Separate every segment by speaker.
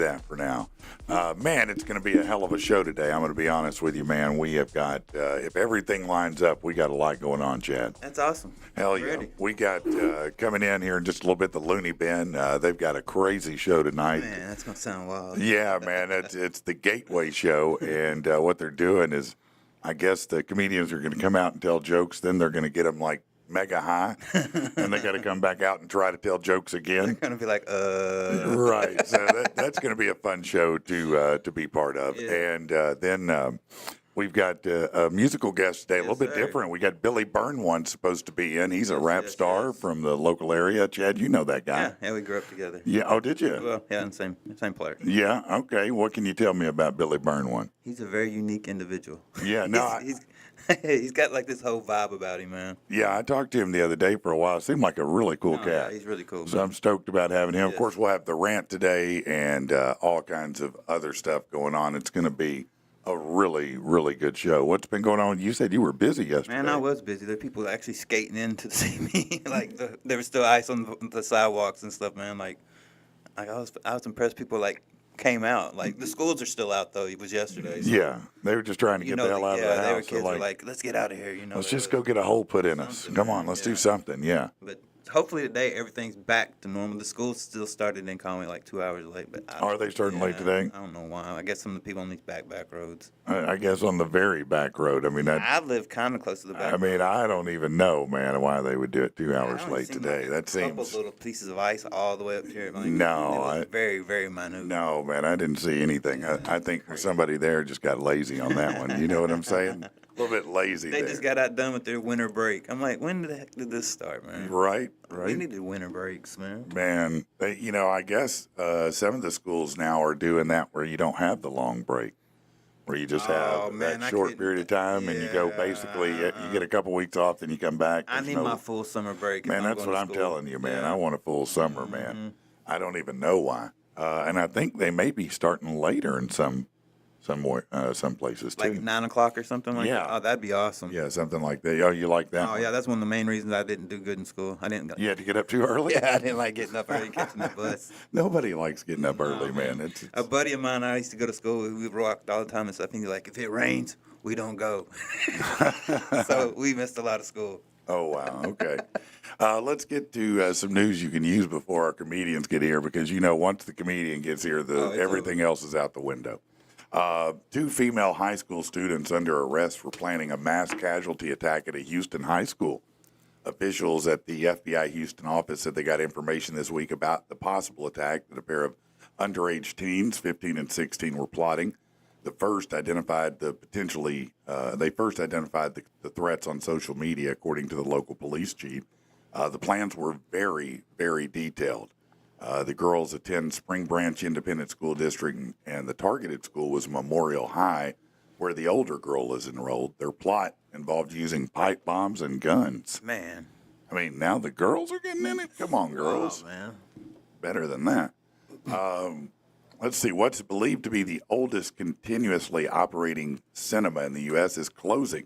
Speaker 1: that for now. Man, it's going to be a hell of a show today. I'm going to be honest with you, man. We have got, if everything lines up, we got a lot going on, Chad.
Speaker 2: That's awesome.
Speaker 1: Hell yeah. We got coming in here in just a little bit the Looney Bin. They've got a crazy show tonight.
Speaker 2: Man, that's going to sound wild.
Speaker 1: Yeah, man. It's the Gateway Show. And what they're doing is, I guess the comedians are going to come out and tell jokes. Then they're going to get them like mega high. And they got to come back out and try to tell jokes again.
Speaker 2: They're going to be like,
Speaker 1: Right. So that's going to be a fun show to be part of.
Speaker 2: Yeah.
Speaker 1: And then we've got a musical guest today, a little bit different. We got Billy Byrne supposed to be in. He's a rap star from the local area. Chad, you know that guy.
Speaker 2: Yeah, we grew up together.
Speaker 1: Yeah. Oh, did you?
Speaker 2: Well, yeah, in the same player.
Speaker 1: Yeah. Okay. What can you tell me about Billy Byrne?
Speaker 2: He's a very unique individual.
Speaker 1: Yeah. No.
Speaker 2: He's got like this whole vibe about him, man.
Speaker 1: Yeah, I talked to him the other day for a while. Seemed like a really cool cat.
Speaker 2: Yeah, he's really cool.
Speaker 1: So I'm stoked about having him. Of course, we'll have the rant today and all kinds of other stuff going on. It's going to be a really, really good show. What's been going on? You said you were busy yesterday.
Speaker 2: Man, I was busy. There were people actually skating in to see me. Like there was still ice on the sidewalks and stuff, man. Like I was impressed. People like came out. Like the schools are still out though. It was yesterday. So,
Speaker 1: yeah, they were just trying to get the hell out of the house.
Speaker 2: Yeah, they were kids were like, let's get out of here.
Speaker 1: Let's just go get a hole put in us. Come on, let's do something. Yeah.
Speaker 2: But hopefully today everything's back to normal. The school still started in Conway like 2 hours late. But
Speaker 1: are they starting late today?
Speaker 2: I don't know why. I guess some of the people on these back roads.
Speaker 1: I guess on the very back road. I mean,
Speaker 2: I live kind of close to the back.
Speaker 1: I mean, I don't even know, man, why they would do it 2 hours late today.
Speaker 2: Like
Speaker 1: that seems.
Speaker 2: A couple little pieces of ice all the way up here. Like,
Speaker 1: no,
Speaker 2: very, very minute.
Speaker 1: No, man, I didn't see anything. I think somebody there just got lazy on that one. You know what I'm saying? A little bit lazy.
Speaker 2: They just got out done with their winter break. I'm like, when the heck did this start, man?
Speaker 1: Right.
Speaker 2: We needed winter breaks, man.
Speaker 1: Man, I guess some of the schools now are doing that where you don't have the long break, where you just have that short period of time and you go basically, you get a couple weeks off, then you come back.
Speaker 2: I need my full summer break.
Speaker 1: Man, that's what I'm telling you, man. I want a full summer, man. I don't even know why. And I think they may be starting later in some places too.
Speaker 2: Like 9 o'clock or something like that? Oh, that'd be awesome.
Speaker 1: Yeah, something like that. Oh, you like that?
Speaker 2: Oh, yeah, that's one of the main reasons I didn't do good in school.
Speaker 1: You had to get up too early?
Speaker 2: Yeah, I didn't like getting up early, catching the bus.
Speaker 1: Nobody likes getting up early, man. It's...
Speaker 2: A buddy of mine, I used to go to school, we rocked all the time and stuff, and he's like, if it rains, we don't go. So we missed a lot of school.
Speaker 1: Oh, wow. Okay. Let's get to some news you can use before our comedians get here because, once the comedian gets here, everything else is out the window. 2 female high school students under arrest for planning a mass casualty attack at a Houston high school. Officials at the FBI Houston office said they got information this week about the possible attack that a pair of underage teens, 15 and 16, were plotting. They first identified the threats on social media, according to the local police chief. The plans were very, very detailed. The girls attend Spring Branch Independent School District, and the targeted school was Memorial High, where the older girl is enrolled. Their plot involved using pipe bombs and guns.
Speaker 2: Man.
Speaker 1: I mean, now the girls are getting in it? Come on, girls.
Speaker 2: Oh, man.
Speaker 1: Better than that. Let's see. What's believed to be the oldest continuously operating cinema in the U.S. is closing.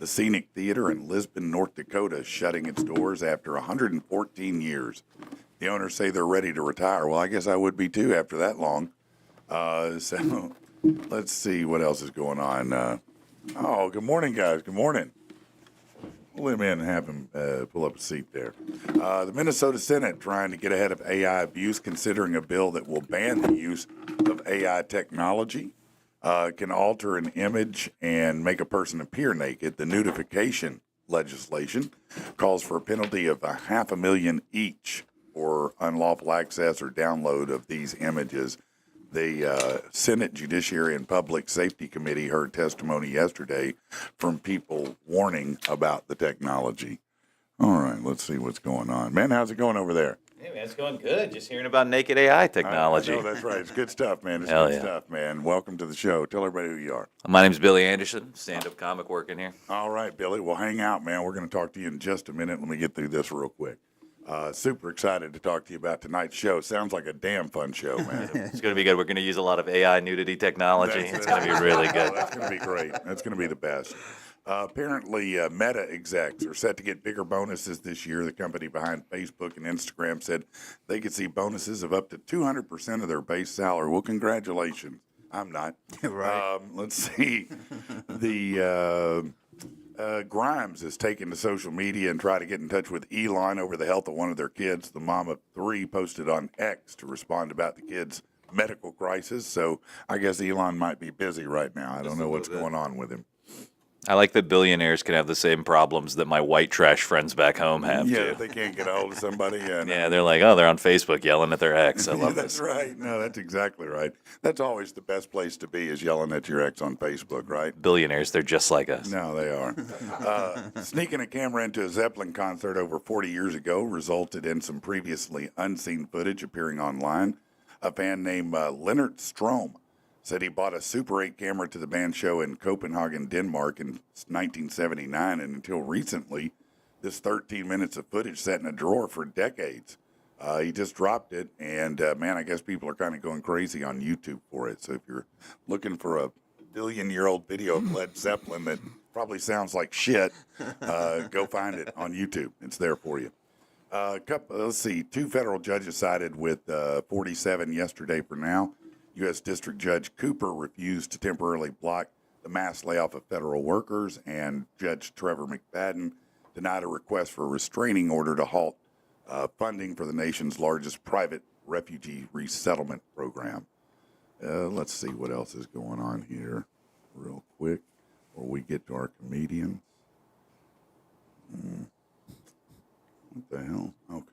Speaker 1: The Scenic Theater in Lisbon, North Dakota, is shutting its doors after 114 years. The owners say they're ready to retire. Well, I guess I would be too after that long. So let's see what else is going on. Good morning, guys. Good morning. We'll let him in and have him pull up a seat there. The Minnesota Senate trying to get ahead of AI abuse, considering a bill that will ban the use of AI technology. Can alter an image and make a person appear naked. The nudification legislation calls for a penalty of $500,000 each for unlawful access or download of these images. The Senate Judiciary and Public Safety Committee heard testimony yesterday from people warning about the technology. All right, let's see what's going on. Man, how's it going over there?
Speaker 3: Hey, man, it's going good. Just hearing about naked AI technology.
Speaker 1: I know, that's right. It's good stuff, man. It's good stuff, man. Welcome to the show. Tell everybody who you are.
Speaker 3: My name's Billy Anderson, stand-up comic working here.
Speaker 1: All right, Billy. Well, hang out, man. We're going to talk to you in just a minute. Let me get through this real quick. Super excited to talk to you about tonight's show. Sounds like a damn fun show, man.
Speaker 3: It's going to be good. We're going to use a lot of AI nudity technology. It's going to be really good.
Speaker 1: That's going to be great. That's going to be the best. Apparently, Meta execs are set to get bigger bonuses this year. The company behind Facebook and Instagram said they could see bonuses of up to 200% of their base salary. Well, congratulations. I'm not.
Speaker 2: Right.
Speaker 1: Let's see. The Grimes has taken to social media and tried to get in touch with Elon over the health of one of their kids. The mom of three posted on X to respond about the kid's medical crisis. So I guess Elon might be busy right now. I don't know what's going on with him.
Speaker 3: I like that billionaires can have the same problems that my white trash friends back home have
Speaker 1: Yeah,
Speaker 3: too.
Speaker 1: if they can't get a hold of somebody.
Speaker 3: Yeah, they're like, oh, they're on Facebook yelling at their ex. I love
Speaker 1: That's
Speaker 3: this.
Speaker 1: right. No, that's exactly right. That's always the best place to be, is yelling at your ex on Facebook, right?
Speaker 3: Billionaires, they're just like us.
Speaker 1: No, they are. Sneaking a camera into a Zeppelin concert over 40 years ago resulted in some previously unseen footage appearing online. A fan named Leonard Strom said he bought a Super 8 camera to the band show in Copenhagen, Denmark in 1979, and until recently, this 13 minutes of footage sat in a drawer for decades. He just dropped it, and man, I guess people are kind of going crazy on YouTube for it. So if you're looking for a billion-year-old video of Led Zeppelin that probably sounds like shit, go find it on YouTube. It's there for you. Let's see, 2 federal judges sided with 47 yesterday for now. U.S. District Judge Cooper refused to temporarily block the mass layoff of federal workers, and Judge Trevor McFadden denied a request for a restraining order to halt funding for the nation's largest private refugee resettlement program. Let's see what else is going on here real quick before we get to our comedians. What the hell? Okay.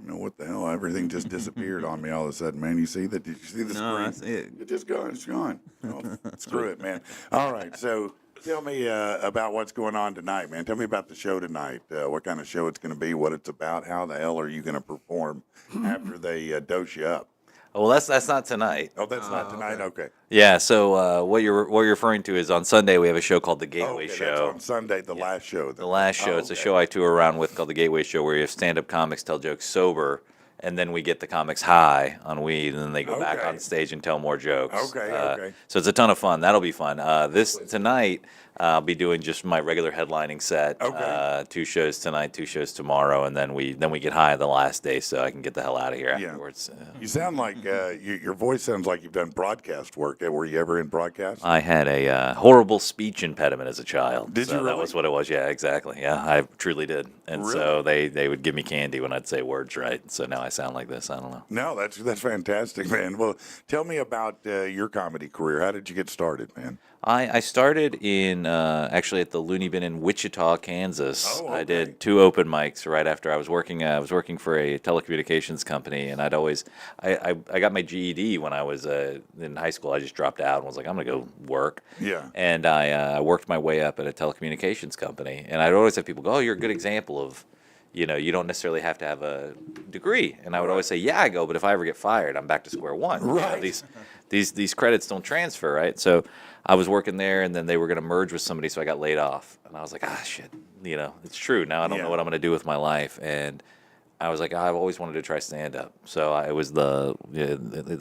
Speaker 1: You know what the hell? Everything just disappeared on me all of a sudden, man. You see that? Did you see the screen?
Speaker 2: No, I see it.
Speaker 1: It's just gone. It's gone. Oh, screw it, man. All right. So tell me about what's going on tonight, man. Tell me about the show tonight. What kind of show it's going to be, what it's about, how the hell are you going to perform after they dose you up?
Speaker 3: Well, that's not tonight.
Speaker 1: Oh, that's not tonight? Okay.
Speaker 3: Yeah. So what you're referring to is on Sunday we have a show called the Gateway
Speaker 1: Okay,
Speaker 3: Show.
Speaker 1: that's on Sunday, the last show.
Speaker 3: The last show.
Speaker 1: Oh,
Speaker 3: It's a
Speaker 1: okay.
Speaker 3: show I tour around with called the Gateway Show, where you have stand-up comics tell jokes sober, and then we get the comics high on weed, and then they go back
Speaker 1: Okay.
Speaker 3: on stage and tell more jokes.
Speaker 1: Okay.
Speaker 3: So it's a ton of fun. That'll be fun. This tonight, I'll be doing just my regular headlining set.
Speaker 1: Okay.
Speaker 3: 2 shows tonight, 2 shows tomorrow, and then we get high the last day, so I can get the hell out of here
Speaker 1: Yeah.
Speaker 3: afterwards.
Speaker 1: You sound like, your voice sounds like you've done broadcast work. Were you ever in broadcast?
Speaker 3: I had a horrible speech impediment as a child.
Speaker 1: Did
Speaker 3: so
Speaker 1: you
Speaker 3: That
Speaker 1: really?
Speaker 3: was what it was. Yeah, exactly. Yeah, I truly did. And so they would give me candy when I'd say words right. So now I sound like this. I don't know.
Speaker 1: No, that's fantastic, man. Well, tell me about your comedy career. How did you get started, man?
Speaker 3: I started in actually at the Looney Bin in Wichita, Kansas.
Speaker 1: Oh,
Speaker 3: I
Speaker 1: okay.
Speaker 3: did 2 open mics right after I was working. I was working for a telecommunications company, and I got my GED when I was in high school. I just dropped out and was like, I'm gonna go work.
Speaker 1: Yeah.
Speaker 3: And I worked my way up at a telecommunications company, and I'd always have people go, "Oh, you're a good example of." You don't necessarily have to have a degree. And I would always say, yeah, I go, but if I ever get fired, I'm back to square one.
Speaker 1: Right.
Speaker 3: These credits don't transfer, right? So I was working there, and then they were going to merge with somebody, so I got laid off. And I was like, shit, it's true. Now I don't
Speaker 1: Yeah.
Speaker 3: know what I'm going to do with my life. And I was like, I've always wanted to try stand-up. So it was the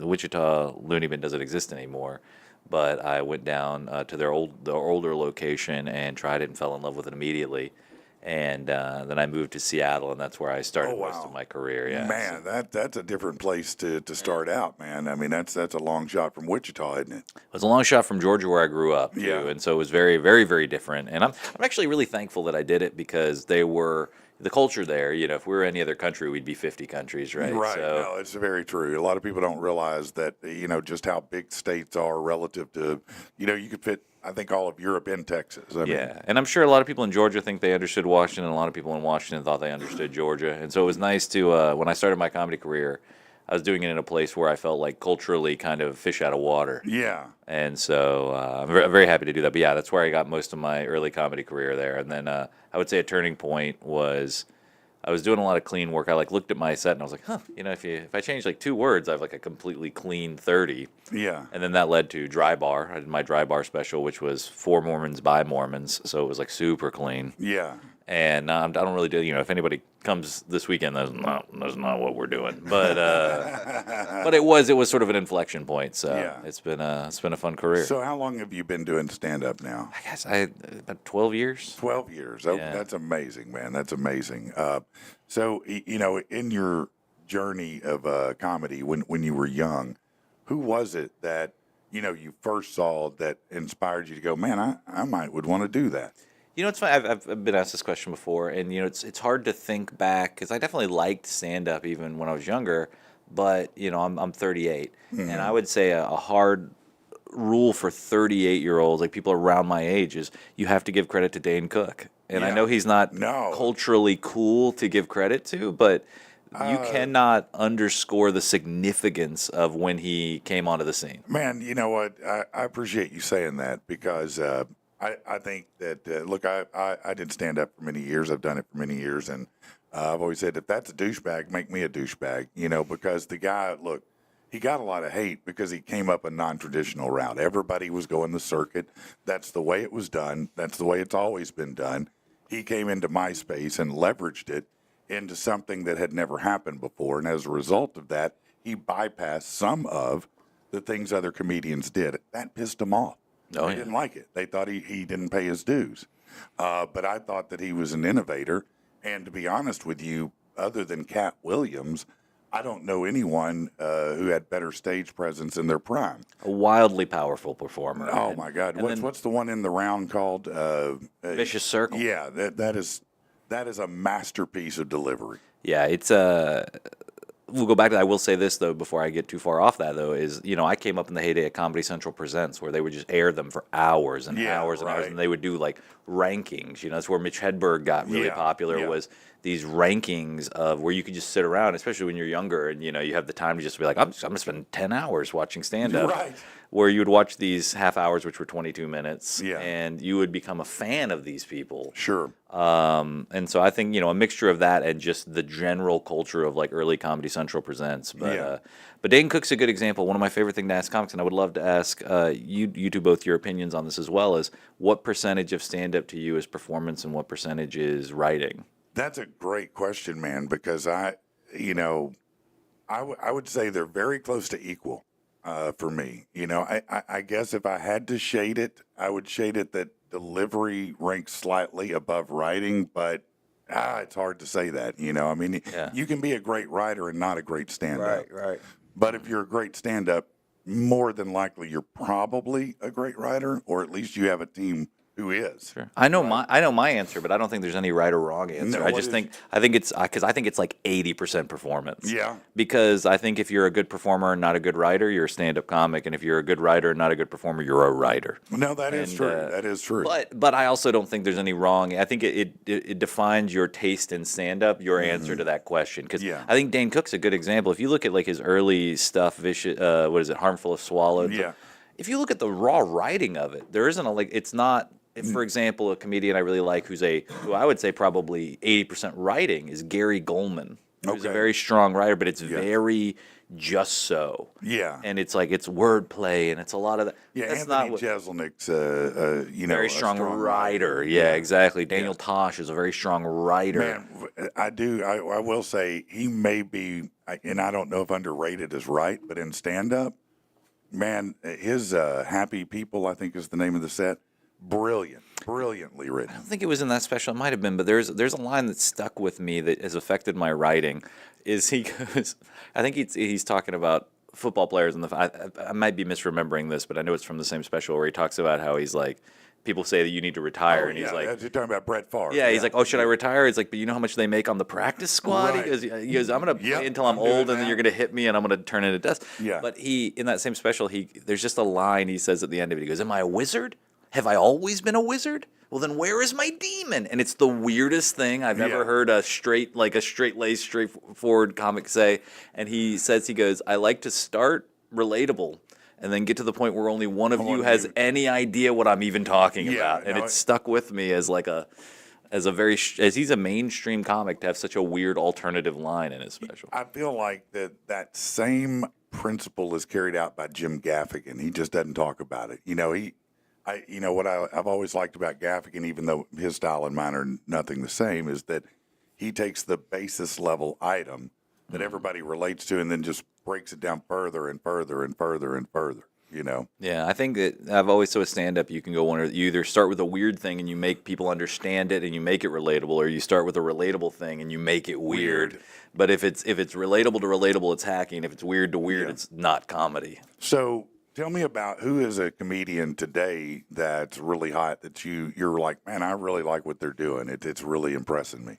Speaker 3: Wichita Looney Bin doesn't exist anymore. But I went down to their older location and tried it and fell in love with it immediately. And then I moved to Seattle, and that's where I started
Speaker 1: Oh, wow.
Speaker 3: most of my career. Yeah,
Speaker 1: Man, that's a different place to start out, man. I mean, that's a long shot from Wichita, isn't it?
Speaker 3: It was a long shot from Georgia, where I grew up, too,
Speaker 1: Yeah.
Speaker 3: and so it was very, very, very different. And I'm actually really thankful that I did it, because the culture there. If we were any other country, we'd be 50 countries, right?
Speaker 1: Right.
Speaker 3: So,
Speaker 1: No, it's very true. A lot of people don't realize that, just how big states are relative to, you could fit, I think, all of Europe in Texas. I mean,
Speaker 3: yeah, and I'm sure a lot of people in Georgia think they understood Washington, and a lot of people in Washington thought they understood Georgia. And so it was nice to, when I started my comedy career, I was doing it in a place where I felt like culturally kind of fish out of water.
Speaker 1: Yeah.
Speaker 3: And so I'm very happy to do that. But yeah, that's where I got most of my early comedy career there. And then I would say a turning point was I was doing a lot of clean work. I looked at my set and I was like, if I change 2 words, I have a completely clean 30.
Speaker 1: Yeah.
Speaker 3: And then that led to Dry Bar. I did my Dry Bar special, which was for Mormons by Mormons. So it was super clean.
Speaker 1: Yeah.
Speaker 3: And I don't really do, if anybody comes this weekend, that's not what we're doing. But it was sort of an inflection point. So
Speaker 1: Yeah.
Speaker 3: it's been a fun career.
Speaker 1: So how long have you been doing stand-up now?
Speaker 3: I guess about 12 years.
Speaker 1: 12 years. Oh,
Speaker 3: Yeah.
Speaker 1: that's amazing, man. That's amazing. So, in your journey of comedy, when you were young, who was it that, you first saw that inspired you to go, man, I would want to do that?
Speaker 3: It's funny. I've been asked this question before, and it's hard to think back because I definitely liked stand up even when I was younger. But I'm 38, and I would say a hard rule for 38-year-olds, like people around my age, is you have to give credit to Dane Cook. And I
Speaker 1: Yeah.
Speaker 3: know he's not
Speaker 1: No.
Speaker 3: culturally cool to give credit to, but you cannot underscore the significance of when he came onto the scene.
Speaker 1: Man, you know what? I appreciate you saying that because I think that, look, I did stand up for many years. I've done it for many years. And I've always said, if that's a douchebag, make me a douchebag, because the guy, look, he got a lot of hate because he came up a non-traditional route. Everybody was going the circuit. That's the way it was done. That's the way it's always been done. He came into MySpace and leveraged it into something that had never happened before. And as a result of that, he bypassed some of the things other comedians did. That pissed him off.
Speaker 3: Oh,
Speaker 1: They
Speaker 3: yeah.
Speaker 1: didn't like it. They thought he didn't pay his dues. But I thought that he was an innovator. And to be honest with you, other than Cat Williams, I don't know anyone who had better stage presence in their prime.
Speaker 3: A wildly powerful performer.
Speaker 1: Oh
Speaker 3: And-
Speaker 1: my God!
Speaker 3: and then
Speaker 1: What's the one in the round called?
Speaker 3: Vicious Circle.
Speaker 1: Yeah, that is a masterpiece of delivery.
Speaker 3: Yeah, it's we'll go back to that. I will say this though before I get too far off that though is I came up in the heyday of Comedy Central Presents where they would just air them for hours and
Speaker 1: Yeah,
Speaker 3: hours and hours
Speaker 1: right.
Speaker 3: and they would do like rankings. That's where Mitch Hedberg got really
Speaker 1: Yeah,
Speaker 3: popular
Speaker 1: yeah.
Speaker 3: was these rankings of where you could just sit around, especially when you're younger and you have the time to just be like I'm gonna spend 10 hours watching stand up.
Speaker 1: Right.
Speaker 3: Where you would watch these half hours, which were 22 minutes,
Speaker 1: Yeah.
Speaker 3: and you would become a fan of these people.
Speaker 1: Sure.
Speaker 3: And so I think a mixture of that and just the general culture of like early Comedy Central Presents. But
Speaker 1: Yeah.
Speaker 3: but Dane Cook's a good example. One of my favorite things to ask comics, and I would love to ask you two both your opinions on this as well. Is what percentage of stand up to you is performance, and what percentage is writing?
Speaker 1: That's a great question, man, because I would say they're very close to equal for me. I guess if I had to shade it, I would shade it that delivery ranks slightly above writing, but it's hard to say that. I mean,
Speaker 3: Yeah.
Speaker 1: you can be a great writer and not a great stand-up.
Speaker 2: Right.
Speaker 1: But if you're a great stand-up, more than likely you're probably a great writer, or at least you have a team who is.
Speaker 3: Sure. I know my answer, but I don't think there's any right or wrong answer.
Speaker 1: No,
Speaker 3: I
Speaker 1: what
Speaker 3: just
Speaker 1: is-
Speaker 3: think it's because I think it's like 80% performance.
Speaker 1: Yeah.
Speaker 3: Because I think if you're a good performer and not a good writer, you're a stand-up comic, and if you're a good writer and not a good performer, you're a writer.
Speaker 1: No, that is
Speaker 3: And,
Speaker 1: true. That is true.
Speaker 3: But I also don't think there's any wrong. I think it defines your taste in stand-up, your answer to that question. Because
Speaker 1: Yeah.
Speaker 3: I think Dane Cook's a good example. If you look at like his early stuff, Vicious, what is it, Harmful if Swallowed.
Speaker 1: Yeah.
Speaker 3: If you look at the raw writing of it, there isn't it's not. If, for example, a comedian I really like who I would say probably 80% writing is Gary Goldman, who's a
Speaker 1: Okay.
Speaker 3: very strong writer, but it's very just so.
Speaker 1: Yeah.
Speaker 3: And it's like it's wordplay and it's a lot of that.
Speaker 1: Yeah,
Speaker 3: That's
Speaker 1: Anthony
Speaker 3: not what,
Speaker 1: Jeselnik's,
Speaker 3: very
Speaker 1: a
Speaker 3: strong writer. Yeah, exactly. Daniel Tosh is a very strong writer.
Speaker 1: Man, I will say he may be, and I don't know if underrated is right, but in stand-up, man, his Happy People, I think is the name of the set, brilliantly
Speaker 3: I
Speaker 1: written.
Speaker 3: don't think it was in that special. It might have been, but there's a line that stuck with me that has affected my writing. Is he goes? I think he's talking about football players, and I might be misremembering this, but I know it's from the same special where he talks about how he's like, people say that you need to retire, and he's like,
Speaker 1: you're talking about Brett Favre.
Speaker 3: yeah, he's like, oh, should I retire? He's like, but you know how much they make on the practice squad?
Speaker 1: Right.
Speaker 3: He goes, I'm gonna
Speaker 1: Yep,
Speaker 3: play until I'm
Speaker 1: I'm doing
Speaker 3: old, and then
Speaker 1: that.
Speaker 3: you're gonna hit me, and I'm gonna turn into dust.
Speaker 1: Yeah.
Speaker 3: But in that same special, there's just a line he says at the end of it. He goes, "Am I a wizard? Have I always been a wizard? Well, then where is my demon?" And it's the weirdest thing I've ever
Speaker 1: Yeah.
Speaker 3: heard a straight-laced, straightforward comic say. And he says, he goes, "I like to start relatable and then get to the point where only one of you has any idea what I'm even talking
Speaker 1: Yeah,
Speaker 3: about." And
Speaker 1: no,
Speaker 3: it's stuck with me as as he's a mainstream comic to have such a weird alternative line in his special.
Speaker 1: I feel like that same principle is carried out by Jim Gaffigan. He just doesn't talk about it. I've always liked about Gaffigan, even though his style and mine are nothing the same, is that he takes the basis level item that everybody relates to and then just breaks it down further and further and further and further.
Speaker 3: Yeah, I think that I've always said with stand up, you can go one or you either start with a weird thing and you make people understand it and you make it relatable, or you start with a relatable thing and you make it weird. But if it's relatable to relatable, it's hacking. If it's weird to weird, it's not comedy.
Speaker 1: So tell me about who is a comedian today that's really hot that you're like, man, I really like what they're doing. It's really impressing me.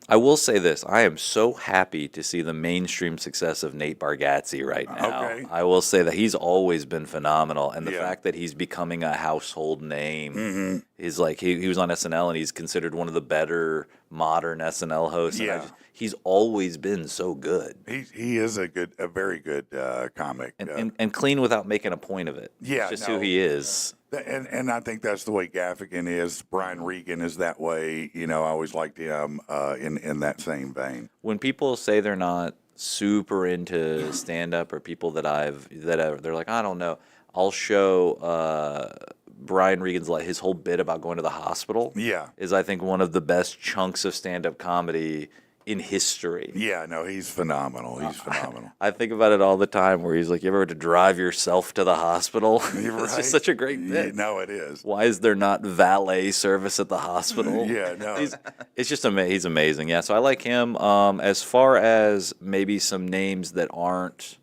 Speaker 3: I will say this. I am so happy to see the mainstream success of Nate Bargatze right now.
Speaker 1: Okay.
Speaker 3: I will say that he's always been phenomenal. And the
Speaker 1: Yeah.
Speaker 3: fact that he's becoming a household name is like he was on SNL and he's considered one of the better modern SNL hosts.
Speaker 1: Yeah.
Speaker 3: And he's always been so good.
Speaker 1: He is a very good comic.
Speaker 3: And clean without making a point of it.
Speaker 1: Yeah,
Speaker 3: It's just
Speaker 1: no.
Speaker 3: who he is.
Speaker 1: And I think that's the way Gaffigan is. Brian Regan is that way. I always liked him in that same vein.
Speaker 3: When people say they're not super into stand up, or people they're like, I don't know, I'll show Brian Regan's his whole bit about going to the hospital.
Speaker 1: Yeah.
Speaker 3: Is I think one of the best chunks of stand up comedy in history.
Speaker 1: Yeah, no, he's phenomenal. He's phenomenal.
Speaker 3: I think about it all the time where he's like, you ever had to drive yourself to the hospital?
Speaker 1: You're
Speaker 3: It's
Speaker 1: right.
Speaker 3: just such a great bit.
Speaker 1: Yeah, no, it is.
Speaker 3: Why is there not valet service at the hospital?
Speaker 1: Yeah, no.
Speaker 3: It's just he's amazing. Yeah, so I like him. As far as maybe some names that aren't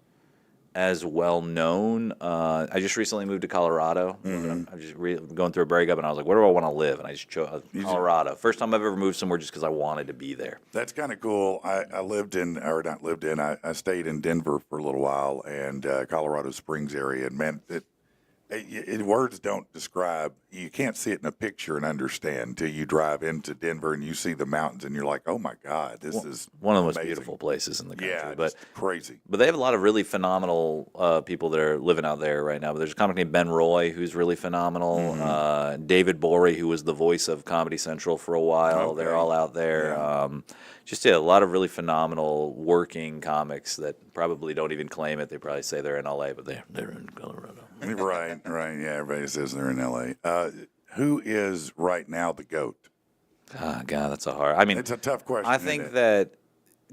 Speaker 3: as well known, I just recently moved to Colorado. I'm just going through a breakup, and I was like, where do I want to live? And I just chose Colorado. First time I've ever moved somewhere just because I wanted to be there.
Speaker 1: That's kind of cool. I stayed in Denver for a little while, and Colorado Springs area, and man, words don't describe. You can't see it in a picture and understand until you drive into Denver and you see the mountains, and you're like, "Oh my God, this is
Speaker 3: One of the most
Speaker 1: amazing."
Speaker 3: beautiful places in the country.
Speaker 1: Yeah,
Speaker 3: but
Speaker 1: it's crazy.
Speaker 3: But they have a lot of really phenomenal people that are living out there right now. But there's a comic named Ben Roy who's really phenomenal. David Bory, who was the voice of Comedy Central for a while.
Speaker 1: Okay.
Speaker 3: They're all out there.
Speaker 1: Yeah.
Speaker 3: A lot of really phenomenal working comics that probably don't even claim it. They probably say they're in LA, but they're in Colorado.
Speaker 1: Right. Yeah, everybody says they're in L.A. Who is right now the GOAT?
Speaker 3: Ah, God, that's a hard. I mean,
Speaker 1: It's a tough question.
Speaker 3: I
Speaker 1: isn't
Speaker 3: think
Speaker 1: it?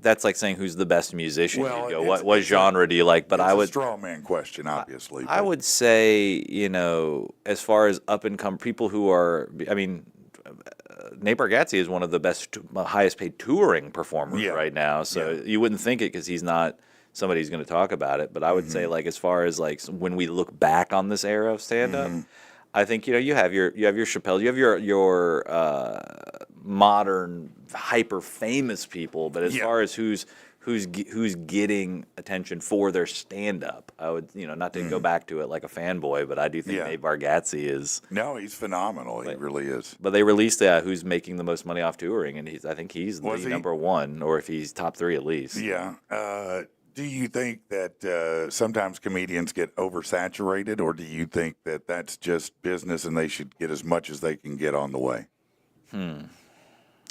Speaker 3: that's like saying who's the best musician.
Speaker 1: Well,
Speaker 3: You go,
Speaker 1: it's-
Speaker 3: what
Speaker 1: it's a-
Speaker 3: genre do you like? But
Speaker 1: it's
Speaker 3: I
Speaker 1: a
Speaker 3: would
Speaker 1: straw man question, obviously.
Speaker 3: I
Speaker 1: but-
Speaker 3: would say, as far as up and come people who are, Nate Bargatze is one of the best, highest paid touring performers right now. So you wouldn't think it because he's not somebody who's going to talk about it. But I would say, as far as when we look back on this era of stand up, I think you have your Chappelle, you have your modern hyper famous people. But as far as who's getting attention for their stand up, I would not to go back to it like a fanboy, but I do think Nate Bargatze is.
Speaker 1: No, he's phenomenal. He really is.
Speaker 3: But they released who's making the most money off touring, and I think he's the number one, or if he's top three at least.
Speaker 1: Yeah. Do you think that sometimes comedians get oversaturated, or do you think that that's just business and they should get as much as they can get on the way?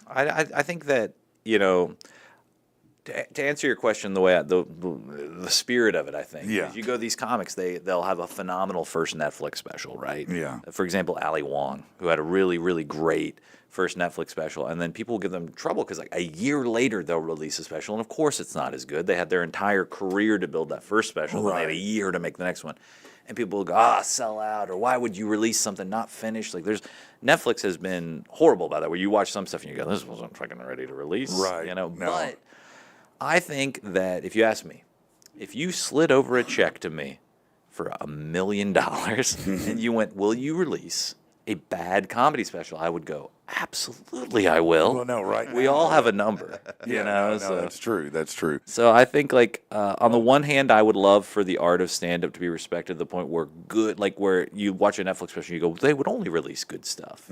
Speaker 3: I think that to answer your question the way the spirit of it, I think is you go to these comics, they'll have a phenomenal first Netflix special, right?
Speaker 1: Yeah.
Speaker 3: For example, Ali Wong, who had a really, really great first Netflix special, and then people give them trouble because a year later they'll release a special, and of course it's not as good. They had their entire career to build that first special, and they had a year to make the next one. And people will go, sell out, or why would you release something not finished? Netflix has been horrible by that, where you watch some stuff and you go, this wasn't fucking ready to release,
Speaker 1: right?
Speaker 3: No. But I think that if you ask me, if you slid over a check to me for $1 million and you went, will you release a bad comedy special? I would go, absolutely I will.
Speaker 1: Well, no, right.
Speaker 3: We all have a number,
Speaker 1: No,
Speaker 3: so.
Speaker 1: that's true. That's true.
Speaker 3: So I think on the one hand, I would love for the art of stand-up to be respected to the point where where you watch a Netflix special, you go, they would only release good stuff,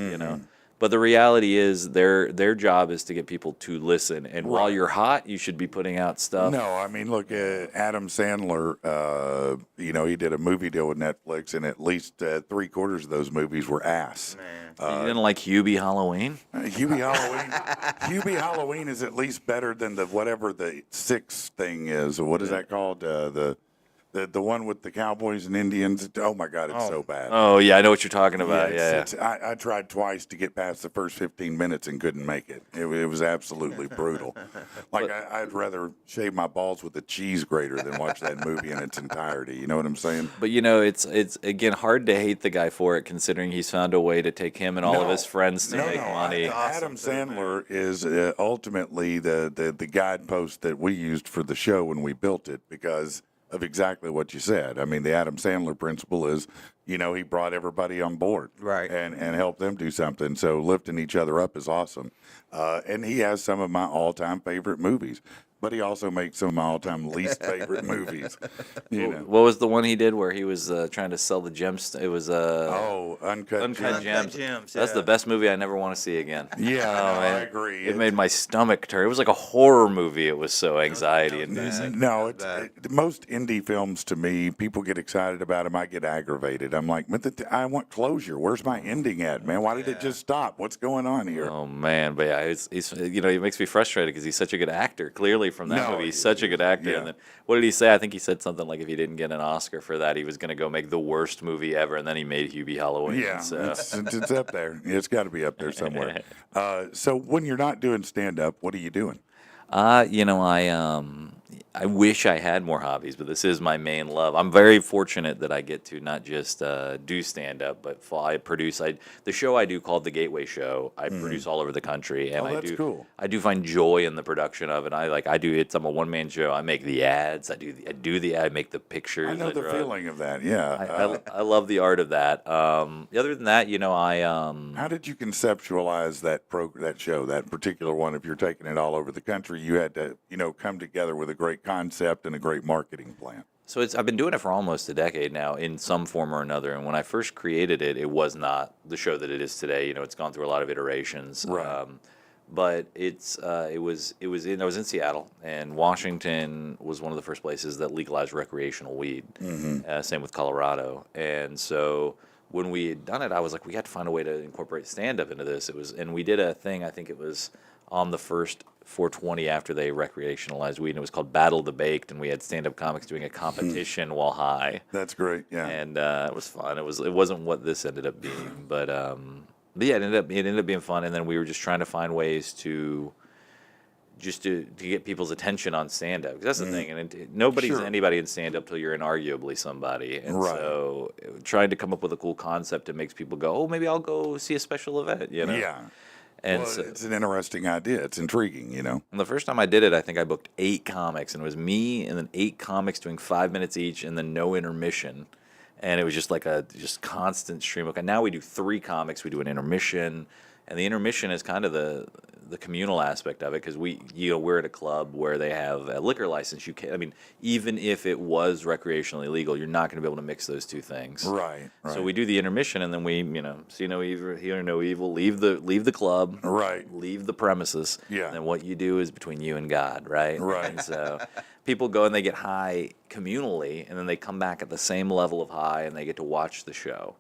Speaker 3: But the reality is their job is to get people to listen. And while you're hot, you should be putting out stuff.
Speaker 1: No, I mean, look, Adam Sandler, he did a movie deal with Netflix, and at least 3/4 of those movies were ass.
Speaker 3: You didn't like Hubie Halloween?
Speaker 1: Hubie Halloween is at least better than whatever the 6 thing is. Or what is that called? The The one with the cowboys and Indians. Oh my God, it's so bad.
Speaker 3: Oh yeah, I know what you're talking about.
Speaker 1: It's-
Speaker 3: Yeah.
Speaker 1: I tried twice to get past the first 15 minutes and couldn't make it. It was absolutely brutal. Like I'd rather shave my balls with a cheese grater than watch that movie in its entirety. You know what I'm saying?
Speaker 3: But it's again hard to hate the guy for it, considering he's found a way to take him and all of his friends to make money.
Speaker 1: Adam Sandler is ultimately the guidepost that we used for the show when we built it because of exactly what you said. I mean, the Adam Sandler principle is, he brought everybody on board,
Speaker 2: Right.
Speaker 1: and helped them do something. So lifting each other up is awesome. And he has some of my all-time favorite movies. But he also makes some of my all-time least favorite movies.
Speaker 3: What was the one he did where he was trying to sell the gems? It was
Speaker 1: Uncut
Speaker 3: Uncut
Speaker 1: Gems.
Speaker 3: Gems.
Speaker 2: Gems,
Speaker 3: That's
Speaker 2: yeah.
Speaker 3: the best movie I never want to see again.
Speaker 1: Yeah,
Speaker 3: Oh,
Speaker 1: I
Speaker 3: man.
Speaker 1: agree.
Speaker 3: It made my stomach turn. It was like a horror movie. It was so anxiety-inducing.
Speaker 1: No,
Speaker 2: bad.
Speaker 1: most indie films to me, people get excited about them. I get aggravated. I'm like, I want closure. Where's my ending at, man? Why did it just stop? What's going on here?
Speaker 3: Oh man, but yeah, he's he makes me frustrated because he's such a good actor. Clearly from that
Speaker 1: No,
Speaker 3: movie, he's
Speaker 1: he
Speaker 3: such a
Speaker 1: is.
Speaker 3: good actor.
Speaker 1: Yeah.
Speaker 3: And then what did he say? I think he said something like if he didn't get an Oscar for that, he was going to go make the worst movie ever. And then he made Hubie Halloween.
Speaker 1: Yeah,
Speaker 3: So.
Speaker 1: it's up there. It's got to be up there somewhere. So when you're not doing stand up, what are you doing?
Speaker 3: I wish I had more hobbies, but this is my main love. I'm very fortunate that I get to not just do stand up, but I produce. The show I do called The Gateway Show. I produce all over the country, and
Speaker 1: Oh, that's cool.
Speaker 3: I do find joy in the production of it. I'm a one man show. I make the ads. I make the pictures.
Speaker 1: I know the
Speaker 3: draw.
Speaker 1: feeling of that. Yeah.
Speaker 3: I love the art of that. Other than that,
Speaker 1: How did you conceptualize that show, that particular one? If you're taking it all over the country, you had to, come together with a great concept and a great marketing plan.
Speaker 3: So I've been doing it for almost a decade now in some form or another. And when I first created it, it was not the show that it is today. It's gone through a lot of iterations.
Speaker 1: Right.
Speaker 3: But I was in Seattle, and Washington was one of the first places that legalized recreational weed. Same with Colorado. And so when we had done it, I was like, we had to find a way to incorporate stand-up into this. And we did a thing. I think it was on the first 420 after they recreationalized weed, and it was called Battle the Baked, and we had stand-up comics doing a competition while high.
Speaker 1: That's great. Yeah.
Speaker 3: And it was fun. It wasn't what this ended up being, but yeah, it ended up being fun. And then we were just trying to find ways to get people's attention on stand-up. 'Cause that's the thing, and nobody's
Speaker 1: Sure.
Speaker 3: anybody in stand-up till you're inarguably somebody. And
Speaker 1: Right.
Speaker 3: so trying to come up with a cool concept that makes people go, oh, maybe I'll go see a special event.
Speaker 1: Yeah.
Speaker 3: And
Speaker 1: Well,
Speaker 3: so,
Speaker 1: it's an interesting idea. It's intriguing,
Speaker 3: and the first time I did it, I think I booked 8 comics, and it was me and then 8 comics doing 5 minutes each, and then no intermission. And it was just like a constant stream. Okay, now we do 3 comics. We do an intermission, and the intermission is kind of the communal aspect of it because we're at a club where they have a liquor license. Even if it was recreationally legal, you're not going to be able to mix those two things.
Speaker 1: Right.
Speaker 3: So we do the intermission, and then we, see no evil, hear no evil, leave the club,
Speaker 1: Right.
Speaker 3: leave the premises.
Speaker 1: Yeah.
Speaker 3: And then what you do is between you and God, right?
Speaker 1: Right.
Speaker 3: And so people go and they get high communally, and then they come back at the same level of high, and they get to watch the show.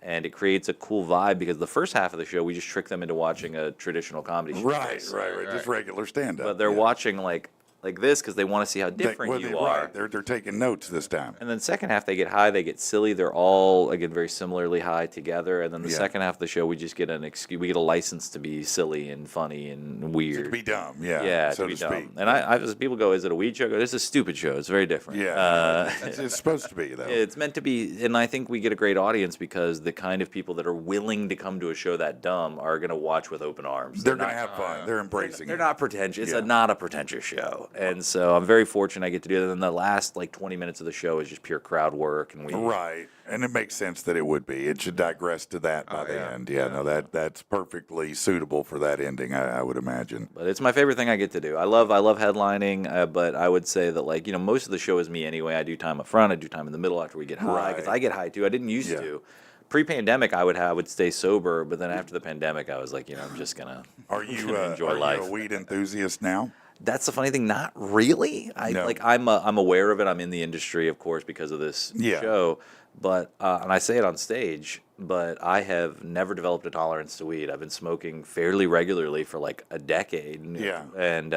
Speaker 3: And it creates a cool vibe because the first half of the show, we just trick them into watching a traditional comedy show.
Speaker 1: Right. Just regular stand-up.
Speaker 3: But they're watching like this because they want to see how different
Speaker 1: Well,
Speaker 3: you are.
Speaker 1: Right. They're taking notes this time.
Speaker 3: And then second half, they get high, they get silly. They're all, again, very similarly high together. And then the
Speaker 1: Yeah.
Speaker 3: second half of the show, we just get we get a license to be silly and funny and weird.
Speaker 1: To be dumb. Yeah.
Speaker 3: Yeah,
Speaker 1: so
Speaker 3: to be
Speaker 1: to
Speaker 3: dumb.
Speaker 1: speak.
Speaker 3: And as people go, is it a weed show? I go, this is a stupid show. It's very different.
Speaker 1: Yeah. It's supposed to be, though.
Speaker 3: It's meant to be, and I think we get a great audience because the kind of people that are willing to come to a show that dumb are going to watch with open arms.
Speaker 1: They're going to have fun. They're embracing
Speaker 3: They're
Speaker 1: it.
Speaker 3: not pretentious. It's
Speaker 1: Yeah.
Speaker 3: not a pretentious show, and so I'm very fortunate I get to do that. And the last 20 minutes of the show is just pure crowd work, and
Speaker 1: Right. And it makes sense that it would be. It should digress to that by the end. Yeah, no, that's perfectly suitable for that ending, I would imagine.
Speaker 3: But it's my favorite thing I get to do. I love headlining, but I would say that most of the show is me anyway. I do time up front, I do time in the middle after we get high because
Speaker 1: Right.
Speaker 3: I get high too. I didn't used
Speaker 1: Yeah.
Speaker 3: to. Pre-pandemic, I would stay sober, but then after the pandemic, I was like, I'm just gonna
Speaker 1: Are you
Speaker 3: enjoy life.
Speaker 1: a weed enthusiast now?
Speaker 3: That's the funny thing. Not really.
Speaker 1: No.
Speaker 3: I'm aware of it. I'm in the industry, of course, because of this
Speaker 1: Yeah.
Speaker 3: show. But and I say it on stage. But I have never developed a tolerance to weed. I've been smoking fairly regularly for a decade.
Speaker 1: Yeah.
Speaker 3: And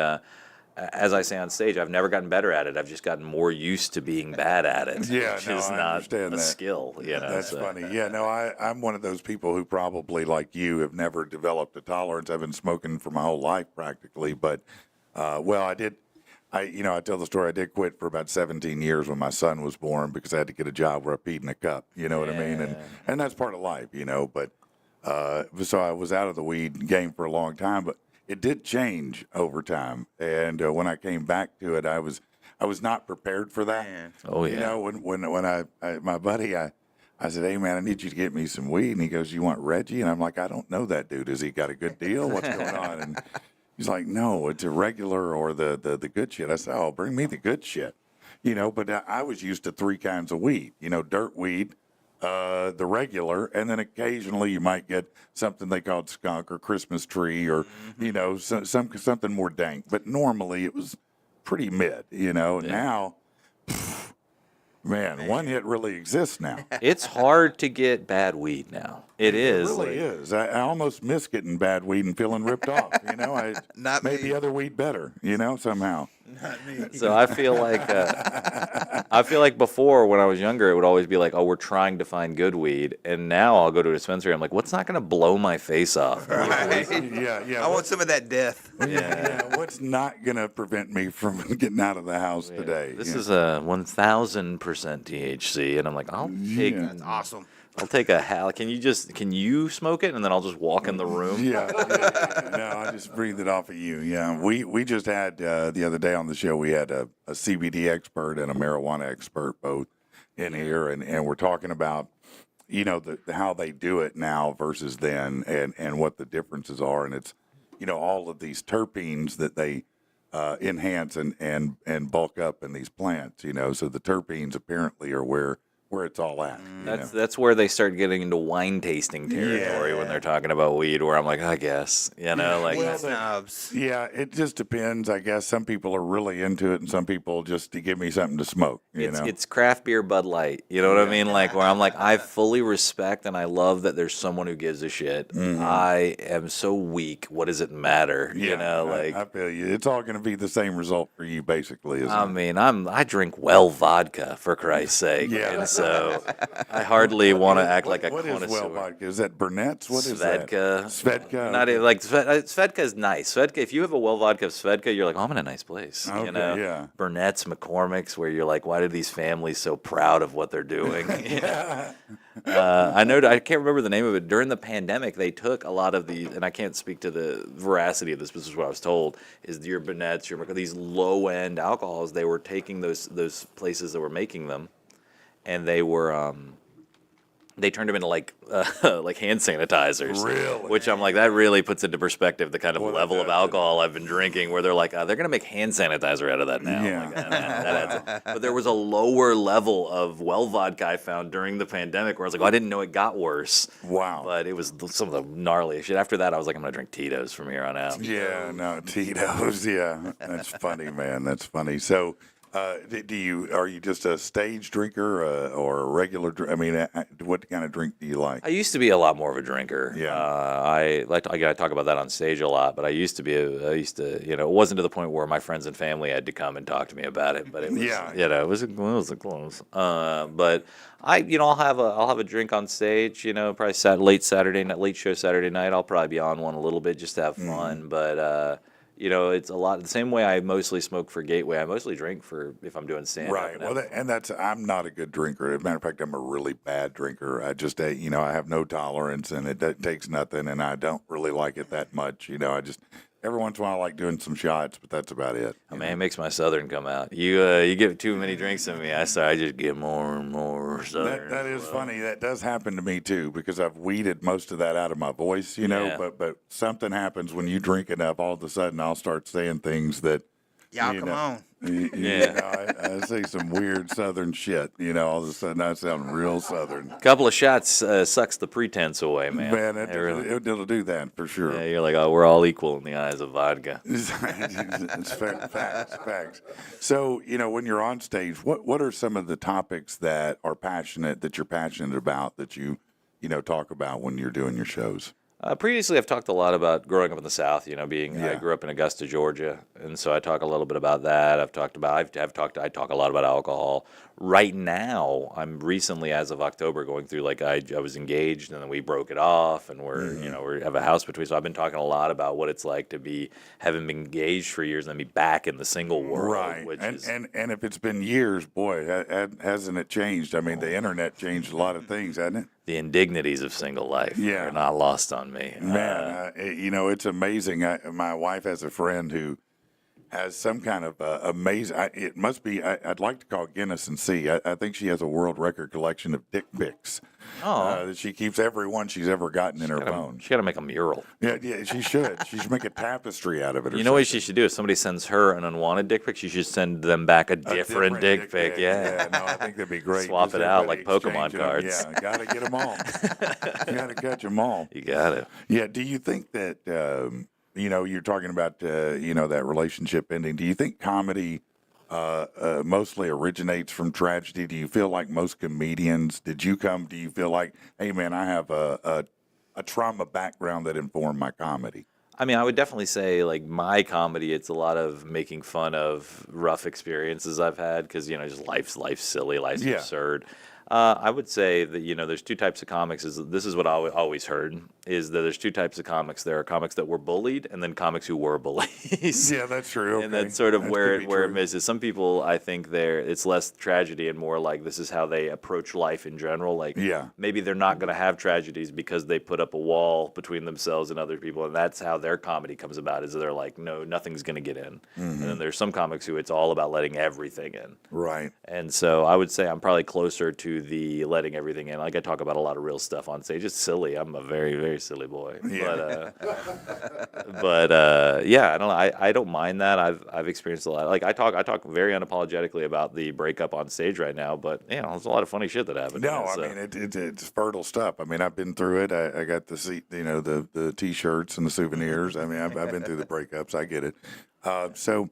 Speaker 3: as I say on stage, I've never gotten better at it. I've just gotten more used to being bad at it,
Speaker 1: Yeah,
Speaker 3: which
Speaker 1: no,
Speaker 3: is
Speaker 1: I
Speaker 3: not
Speaker 1: understand
Speaker 3: a
Speaker 1: that.
Speaker 3: skill.
Speaker 1: That's
Speaker 3: so.
Speaker 1: funny. Yeah, no, I'm one of those people who probably, like you, have never developed a tolerance. I've been smoking for my whole life practically, but well, I did. I tell the story. I did quit for about 17 years when my son was born because I had to get a job where I peed in a cup. You know what I mean?
Speaker 3: Yeah.
Speaker 1: And that's part of life, But so I was out of the weed game for a long time, but it did change over time. And when I came back to it, I was not prepared for that.
Speaker 2: Man.
Speaker 3: Oh
Speaker 1: You
Speaker 3: yeah.
Speaker 1: know, when I my buddy, I said, hey man, I need you to get me some weed, and he goes, you want Reggie? And I'm like, I don't know that dude. Has he got a good deal? What's going on? And he's like, no, it's a regular or the good shit. I said, oh, bring me the good shit. But I was used to 3 kinds of weed. Dirt weed, the regular, and then occasionally you might get something they called skunk or Christmas tree or something more dank. But normally it was pretty mid. Now, man, one hit really exists now.
Speaker 3: It's hard to get bad weed now. It is.
Speaker 1: It really is. I almost miss getting bad weed and feeling ripped off. I
Speaker 2: Not
Speaker 1: made
Speaker 2: me.
Speaker 1: the other weed better. Somehow.
Speaker 2: Not me.
Speaker 3: So I feel like before when I was younger, it would always be like, oh, we're trying to find good weed, and now I'll go to a dispensary. I'm like, what's not going to blow my face off?
Speaker 2: Right.
Speaker 1: Yeah.
Speaker 2: I want some of that death.
Speaker 1: Yeah. What's not going to prevent me from getting out of the house today?
Speaker 3: This is a 1,000% THC, and I'm like, I'll take.
Speaker 1: Yeah.
Speaker 2: That's awesome.
Speaker 3: I'll take a hal. Can you smoke it, and then I'll just walk in the room?
Speaker 1: Yeah. No, I just breathed it off of you. Yeah. We just had the other day on the show, we had a CBD expert and a marijuana expert both in here, and we're talking about how they do it now versus then, and what the differences are, and it's all of these terpenes that they enhance and bulk up in these plants. So the terpenes apparently are where it's all at.
Speaker 3: That's where they start getting into wine tasting territory when they're talking about weed. Where I'm like, I guess like
Speaker 2: Weed snobs.
Speaker 1: Yeah, it just depends. I guess some people are really into it, and some people just to give me something to smoke.
Speaker 3: it's craft beer Bud Light. You know what I mean? Like where I'm like, I fully respect and I love that there's someone who gives a shit. I am so weak. What does it matter?
Speaker 1: I feel you. It's all going to be the same result for you, basically. Isn't
Speaker 3: I
Speaker 1: it?
Speaker 3: mean, I drink well vodka for Christ's sake.
Speaker 1: Yeah.
Speaker 3: And so I hardly want to act like a
Speaker 1: What
Speaker 3: connoisseur.
Speaker 1: is well vodka? Is that Burnett's? What is
Speaker 3: Svedka.
Speaker 1: that? Svedka.
Speaker 3: Not even like Svedka is nice. Svedka, if you have a well vodka of Svedka, you're like, oh, I'm in a nice place.
Speaker 1: Okay, yeah.
Speaker 3: Burnett's, McCormick's, where you're like, why are these families so proud of what they're doing? I can't remember the name of it. During the pandemic, they took a lot of these, and I can't speak to the veracity of this, but this is what I was told, is your Burnett's, these low-end alcohols, they were taking those places that were making them, and they were they turned them into like hand sanitizers.
Speaker 1: Really?
Speaker 3: Which I'm like, that really puts into perspective the kind of
Speaker 1: Well,
Speaker 3: level of alcohol I've been drinking, where they're like, they're going to make hand sanitizer out of that now.
Speaker 1: Yeah.
Speaker 3: Like, that adds up. But there was a lower level of well vodka I found during the pandemic where I was like, I didn't know it got worse.
Speaker 1: Wow.
Speaker 3: But it was some of the gnarliest shit. After that, I was like, I'm going to drink Tito's from here on out.
Speaker 1: Yeah, no, Tito's. Yeah, that's funny, man. That's funny. So, are you just a stage drinker or a regular? I mean, what kind of drink do you like?
Speaker 3: I used to be a lot more of a drinker.
Speaker 1: Yeah.
Speaker 3: I talk about that on stage a lot, but I used to, it wasn't to the point where my friends and family had to come and talk to me about it, but it was, it was close. But I'll have a drink on stage, probably late show Saturday night. I'll probably be on one a little bit just to have fun, but, it's a lot the same way I mostly smoke for Gateway. I mostly drink for if I'm doing stand-up.
Speaker 1: Right. Well, I'm not a good drinker. As a matter of fact, I'm a really bad drinker. I just, I have no tolerance, and it takes nothing, and I don't really like it that much. I just every once in a while I like doing some shots, but that's about it.
Speaker 3: Oh, man, it makes my Southern come out. You give too many drinks to me, I just get more and more Southern.
Speaker 1: That is funny. That does happen to me too, because I've weeded most of that out of my voice,
Speaker 3: Yeah.
Speaker 1: But something happens when you drink enough. All of a sudden, I'll start saying things that.
Speaker 2: Y'all come on.
Speaker 1: I say some weird Southern shit. All of a sudden, I sound real Southern.
Speaker 3: A couple of shots sucks the pretense away, man.
Speaker 1: Man,
Speaker 3: really.
Speaker 1: it'll do that for sure.
Speaker 3: Yeah, you're like, oh, we're all equal in the eyes of vodka.
Speaker 1: It's facts. So, when you're on stage, what are some of the topics that you're passionate about that you talk about when you're doing your shows?
Speaker 3: Previously, I've talked a lot about growing up in the South. I
Speaker 1: Yeah.
Speaker 3: grew up in Augusta, Georgia, and so I talk a little bit about that. I talk a lot about alcohol. Right now, I'm recently, as of October, going through like I was engaged and then we broke it off, and we have a house between. So I've been talking a lot about what it's like to be having been engaged for years and then be back in the single world,
Speaker 1: Right.
Speaker 3: which
Speaker 1: And,
Speaker 3: is
Speaker 1: and if it's been years, boy, hasn't it changed? I mean, the internet changed a lot of things, hasn't it?
Speaker 3: the indignities of single life
Speaker 1: Yeah.
Speaker 3: are not lost on me.
Speaker 1: Man, it's amazing. My wife has a friend who has some kind of amazing. It must be. I'd like to call Guinness and see. I think she has a world record collection of dick pics that she keeps every one she's ever gotten in her phone.
Speaker 3: She got to make a mural.
Speaker 1: Yeah, she should. She should make a tapestry out of it. Or
Speaker 3: You know what
Speaker 1: something.
Speaker 3: she should do? If somebody sends her an unwanted dick pic, she should send them back a different dick pic. Yeah.
Speaker 1: No, I think that'd be great.
Speaker 3: Swap
Speaker 1: Just
Speaker 3: it out
Speaker 1: everybody
Speaker 3: like Pokemon
Speaker 1: exchanging them.
Speaker 3: cards.
Speaker 1: Yeah, gotta get them all. Gotta catch them all.
Speaker 3: You got it.
Speaker 1: Yeah. Do you think that you're talking about that relationship ending? Do you think comedy mostly originates from tragedy? Do you feel like most comedians? Do you feel like, hey man, I have a trauma background that informed my comedy?
Speaker 3: I mean, I would definitely say, like, my comedy, it's a lot of making fun of rough experiences I've had because, just life's silly, life's
Speaker 1: Yeah.
Speaker 3: absurd. I would say that, there's two types of comics. This is what I always heard, is that there's two types of comics. There are comics that were bullied and then comics who were bullies.
Speaker 1: Yeah, that's true.
Speaker 3: And
Speaker 1: Okay.
Speaker 3: that's sort of
Speaker 1: That
Speaker 3: where
Speaker 1: could
Speaker 3: it
Speaker 1: be
Speaker 3: where it
Speaker 1: true.
Speaker 3: misses. Some people, I think, it's less tragedy and more like this is how they approach life in general. Like,
Speaker 1: Yeah.
Speaker 3: maybe they're not going to have tragedies because they put up a wall between themselves and other people, and that's how their comedy comes about. Is they're like, no, nothing's going to get in. And then there's some comics who it's all about letting everything in.
Speaker 1: Right.
Speaker 3: And so I would say I'm probably closer to the letting everything in. Like, I talk about a lot of real stuff on stage. It's silly. I'm a very, very silly boy.
Speaker 1: Yeah.
Speaker 3: But yeah, I don't know. I don't mind that. I've experienced a lot. Like, I talk very unapologetically about the breakup on stage right now. But there's a lot of funny shit that happened.
Speaker 1: No, I
Speaker 3: So-
Speaker 1: mean it's fertile stuff. I mean, I've been through it. I got the T-shirts and the souvenirs. I mean, I've been through the breakups. I get it. So,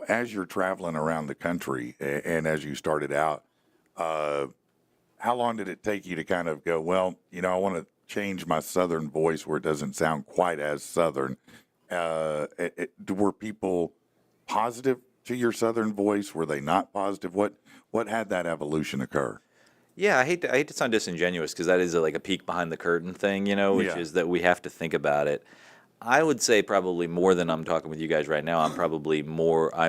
Speaker 1: as you're traveling around the country and as you started out, how long did it take you to kind of go, well, I want to change my Southern voice where it doesn't sound quite as Southern? Were people positive to your Southern voice? Were they not positive? What had that evolution occur?
Speaker 3: Yeah, I hate to sound disingenuous because that is like a peek behind the curtain thing, which
Speaker 1: Yeah.
Speaker 3: is that we have to think about it. I would say probably more than I'm talking with you guys right now. I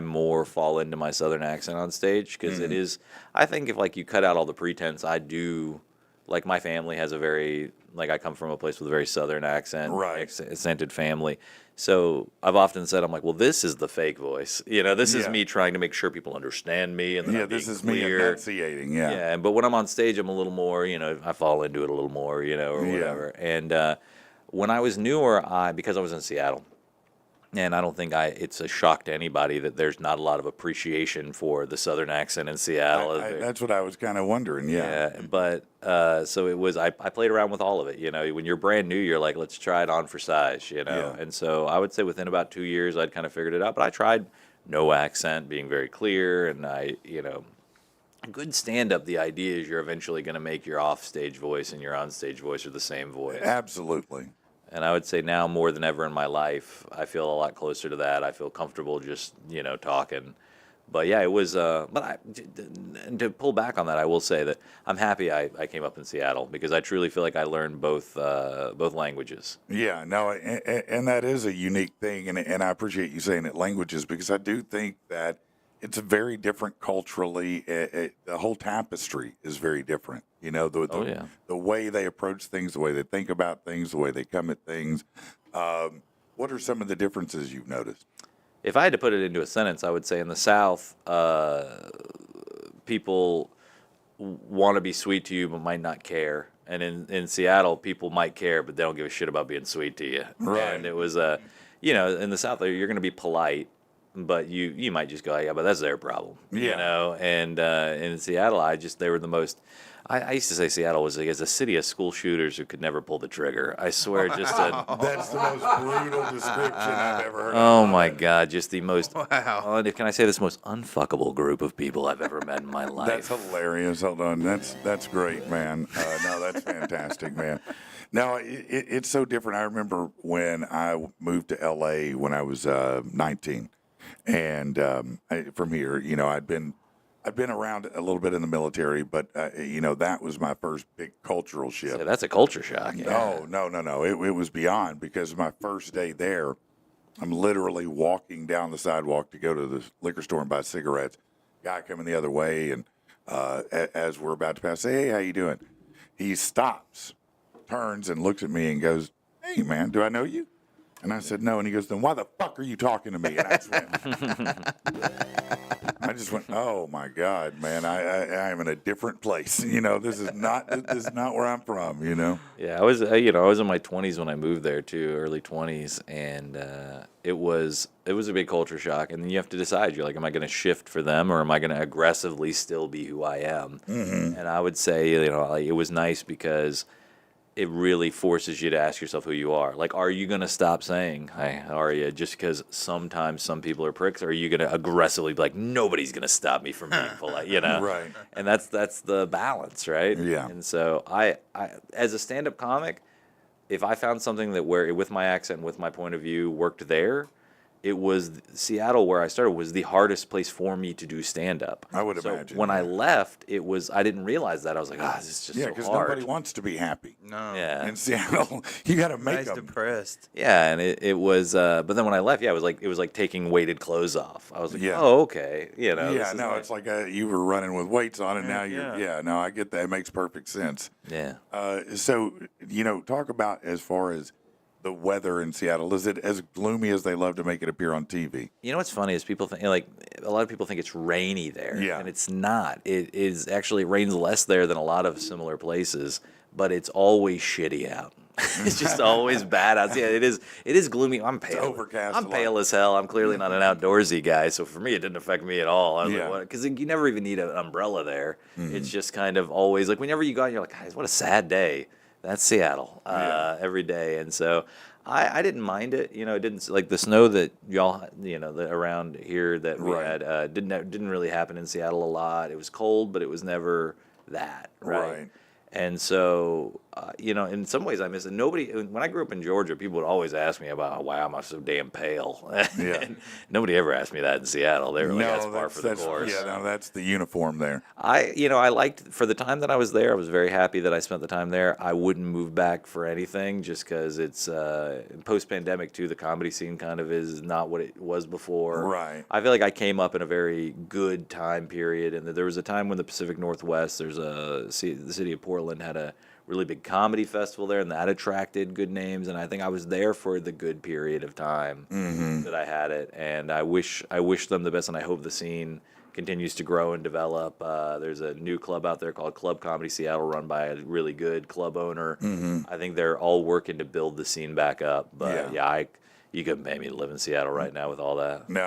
Speaker 3: more fall into my Southern accent on stage because it is. I think if like you cut out all the pretense, I do. Like my family has a very I come from a place with a very Southern accent,
Speaker 1: Right.
Speaker 3: accented family. So I've often said I'm like, well, this is the fake voice. This is
Speaker 1: Yeah.
Speaker 3: me trying to make sure people understand me and that
Speaker 1: Yeah,
Speaker 3: I'm being
Speaker 1: this is
Speaker 3: clear.
Speaker 1: me enunciating. Yeah.
Speaker 3: Yeah, but when I'm on stage, I'm a little more, I fall into it a little more, or
Speaker 1: Yeah.
Speaker 3: whatever. And when I was newer, because I was in Seattle, and I don't think it's a shock to anybody that there's not a lot of appreciation for the Southern accent in Seattle.
Speaker 1: That's what I was kind of wondering. Yeah.
Speaker 3: Yeah, but so it was. I played around with all of it. When you're brand new, you're like, let's try it on for size.
Speaker 1: Yeah.
Speaker 3: And so I would say within about 2 years, I'd kind of figured it out. But I tried no accent, being very clear, and good stand-up. The idea is you're eventually going to make your off-stage voice and your on-stage voice are the same voice.
Speaker 1: Absolutely.
Speaker 3: And I would say now more than ever in my life, I feel a lot closer to that. I feel comfortable just, talking. But yeah, it was. And to pull back on that, I will say that I'm happy I came up in Seattle because I truly feel like I learned both languages.
Speaker 1: Yeah. No, and that is a unique thing, and I appreciate you saying it, languages, because I do think that it's very different culturally. The whole tapestry is very different. The way they approach things, the way they think about things, the way they come at things. What are some of the differences you've noticed?
Speaker 3: If I had to put it into a sentence, I would say in the South, people want to be sweet to you but might not care. And in Seattle, people might care, but they don't give a shit about being sweet to you.
Speaker 1: Right.
Speaker 3: And it was, in the South, you're going to be polite, but you might just go, yeah, but that's their problem.
Speaker 1: Yeah.
Speaker 3: And in Seattle, they were the most. I used to say Seattle was like, as a city of school shooters who could never pull the trigger. I swear, just a,
Speaker 1: That's the most brutal description I've ever heard.
Speaker 3: oh my God, just the most,
Speaker 2: Wow.
Speaker 3: can I say this, most unfuckable group of people I've ever met in my life.
Speaker 1: That's hilarious. Hold on. That's great, man. No, that's fantastic, man. No, it's so different. I remember when I moved to L.A. when I was 19, and from here, I'd been around a little bit in the military, but that was my first big cultural shift.
Speaker 3: So that's a culture shock. Yeah.
Speaker 1: No. It was beyond, because my first day there, I'm literally walking down the sidewalk to go to the liquor store and buy cigarettes. Guy coming the other way, and as we're about to pass, say, "Hey, how you doing?" He stops, turns, and looks at me and goes, "Hey, man, do I know you?" And I said, "No." And he goes, "Then why the fuck are you talking to me?" And I just went, "Oh my God, man! I am in a different place. This is not where I'm from.
Speaker 3: Yeah, I was in my 20s when I moved there too, early 20s, and it was a big culture shock. And then you have to decide. You're like, am I going to shift for them, or am I going to aggressively still be who I am? Mm-hmm. And I would say, it was nice because it really forces you to ask yourself who you are. Like, are you going to stop saying, "Hi, how are you?" just because sometimes some people are pricks? Or are you going to aggressively be like, nobody's going to stop me from being polite,
Speaker 1: Right.
Speaker 3: And that's the balance, right?
Speaker 1: Yeah.
Speaker 3: And so I as a stand-up comic, if I found something that where with my accent and with my point of view worked there, it was Seattle, where I started, was the hardest place for me to do stand-up.
Speaker 1: I would
Speaker 3: so
Speaker 1: imagine,
Speaker 3: when I
Speaker 1: yeah.
Speaker 3: left, I didn't realize that. I was like, this is just
Speaker 1: Yeah,
Speaker 3: so
Speaker 1: because
Speaker 3: hard.
Speaker 1: nobody wants to be happy.
Speaker 2: No.
Speaker 3: Yeah.
Speaker 1: In Seattle, you got to make
Speaker 2: Nice
Speaker 1: them.
Speaker 2: depressed.
Speaker 3: Yeah, and it was, but then when I left, it was like taking weighted clothes off. I was like,
Speaker 1: Yeah.
Speaker 3: oh, okay, this
Speaker 1: Yeah,
Speaker 3: is
Speaker 1: no,
Speaker 3: nice.
Speaker 1: it's like you were running with weights on, and now
Speaker 2: Yeah.
Speaker 1: you're. Yeah, no, I get that. It makes perfect sense.
Speaker 3: Yeah.
Speaker 1: So talk about as far as the weather in Seattle. Is it as gloomy as they love to make it appear on TV?
Speaker 3: You know what's funny is people think, like, a lot of people think it's rainy there,
Speaker 1: Yeah.
Speaker 3: and it's not. It is actually, it rains less there than a lot of similar places, but it's always shitty out. It's just always bad out. Yeah, it is gloomy. I'm pale.
Speaker 1: overcast
Speaker 3: I'm
Speaker 1: a lot.
Speaker 3: pale as hell. I'm clearly not an outdoorsy guy, so for me it didn't affect me at all. I was
Speaker 1: Yeah.
Speaker 3: like, because you never even need an umbrella there. It's just kind of always like whenever you go out, you're like, guys, what a sad day. That's Seattle every day, and so I didn't mind it. It didn't, like the snow that y'all that around here that we
Speaker 1: Right.
Speaker 3: had didn't really happen in Seattle a lot. It was cold, but it was never that
Speaker 1: Right.
Speaker 3: And so, in some ways I miss it. When I grew up in Georgia, people would always ask me about why am I so damn pale.
Speaker 1: Yeah.
Speaker 3: And nobody ever asked me that in Seattle. They were like, that's par for the course.
Speaker 1: Yeah, no, that's the uniform there.
Speaker 3: I liked, for the time that I was there, I was very happy that I spent the time there. I wouldn't move back for anything, just because it's post-pandemic too. The comedy scene kind of is not what it was before.
Speaker 1: Right.
Speaker 3: I feel like I came up in a very good time period, and there was a time when the Pacific Northwest, the city of Portland had a really big comedy festival there, and that attracted good names. And I think I was there for the good period of time that I had it, and I wish them the best, and I hope the scene continues to grow and develop. There's a new club out there called Club Comedy Seattle, run by a really good club owner. I think they're all working to build the scene back up. But you couldn't pay me to live in Seattle right now with all that.
Speaker 1: No,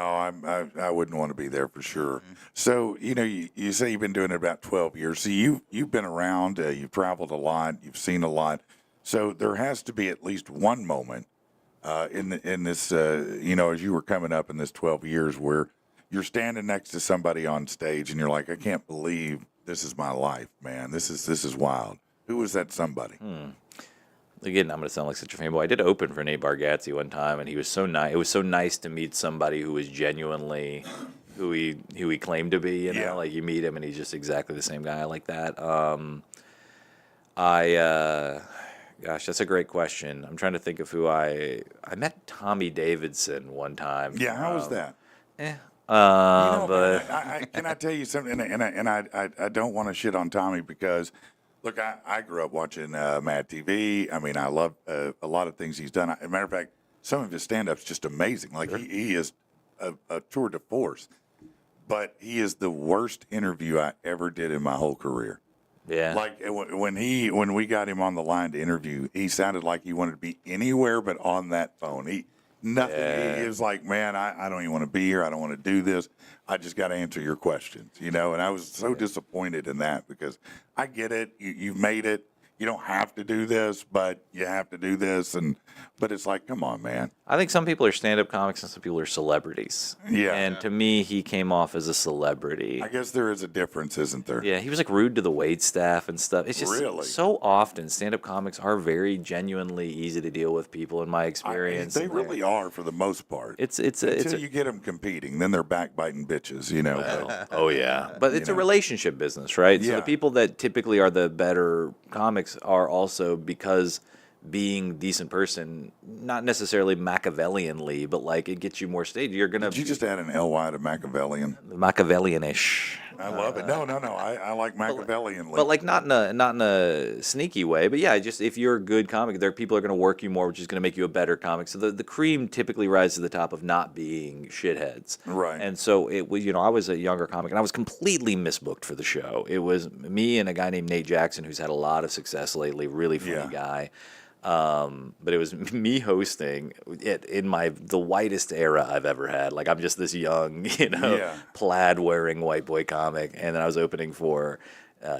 Speaker 1: I wouldn't want to be there for sure. So you say you've been doing it about 12 years. So you've been around. You've traveled a lot. You've seen a lot. So there has to be at least one moment in this as you were coming up in this 12 years where you're standing next to somebody on stage and you're like, I can't believe this is my life, man. This is wild. Who was that somebody?
Speaker 3: Again, I'm going to sound like such a fanboy. I did open for Nate Bargatze one time, and he was so nice. It was so nice to meet somebody who was genuinely who he claimed to be.
Speaker 1: Yeah.
Speaker 3: Like you meet him, and he's just exactly the same guy. I like that. Gosh, that's a great question. I'm trying to think of who I met Tommy Davidson one time.
Speaker 1: Yeah, how was that?
Speaker 3: But
Speaker 1: I can I tell you something? And I don't want to shit on Tommy because, look, I grew up watching Mad TV. I mean, I love a lot of things he's done. As a matter of fact, some of his stand-up's just amazing. Like he is a tour de force. But he is the worst interview I ever did in my whole career.
Speaker 3: yeah,
Speaker 1: Like when we got him on the line to interview, he sounded like he wanted to be anywhere but on that phone. Nothing.
Speaker 3: Yeah.
Speaker 1: He was like, man, I don't even want to be here. I don't want to do this. I just got to answer your questions, And I was so disappointed in that because I get it. You've made it. You don't have to do this, but you have to do this. But it's like, come on, man.
Speaker 3: I think some people are stand-up comics and some people are celebrities.
Speaker 1: Yeah.
Speaker 3: And to me, he came off as a celebrity.
Speaker 1: I guess there is a difference, isn't there?
Speaker 3: Yeah, he was like rude to the wait staff and stuff. It's just
Speaker 1: Really?
Speaker 3: so often stand-up comics are very genuinely easy to deal with people in my experience.
Speaker 1: They
Speaker 3: and
Speaker 1: really are for the most part.
Speaker 3: Until
Speaker 1: You get them competing, then they're backbiting bitches,
Speaker 3: Well, oh yeah, but it's a
Speaker 1: know.
Speaker 3: relationship business, right? So
Speaker 1: Yeah.
Speaker 3: the people that typically are the better comics are also because being a decent person, not necessarily Machiavellianly, but like it gets you more stage. You're gonna
Speaker 1: Did you just add an ly to Machiavellian?
Speaker 3: Machiavellianish.
Speaker 1: I love it. No. I like Machiavellian.
Speaker 3: But like not in a sneaky way. But yeah, just if you're a good comic, there people are going to work you more, which is going to make you a better comic. So the cream typically rises to the top of not being shitheads.
Speaker 1: Right.
Speaker 3: And so it was, I was a younger comic, and I was completely misbooked for the show. It was me and a guy named Nate Jackson, who's had a lot of success lately. Really funny guy. But it was me hosting it in the whitest era I've ever had. Like I'm just this young, plaid wearing white boy comic. And then I was opening for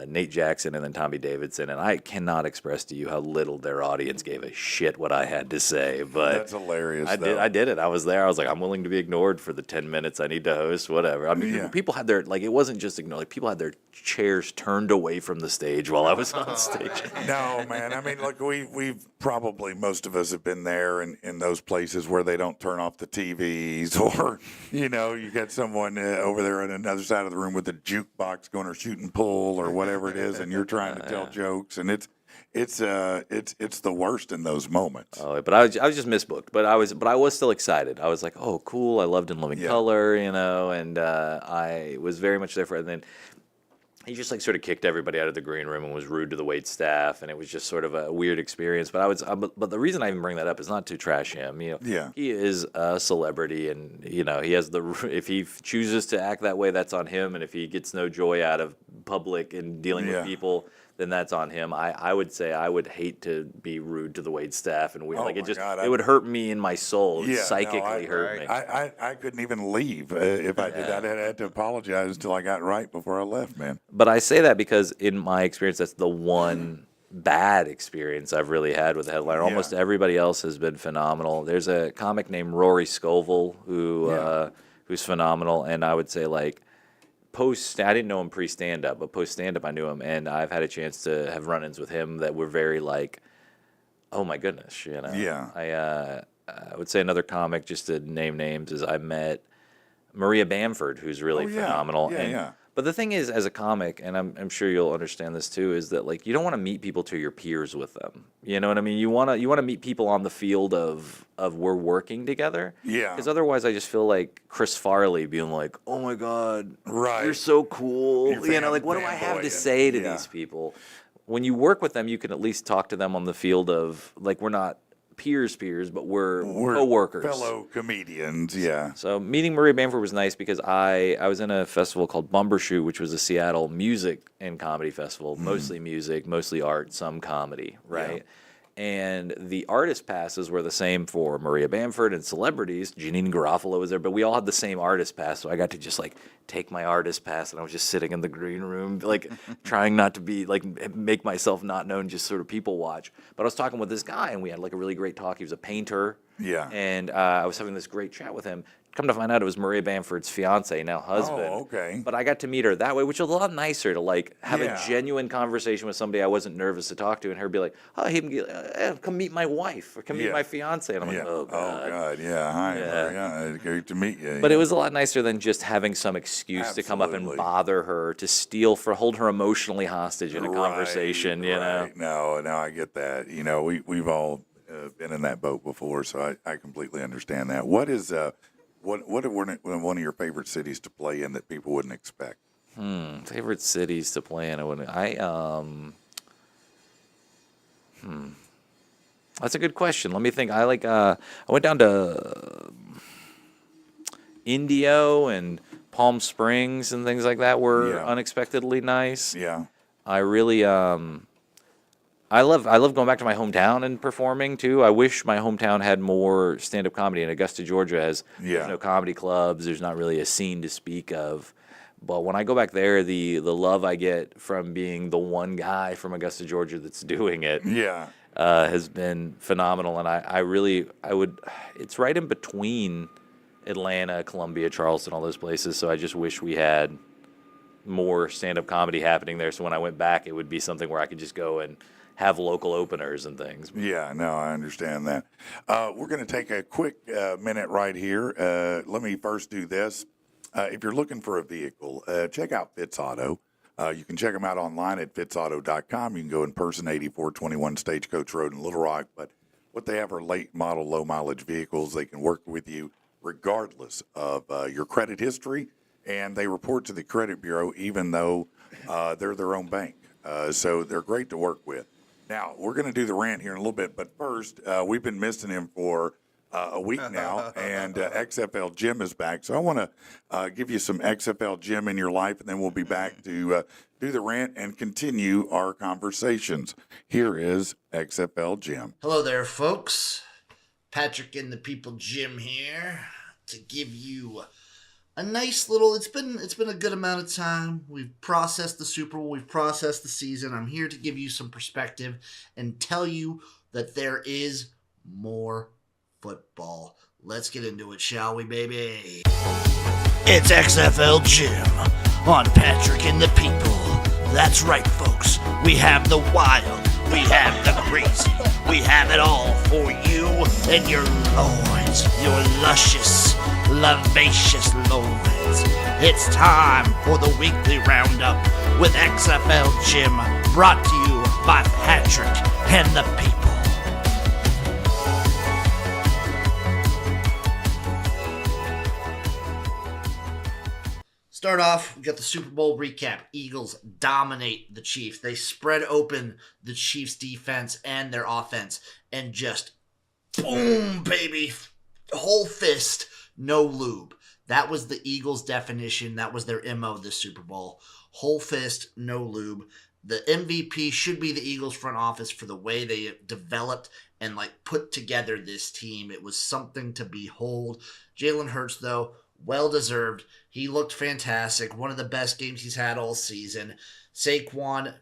Speaker 3: Nate Jackson and then Tommy Davidson. And I cannot express to you how little their audience gave a shit what I had to say. But
Speaker 1: that's hilarious.
Speaker 3: I did it. I was there. I was like, I'm willing to be ignored for the 10 minutes I need to host, whatever. I mean, people had their, like, it wasn't just ignored. Like, people had their chairs turned away from the stage while I was on stage.
Speaker 1: No, man. I mean, look, we've probably, most of us have been there in those places where they don't turn off the TVs or, you got someone over there on another side of the room with a jukebox going or shoot and pull or whatever it is, and you're trying to tell jokes, and it's the worst in those moments.
Speaker 3: Oh, but I was just misbooked. But I was still excited. I was like, oh, cool. I loved In Living Color, and I was very much there for it. And then he just like sort of kicked everybody out of the green room and was rude to the wait staff, and it was just sort of a weird experience. But but the reason I even bring that up is not to trash him. He is a celebrity, and he has if he chooses to act that way, that's on him. And if he gets no joy out of public and dealing with people, then that's on him. I would say I would hate to be rude to the wait staff, and it would hurt me in my soul. It would psychically hurt me.
Speaker 1: I couldn't even leave if I did that. I had to apologize until I got right before I left, man.
Speaker 3: But I say that because in my experience, that's the one bad experience I've really had with the headliner. Almost everybody else has been phenomenal. There's a comic named Rory Scovel who's phenomenal, and I would say like, I didn't know him pre-stand-up, but post-stand-up I knew him, and I've had a chance to have run-ins with him that were very like, oh my goodness,
Speaker 1: Yeah.
Speaker 3: I would say another comic, just to name names, is I met Maria Bamford, who's really phenomenal. But the thing is, as a comic, and I'm sure you'll understand this too, is that like you don't want to meet people till you're peers with them. You know what I mean? You want to meet people on the field of we're working together.
Speaker 1: Yeah.
Speaker 3: Because otherwise, I just feel like Chris Farley being like, "Oh my God,
Speaker 1: right?
Speaker 3: You're so cool." Like what do I have to say to these people? When you work with them, you can at least talk to them on the field of like we're not peers, but we're co-workers.
Speaker 1: Fellow comedians, yeah.
Speaker 3: So meeting Maria Bamford was nice because I was in a festival called Bumbershoot, which was a Seattle music and comedy festival, mostly music, mostly art, some comedy, right? Yeah. And the artist passes were the same for Maria Bamford and celebrities. Janine Garofalo was there, but we all had the same artist pass. So I got to just like take my artist pass, and I was just sitting in the green room, like trying not to be like make myself not known, just sort of people watch. But I was talking with this guy, and we had like a really great talk. He was a painter.
Speaker 1: Yeah.
Speaker 3: And I was having this great chat with him. Come to find out, it was Maria Bamford's fiance, now husband.
Speaker 1: Oh, okay.
Speaker 3: But I got to meet her that way, which was a lot nicer to like have a genuine conversation with somebody I wasn't nervous to talk to, and her be like, "Oh, come meet my wife or come meet my fiance," and I'm like, "Oh God,
Speaker 1: yeah, hi, Maria, great to meet you."
Speaker 3: But it was a lot nicer than just having some excuse to come up and bother her, to hold her emotionally hostage in a conversation. You know?
Speaker 1: No, I get that. We've all been in that boat before, so I completely understand that. What is What are one of your favorite cities to play in that people wouldn't expect?
Speaker 3: Favorite cities to play in? That's a good question. Let me think. I went down to Indio and Palm Springs and things like that were unexpectedly nice.
Speaker 1: Yeah.
Speaker 3: I really I love going back to my hometown and performing too. I wish my hometown had more stand-up comedy. In Augusta, Georgia, there's no comedy clubs. There's not really a scene to speak of. But when I go back there, the love I get from being the one guy from Augusta, Georgia that's doing it, has been phenomenal. And I would. It's right in between Atlanta, Columbia, Charleston, all those places. So I just wish we had more stand-up comedy happening there. So when I went back, it would be something where I could just go and have local openers and things.
Speaker 1: Yeah, no, I understand that. We're going to take a quick minute right here. Let me first do this. If you're looking for a vehicle, check out Fitz Auto. You can check them out online at fitzauto.com. You can go in person, 8421 Stagecoach Road in Little Rock. But what they have are late model, low mileage vehicles. They can work with you regardless of your credit history. And they report to the credit bureau even though they're their own bank. So they're great to work with. Now, we're going to do the rant here in a little bit, but first, we've been missing him for a week now, and XFL Jim is back. So I want to give you some XFL Jim in your life, and then we'll be back to do the rant and continue our conversations. Here is XFL Jim.
Speaker 4: Hello there, folks. Patrick and the People Jim here to give you a nice little, it's been a good amount of time. We've processed the Super Bowl. We've processed the season. I'm here to give you some perspective and tell you that there is more football. Let's get into it, shall we, baby? It's XFL Jim on Patrick and the People. That's right, folks. We have the wild. We have the crazy. We have it all for you and your loins. Your luscious, lavacious loins. It's time for the weekly roundup with XFL Jim, brought to you by Patrick and the People. Start off, we got the Super Bowl recap. Eagles dominate the Chiefs. They spread open the Chiefs' defense and their offense and just boom, baby. Whole fist, no lube. That was the Eagles' definition. That was their MO this Super Bowl. Whole fist, no lube. The MVP should be the Eagles front office for the way they developed and put together this team. It was something to behold. Jalen Hurts, though, well-deserved. He looked fantastic. One of the best games he's had all season. Saquon,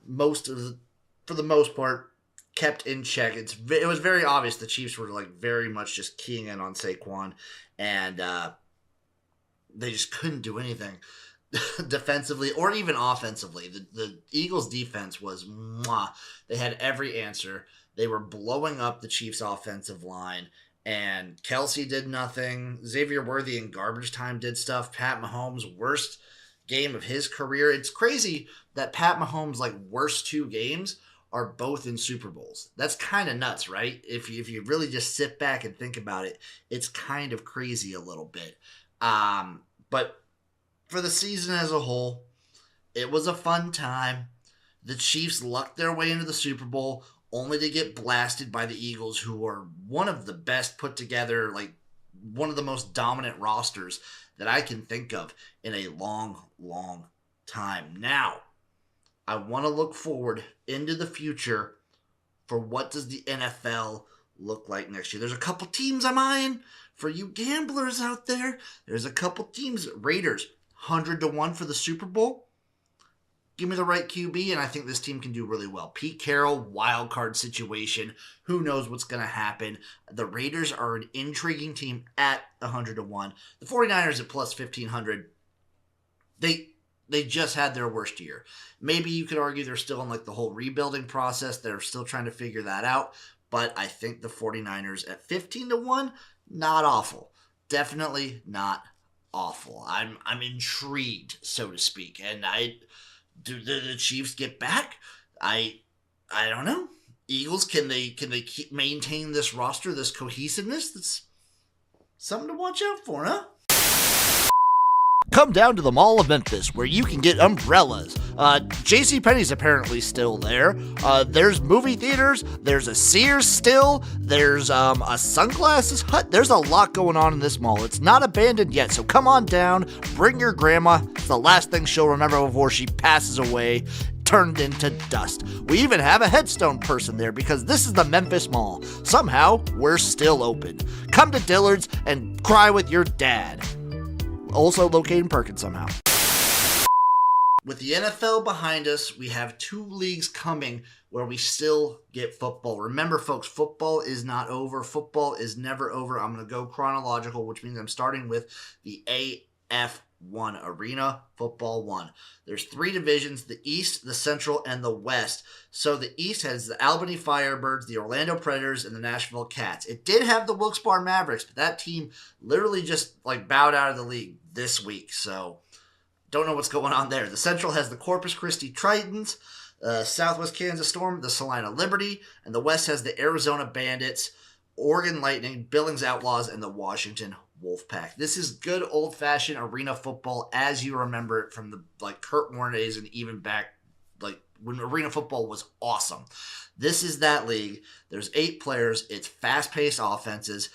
Speaker 4: for the most part, kept in check. It was very obvious the Chiefs were very much just keying in on Saquon, and they just couldn't do anything defensively or even offensively. The Eagles' defense was mwah. They had every answer. They were blowing up the Chiefs' offensive line. And Kelsey did nothing. Xavier Worthy in garbage time did stuff. Pat Mahomes' worst game of his career. It's crazy that Pat Mahomes' worst two games are both in Super Bowls. That's kind of nuts, right? If you really just sit back and think about it, it's kind of crazy a little bit. But for the season as a whole, it was a fun time. The Chiefs lucked their way into the Super Bowl, only to get blasted by the Eagles, who are one of the best put together, one of the most dominant rosters that I can think of in a long, long time. Now, I want to look forward into the future for what does the NFL look like next year. There's a couple teams I'm eyeing. For you gamblers out there, there's a couple teams. Raiders, 100-1 for the Super Bowl. Give me the right QB, and I think this team can do really well. Pete Carroll, wild card situation. Who knows what's going to happen? The Raiders are an intriguing team at 100-1. The 49ers at plus 1,500. They just had their worst year. Maybe you could argue they're still in the whole rebuilding process. They're still trying to figure that out. But I think the 49ers at 15-1, not awful. Definitely not awful. I'm intrigued, so to speak. And do the Chiefs get back? I don't know. Eagles, can they maintain this roster, this cohesiveness? That's something to watch out for, huh? Come down to the Mall of Memphis, where you can get umbrellas. JCPenney's apparently still there. There's movie theaters. There's a Sears still. There's a Sunglasses Hut. There's a lot going on in this mall. It's not abandoned yet, so come on down. Bring your grandma. It's the last thing she'll remember before she passes away. turned into dust. We even have a headstone person there because this is the Memphis Mall. Somehow, we're still open. Come to Dillard's and cry with your dad. Also located in Perkins somehow. With the NFL behind us, we have 2 leagues coming where we still get football. Remember, folks, football is not over. Football is never over. I'm going to go chronological, which means I'm starting with the AF1, Arena Football 1. There's 3 divisions, the East, the Central, and the West. So the East has the Albany Firebirds, the Orlando Predators, and the Nashville Cats. It did have the Wilkes-Barre Mavericks, but that team literally just bowed out of the league this week. So don't know what's going on there. The Central has the Corpus Christi Tritons, Southwest Kansas Storm, the Salina Liberty, and the West has the Arizona Bandits, Oregon Lightning, Billings Outlaws, and the Washington Wolfpack. This is good old-fashioned arena football as you remember it from the Kurt Warner days and even back when arena football was awesome. This is that league. There's 8 players. It's fast-paced offenses.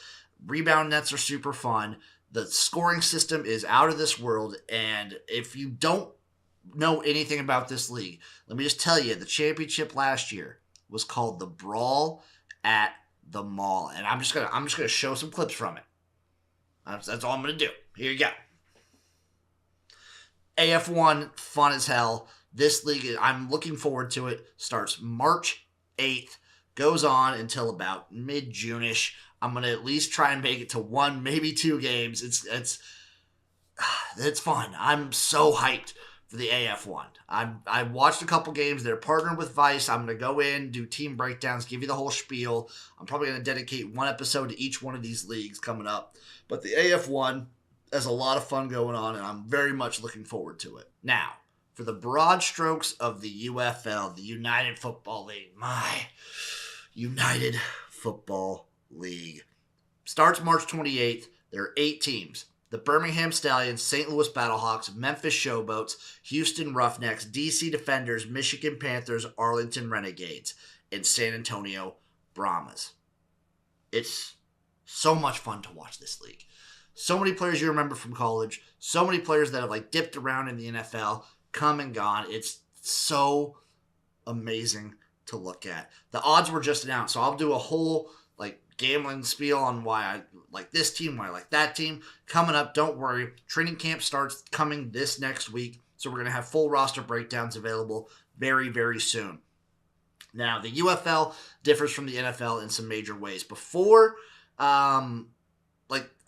Speaker 4: Rebound nets are super fun. The scoring system is out of this world, and if you don't know anything about this league, let me just tell you, the championship last year was called the Brawl at the Mall, and I'm just gonna show some clips from it. That's all I'm gonna do. Here you go. AF1, fun as hell. This league, I'm looking forward to it. Starts March 8th, goes on until about mid-June-ish. I'm going to at least try and make it to 1, maybe 2 games. It's fun. I'm so hyped for the AF1. I watched a couple games. They're partnered with Vice. I'm going to go in, do team breakdowns, give you the whole spiel. I'm probably going to dedicate 1 episode to each one of these leagues coming up. But the AF1 has a lot of fun going on, and I'm very much looking forward to it. Now, for the broad strokes of the UFL, the United Football League. My United Football League. Starts March 28th. There are 8 teams. The Birmingham Stallions, St. Louis Battlehawks, Memphis Showboats, Houston Roughnecks, DC Defenders, Michigan Panthers, Arlington Renegades, and San Antonio Brahmas. It's so much fun to watch this league. So many players you remember from college. So many players that have dipped around in the NFL, come and gone. It's so amazing to look at. The odds were just announced, so I'll do a whole gambling spiel on why I like this team, why I like that team. Coming up, don't worry. Training camp starts coming this next week, so we're going to have full roster breakdowns available very, very soon. Now, the UFL differs from the NFL in some major ways. Before, I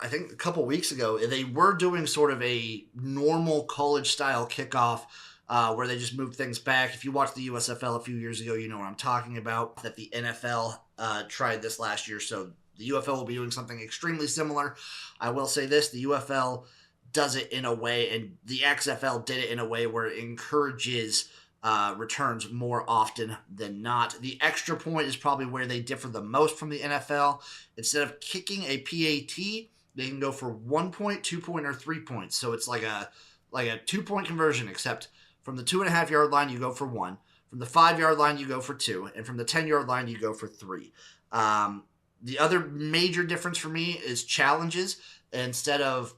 Speaker 4: think a couple weeks ago, they were doing sort of a normal college-style kickoff where they just moved things back. If you watched the USFL a few years ago, you know what I'm talking about, that the NFL tried this last year, so the UFL will be doing something extremely similar. I will say this, the UFL does it in a way, and the XFL did it in a way where it encourages returns more often than not. The extra point is probably where they differ the most from the NFL. Instead of kicking a PAT, they can go for 1 point, 2 point, or 3 points. So it's like a 2-point conversion, except from the 2.5 yard line, you go for 1. From the 5 yard line, you go for 2. And from the 10 yard line, you go for 3. The other major difference for me is challenges. Instead of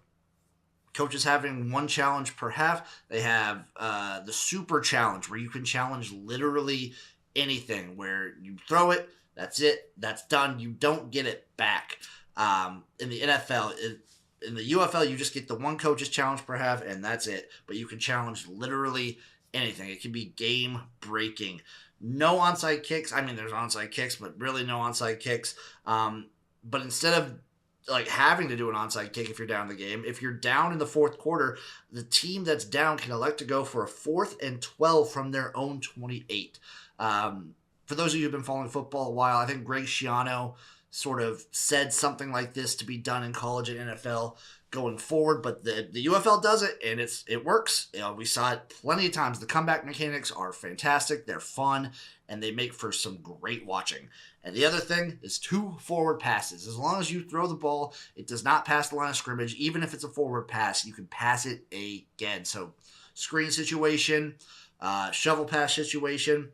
Speaker 4: coaches having 1 challenge per half, they have the super challenge, where you can challenge literally anything, where you throw it, that's it, that's done, you don't get it back. In the NFL, in the UFL, you just get the 1 coach's challenge per half, and that's it. But you can challenge literally anything. It can be game breaking. No onside kicks. I mean, there's onside kicks, but really no onside kicks. But instead of having to do an onside kick if you're down in the game, if you're down in the 4th quarter, the team that's down can elect to go for a 4th and 12 from their own 28. For those of you who've been following football a while, I think Greg Schiano sort of said something like this to be done in college and NFL going forward, but the UFL does it, and it works. We saw it plenty of times. The comeback mechanics are fantastic. They're fun, and they make for some great watching. And the other thing is 2 forward passes. As long as you throw the ball, it does not pass the line of scrimmage. Even if it's a forward pass, you can pass it again. So screen situation, shovel pass situation.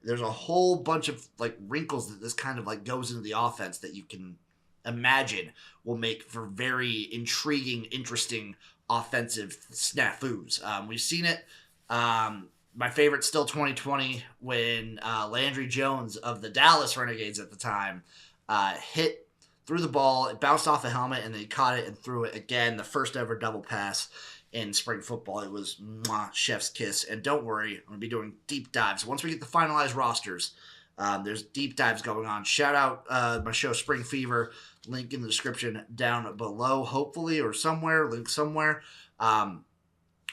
Speaker 4: There's a whole bunch of wrinkles that this kind of goes into the offense that you can imagine will make for very intriguing, interesting offensive snafus. We've seen it. my favorite still 2020 when Landry Jones of the Dallas Renegades at the time hit threw the ball. It bounced off a helmet and they caught it and threw it again. The first ever double pass in spring football. It was chef's kiss. And don't worry, I'm going to be doing deep dives. Once we get the finalized rosters, there's deep dives going on. Shout out my show Spring Fever. Link in the description down below, hopefully, or somewhere. Link somewhere.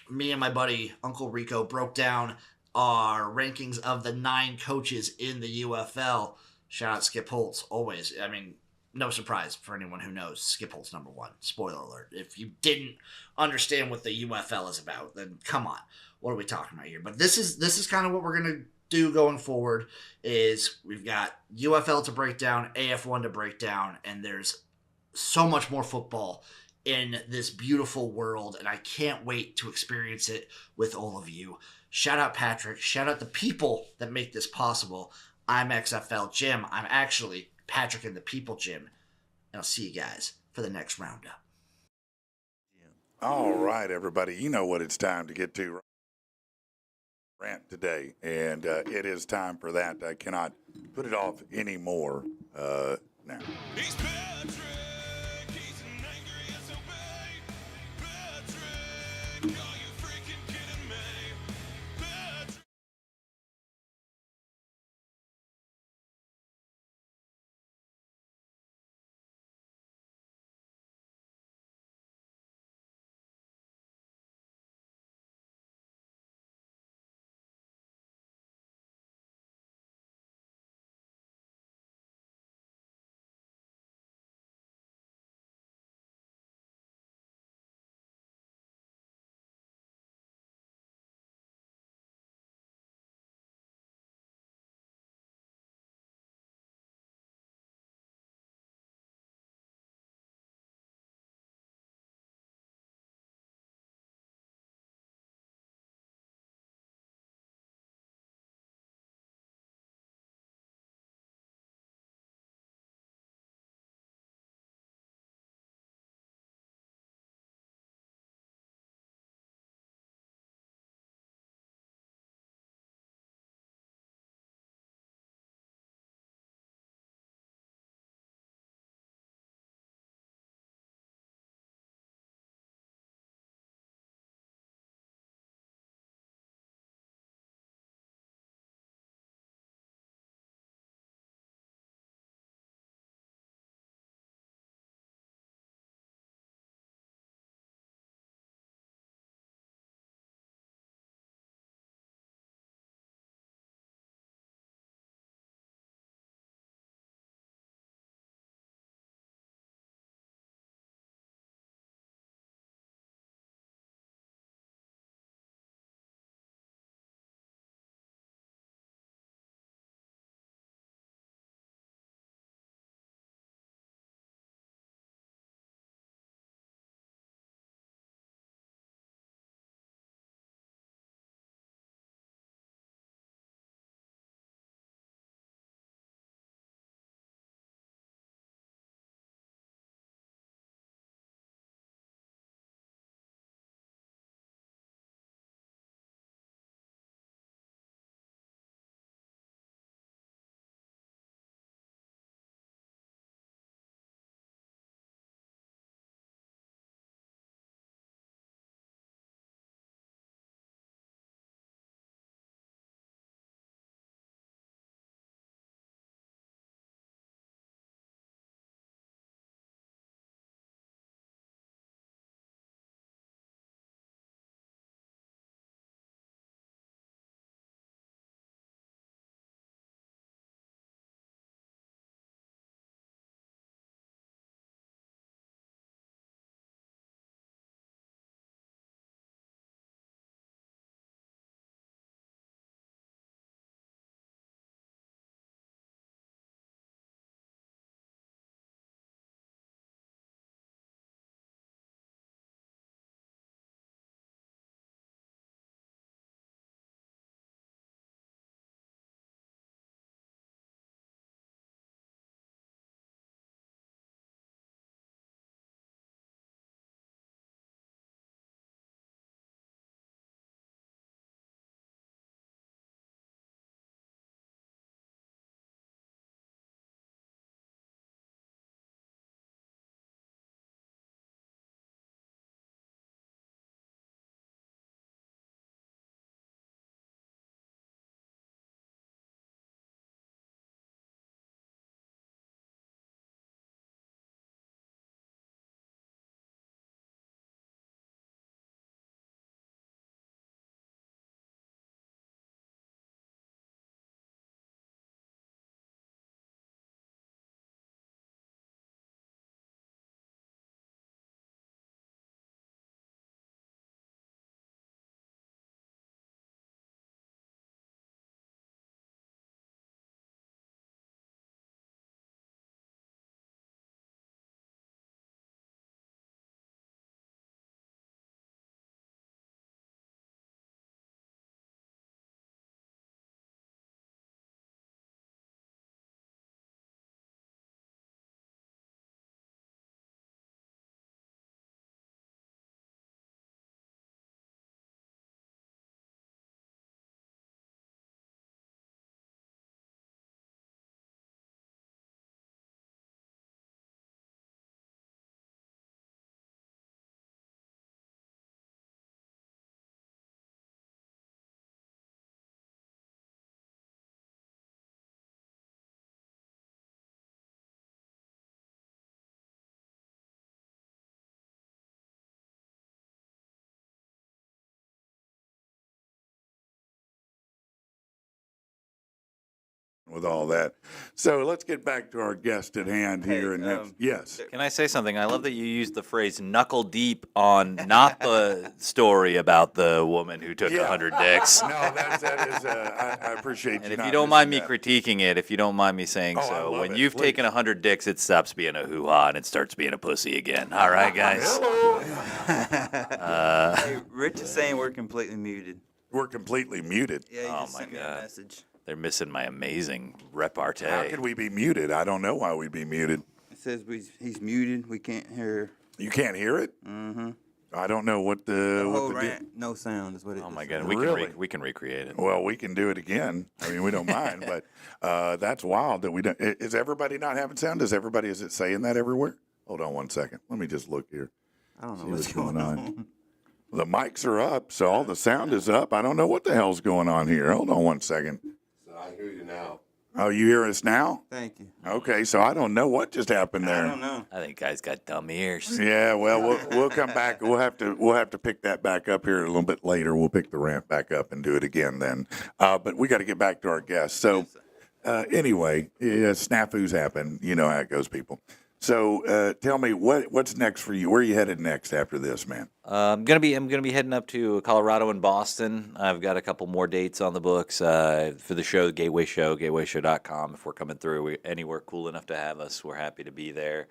Speaker 4: Me and my buddy Uncle Rico broke down our rankings of the 9 coaches in the UFL. Shout out Skip Holtz, always. I mean, no surprise for anyone who knows. Skip Holtz number 1. Spoiler alert. If you didn't understand what the UFL is about, then come on. What are we talking about here? But this is kind of what we're gonna do going forward. Is we've got UFL to break down, AF1 to break down, and there's so much more football in this beautiful world, and I can't wait to experience it with all of you. Shout out Patrick. Shout out the people that make this possible. I'm XFL Jim. I'm actually Patrick and the People Jim. And I'll see you guys for the next roundup.
Speaker 1: All right, everybody. You know what it's time to get to. Rant today, and it is time for that. I cannot put it off anymore now.
Speaker 5: He's Patrick. He's an angry SOB. Patrick.
Speaker 1: with all that. So let's get back to our guest at hand here.
Speaker 2: Hey,
Speaker 1: Yes.
Speaker 3: Can I say something? I love that you used the phrase "knuckle deep" on not the story about the woman who took 100 dicks.
Speaker 1: No, that is. I appreciate you.
Speaker 3: And if
Speaker 1: not
Speaker 3: you don't mind me
Speaker 1: missing that.
Speaker 3: critiquing it, if you don't mind me saying
Speaker 1: Oh, I
Speaker 3: so,
Speaker 1: love
Speaker 3: when
Speaker 1: it.
Speaker 3: you've
Speaker 1: Please.
Speaker 3: taken 100 dicks, it stops being a hoo-ha and it starts being a pussy again. All right, guys?
Speaker 1: Hello.
Speaker 2: Hey, Rich is saying we're completely muted.
Speaker 1: We're completely muted.
Speaker 2: Yeah, he
Speaker 3: Oh
Speaker 2: just
Speaker 3: my
Speaker 2: sent me a
Speaker 3: God.
Speaker 2: message.
Speaker 3: They're missing my amazing repartee.
Speaker 1: How could we be muted? I don't know why we'd be muted.
Speaker 2: It says he's muted. We can't hear
Speaker 1: You can't hear it?
Speaker 2: mm-hmm.
Speaker 1: I don't know what
Speaker 2: the
Speaker 1: the
Speaker 2: whole
Speaker 1: what the.
Speaker 2: rant. No sound is what it
Speaker 3: Oh my
Speaker 2: is.
Speaker 3: God,
Speaker 1: Really?
Speaker 3: we can recreate it.
Speaker 1: Well, we can do it again. I mean, we don't mind, but that's wild that we don't. Is everybody not having sound? Is it saying that everywhere? Hold on one second. Let me just look here.
Speaker 2: I don't know
Speaker 1: See
Speaker 2: what's going on.
Speaker 1: The mics are up, so all the sound is up. I don't know what the hell's going on here. Hold on one second.
Speaker 5: I hear you now.
Speaker 1: Oh, you hear us now?
Speaker 2: Thank you.
Speaker 1: Okay, so I don't know what just happened there.
Speaker 2: I don't know.
Speaker 3: I think guys got dumb ears.
Speaker 1: Yeah, well, we'll come back. We'll have to pick that back up here a little bit later. We'll pick the rant back up and do it again then. But we got to get back to our guests. So anyway, snafus happen. You know how it goes, people. So tell me what's next for you? Where are you headed next after this, man?
Speaker 3: I'm gonna be heading up to Colorado and Boston. I've got a couple more dates on the books for the show, Gateway Show, gatewayshow.com. If we're coming through anywhere cool enough to have us, we're happy to be there.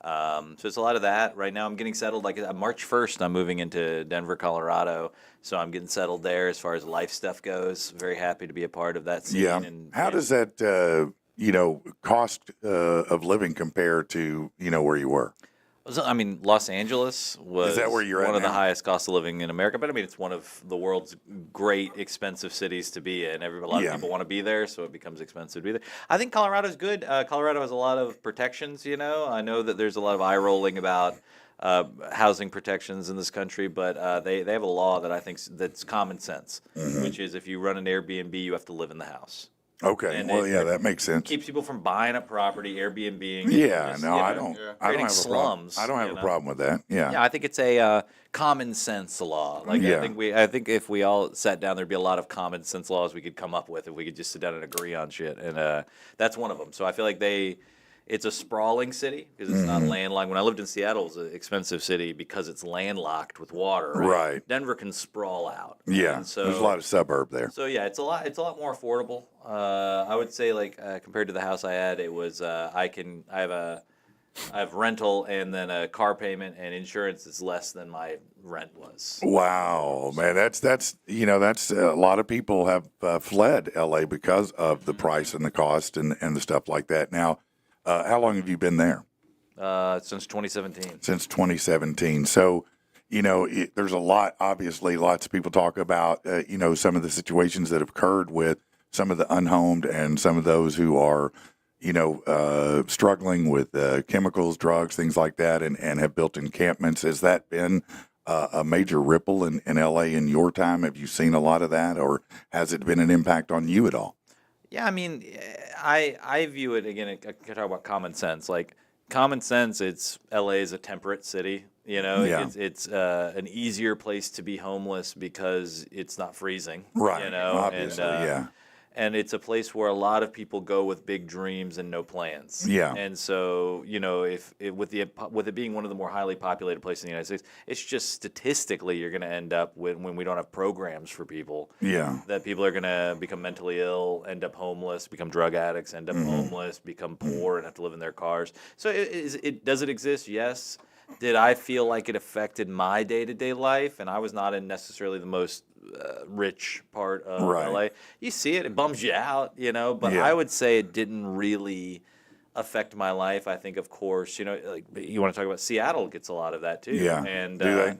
Speaker 3: So it's a lot of that. Right now I'm getting settled. Like March 1st, I'm moving into Denver, Colorado. So I'm getting settled there as far as life stuff goes. Very happy to be a part of that scene.
Speaker 1: Yeah.
Speaker 3: And,
Speaker 1: How does that cost of living compare to where you were?
Speaker 3: I mean, Los Angeles was
Speaker 1: that where you're
Speaker 3: one
Speaker 1: at
Speaker 3: of the
Speaker 1: now?
Speaker 3: highest cost of living in America, but I mean, it's one of the world's great expensive cities to be in. A lot
Speaker 1: Yeah.
Speaker 3: of people want to be there, so it becomes expensive to be there. I think Colorado's good. Colorado has a lot of protections, I know that there's a lot of eye rolling about housing protections in this country, but they have a law that I think that's common sense,
Speaker 1: Mm-hmm.
Speaker 3: which is if you run an Airbnb, you have to live in the house.
Speaker 1: Okay.
Speaker 3: And
Speaker 1: Well,
Speaker 3: it-
Speaker 1: yeah, that makes sense.
Speaker 3: Keeps people from buying a property, Airbnb-ing.
Speaker 1: Yeah,
Speaker 3: just,
Speaker 1: no, I don't. I don't
Speaker 3: creating
Speaker 1: have a problem.
Speaker 3: slums.
Speaker 1: I don't have
Speaker 3: you
Speaker 1: a
Speaker 3: know?
Speaker 1: problem with that. Yeah.
Speaker 3: Yeah, I think it's a common sense law. Like
Speaker 1: Yeah.
Speaker 3: I think if we all sat down, there'd be a lot of common sense laws we could come up with if we could just sit down and agree on shit. And that's one of them. So I feel like it's a sprawling city because it's
Speaker 1: Mm-hmm.
Speaker 3: not landlocked. When I lived in Seattle, it was an expensive city because it's landlocked with water.
Speaker 1: Right.
Speaker 3: Denver can sprawl out.
Speaker 1: Yeah.
Speaker 3: And so
Speaker 1: There's a lot of suburb there.
Speaker 3: so yeah, it's a lot more affordable. I would say compared to the house I had, it was I have rental and then a car payment and insurance is less than my rent was.
Speaker 1: Wow, man, that's a lot of people have fled LA because of the price and the cost and the stuff like that. Now, how long have you been there?
Speaker 3: Since 2017.
Speaker 1: Since 2017. So, there's a lot. Obviously, lots of people talk about some of the situations that have occurred with some of the unhomed and some of those who are struggling with chemicals, drugs, things like that, and have built encampments. Has that been a major ripple in LA in your time? Have you seen a lot of that, or has it been an impact on you at all?
Speaker 3: Yeah, I mean, I view it again. I can talk about common sense. Like common sense, it's LA is a temperate city.
Speaker 1: Yeah.
Speaker 3: It's an easier place to be homeless because it's not freezing.
Speaker 1: Right. Obviously, yeah.
Speaker 3: And it's a place where a lot of people go with big dreams and no plans.
Speaker 1: Yeah.
Speaker 3: And so, if with it being one of the more highly populated places in the United States, it's just statistically you're going to end up when we don't have programs for people.
Speaker 1: Yeah.
Speaker 3: That people are going to become mentally ill, end up homeless, become drug addicts, end up homeless, become poor, and have to live in their cars. So, does it exist? Yes. Did I feel like it affected my day-to-day life? And I was not in necessarily the most rich part of
Speaker 1: Right.
Speaker 3: LA. You see it, it bums you out, but
Speaker 1: Yeah.
Speaker 3: I would say it didn't really affect my life. I think, of course, like you want to talk about Seattle gets a lot of that too.
Speaker 1: Yeah.
Speaker 3: And
Speaker 1: Do they?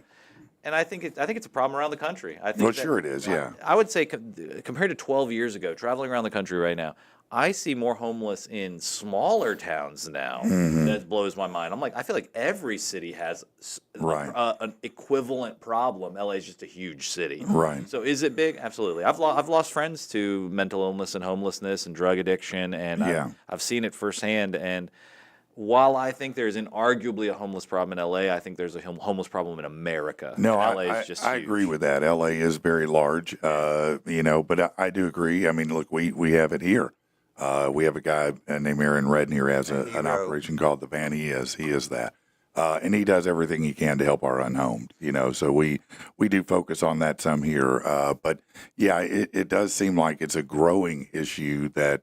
Speaker 3: And I think it's a problem around the country. I think
Speaker 1: Well,
Speaker 3: that-
Speaker 1: sure it is, yeah.
Speaker 3: I would say compared to 12 years ago, traveling around the country right now, I see more homeless in smaller towns now.
Speaker 1: Mm-hmm.
Speaker 3: That blows my mind. I'm like, I feel like every city has
Speaker 1: Right.
Speaker 3: an equivalent problem. LA is just a huge city.
Speaker 1: Right.
Speaker 3: So is it big? Absolutely. I've lost friends to mental illness and homelessness and drug addiction, and
Speaker 1: Yeah.
Speaker 3: I've seen it firsthand. And while I think there's inarguably a homeless problem in LA, I think there's a homeless problem in America.
Speaker 1: No,
Speaker 3: And LA
Speaker 1: I
Speaker 3: is just
Speaker 1: I
Speaker 3: huge.
Speaker 1: agree with that. LA is very large, but I do agree. I mean, look, we have it here. We have a guy named Aaron Redden here has an
Speaker 2: Hero.
Speaker 1: operation called the Van. He is that. And he does everything he can to help our unhomed, so we do focus on that some here. But yeah, it does seem like it's a growing issue that,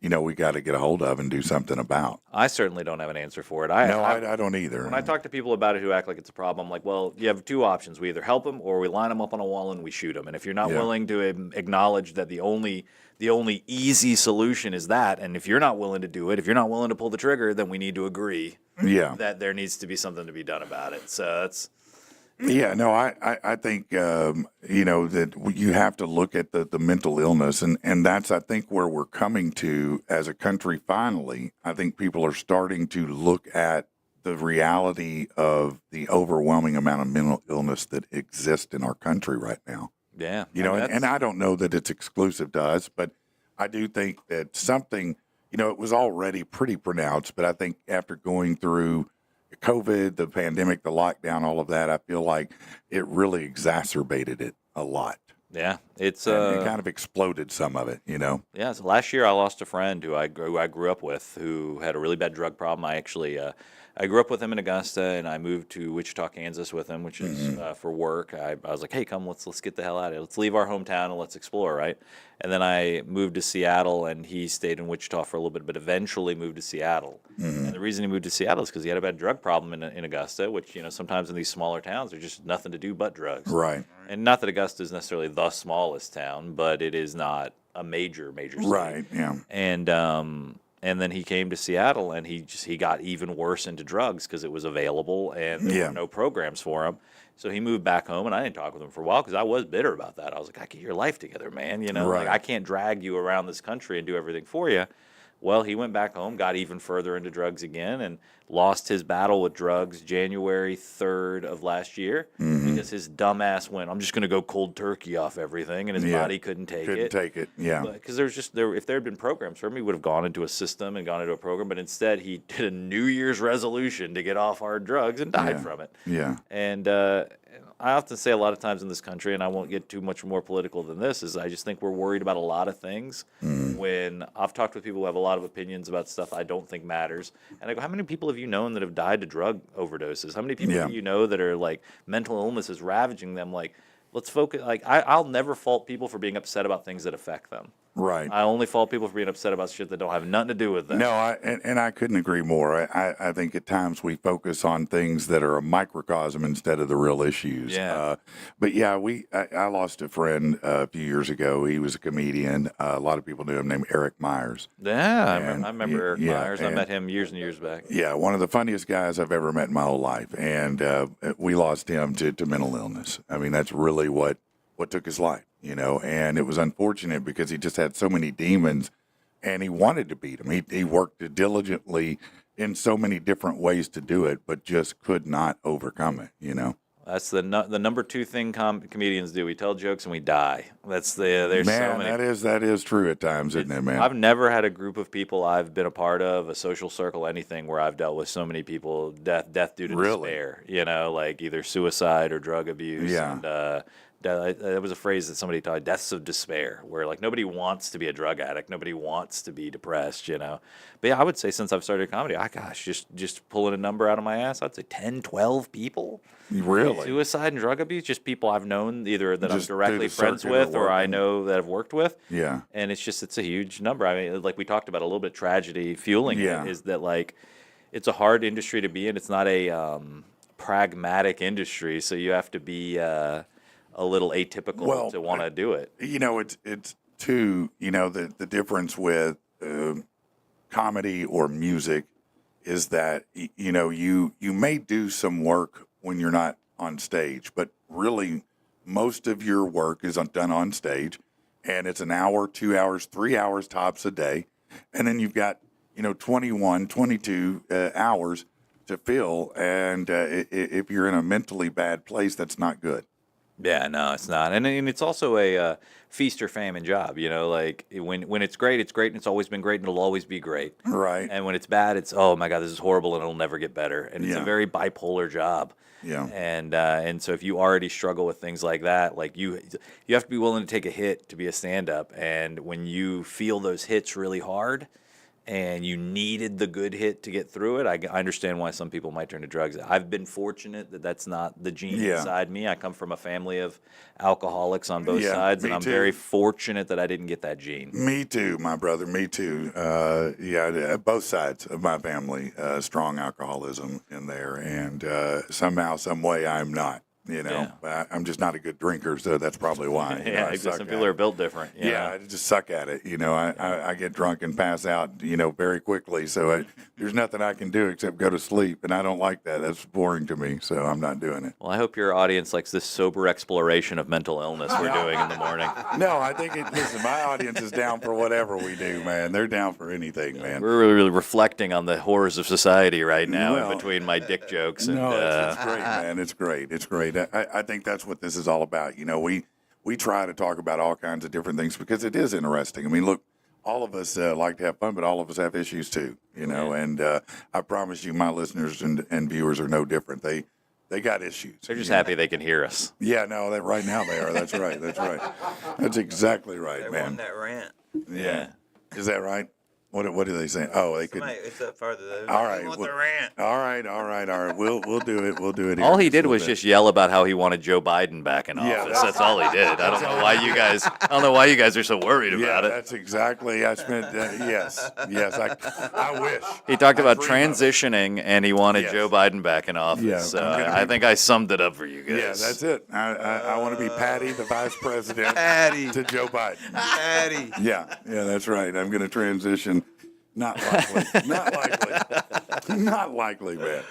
Speaker 1: we got to get a hold of and do something about.
Speaker 3: I certainly don't have an answer for it.
Speaker 1: I don't either.
Speaker 3: When I talk to people about it who act like it's a problem, I'm like, well, you have two options. We either help them or we line them up on a wall and we shoot them. And if you're not
Speaker 1: Yeah.
Speaker 3: willing to acknowledge that the only easy solution is that, and if you're not willing to do it, if you're not willing to pull the trigger, then we need to agree
Speaker 1: Yeah.
Speaker 3: that there needs to be something to be done about it. So that's
Speaker 1: Yeah, no, I think, that you have to look at the mental illness. And that's, I think, where we're coming to as a country finally. I think people are starting to look at the reality of the overwhelming amount of mental illness that exists in our country right now.
Speaker 3: yeah.
Speaker 1: And I don't know that it's exclusive to us, but I do think that something, it was already pretty pronounced, but I think after going through COVID, the pandemic, the lockdown, all of that, I feel like it really exacerbated it a lot.
Speaker 3: Yeah, it's
Speaker 1: And it kind of exploded some of it,
Speaker 3: Yeah, so last year I lost a friend who I grew up with who had a really bad drug problem. I grew up with him in Augusta, and I moved to Wichita, Kansas with him, which is for work. I was like, hey, come, let's get the hell out of here. Let's leave our hometown and let's explore, right? And then I moved to Seattle, and he stayed in Wichita for a little bit, but eventually moved to Seattle. And the reason he moved to Seattle is because he had a bad drug problem in Augusta, which, sometimes in these smaller towns, there's just nothing to do but drugs.
Speaker 1: Right.
Speaker 3: And not that Augusta is necessarily the smallest town, but it is not a major city.
Speaker 1: Right, yeah.
Speaker 3: And then he came to Seattle, and he got even worse into drugs because it was available and there
Speaker 1: Yeah.
Speaker 3: were no programs for him. So he moved back home, and I didn't talk with him for a while because I was bitter about that. I was like, "I get your life together, man.
Speaker 1: Right.
Speaker 3: Like, I can't drag you around this country and do everything for you." Well, he went back home, got even further into drugs again, and lost his battle with drugs January 3rd of last year because his dumbass went, I'm just going to go cold turkey off everything, and his
Speaker 1: Yeah.
Speaker 3: body couldn't take
Speaker 1: Couldn't
Speaker 3: it.
Speaker 1: take it, yeah.
Speaker 3: Because if there had been programs for him, he would have gone into a system and gone into a program, but instead he did a New Year's resolution to get off hard drugs and died
Speaker 1: Yeah.
Speaker 3: from it.
Speaker 1: Yeah.
Speaker 3: And I often say a lot of times in this country, and I won't get too much more political than this, is I just think we're worried about a lot of things when I've talked with people who have a lot of opinions about stuff I don't think matters. And I go, how many people have you known that have died to drug overdoses? How many people
Speaker 1: Yeah.
Speaker 3: do you know that are like mental illness is ravaging them? Like, let's focus. Like, I'll never fault people for being upset about things that affect them.
Speaker 1: Right.
Speaker 3: I only fault people for being upset about shit that don't have nothing to do with them.
Speaker 1: No, and I couldn't agree more. I think at times we focus on things that are a microcosm instead of the real issues.
Speaker 3: Yeah.
Speaker 1: But yeah, I lost a friend a few years ago. He was a comedian. A lot of people knew him, named Eric Myers.
Speaker 3: Yeah,
Speaker 1: And
Speaker 3: I remember Eric
Speaker 1: yeah,
Speaker 3: Myers. I
Speaker 1: and-
Speaker 3: met him years and years back.
Speaker 1: Yeah, one of the funniest guys I've ever met in my whole life. And we lost him to mental illness. I mean, that's really what took his life, and it was unfortunate because he just had so many demons and he wanted to beat them. He worked diligently in so many different ways to do it, but just could not overcome it,
Speaker 3: That's the number two thing comedians do. We tell jokes and we die. There's so
Speaker 1: Man,
Speaker 3: many.
Speaker 1: that is true at times, isn't it, man?
Speaker 3: I've never had a group of people I've been a part of, a social circle, anything where I've dealt with so many people death due to
Speaker 1: Really?
Speaker 3: despair. Like either suicide or drug abuse.
Speaker 1: Yeah.
Speaker 3: And that was a phrase that somebody taught, deaths of despair, where like nobody wants to be a drug addict, nobody wants to be depressed. But yeah, I would say since I've started comedy, just pulling a number out of my ass, I'd say 10, 12 people.
Speaker 1: Really?
Speaker 3: Suicide and drug abuse, just people I've known either that I'm
Speaker 1: Just through
Speaker 3: directly
Speaker 1: the
Speaker 3: friends
Speaker 1: circuit of
Speaker 3: with or I
Speaker 1: working.
Speaker 3: know that I've worked with.
Speaker 1: Yeah.
Speaker 3: And it's a huge number. I mean, like we talked about a little bit, tragedy fueling
Speaker 1: Yeah.
Speaker 3: it is that like it's a hard industry to be in. It's not a pragmatic industry, so you have to be a little atypical
Speaker 1: Well,
Speaker 3: to want to do it.
Speaker 1: It's too, the difference with comedy or music is that, you may do some work when you're not on stage, but really most of your work is done on stage, and it's an hour, 2 hours, 3 hours tops a day. And then you've got, 21, 22 hours to fill. And if you're in a mentally bad place, that's not good.
Speaker 3: Yeah, no, it's not, and it's also a feast or famine job. You know, like when it's great, and it's always been great, and it'll always be great.
Speaker 1: Right.
Speaker 3: And when it's bad, it's oh my god, this is horrible, and it'll never get better. And it's a
Speaker 1: Yeah.
Speaker 3: very bipolar job.
Speaker 1: Yeah.
Speaker 3: And so if you already struggle with things like that, like you have to be willing to take a hit to be a stand up. And when you feel those hits really hard, and you needed the good hit to get through it. I understand why some people might turn to drugs. I've been fortunate that that's not the gene
Speaker 1: Yeah.
Speaker 3: inside me. I come from a family of alcoholics on both
Speaker 1: Yeah,
Speaker 3: sides, and
Speaker 1: me
Speaker 3: I'm
Speaker 1: too.
Speaker 3: very fortunate that I didn't get that gene.
Speaker 1: Me too, my brother. Me too. Yeah, both sides of my family, strong alcoholism in there, and somehow, some way, I'm not. You know, I'm just not a good drinker, so that's probably why. You know,
Speaker 3: Yeah,
Speaker 1: I
Speaker 3: because
Speaker 1: suck
Speaker 3: some
Speaker 1: at
Speaker 3: people
Speaker 1: it.
Speaker 3: are built different. you
Speaker 1: Yeah,
Speaker 3: know?
Speaker 1: I just suck at it. You know, I get drunk and pass out, very quickly. So there's nothing I can do except go to sleep. And I don't like that. That's boring to me. So I'm not doing it.
Speaker 3: Well, I hope your audience likes this sober exploration of mental illness we're doing in the morning.
Speaker 1: No, I think listen, my audience is down for whatever we do, man. They're down for anything, man.
Speaker 3: We're really reflecting on the horrors of society right now
Speaker 1: Well,
Speaker 3: in between my dick jokes. And,
Speaker 1: No, it's great, man. It's great. It's great. I think that's what this is all about. We try to talk about all kinds of different things because it is interesting. I mean, look, all of us like to have fun, but all of us have issues too, and I promise you my listeners and viewers are no different. They got issues.
Speaker 3: They're just happy they can hear us.
Speaker 1: Yeah, no, that right now they are. That's right. That's right. That's exactly right,
Speaker 2: They
Speaker 1: man.
Speaker 2: want that rant.
Speaker 1: Yeah. Is that right? What do they say? Oh, they could.
Speaker 2: Somebody, it's up farther though.
Speaker 1: All
Speaker 2: They
Speaker 1: right,
Speaker 2: want
Speaker 1: well-
Speaker 2: the rant.
Speaker 1: All right. We'll do it. We'll do it. Here
Speaker 3: All
Speaker 1: in
Speaker 3: he
Speaker 1: just a
Speaker 3: did
Speaker 1: little
Speaker 3: was
Speaker 1: bit.
Speaker 3: just yell about how he wanted Joe Biden back in
Speaker 1: Yeah,
Speaker 3: office. That's all he did. I don't know why you guys. I don't know why you guys are so worried
Speaker 1: Yeah,
Speaker 3: about it.
Speaker 1: that's exactly. I spent. Yes. I wish.
Speaker 3: He talked
Speaker 1: I
Speaker 3: about
Speaker 1: dream of it.
Speaker 3: transitioning, and he wanted
Speaker 1: Yes.
Speaker 3: Joe Biden back in office.
Speaker 1: Yeah,
Speaker 3: so
Speaker 1: I'm gonna
Speaker 3: I
Speaker 1: be-
Speaker 3: think I summed it up for you guys.
Speaker 1: Yeah, that's it. I want to be Patty, the vice president,
Speaker 2: Patty.
Speaker 1: to Joe Biden.
Speaker 2: Patty.
Speaker 1: Yeah, that's right. I'm going to transition. Not likely. Not likely, man.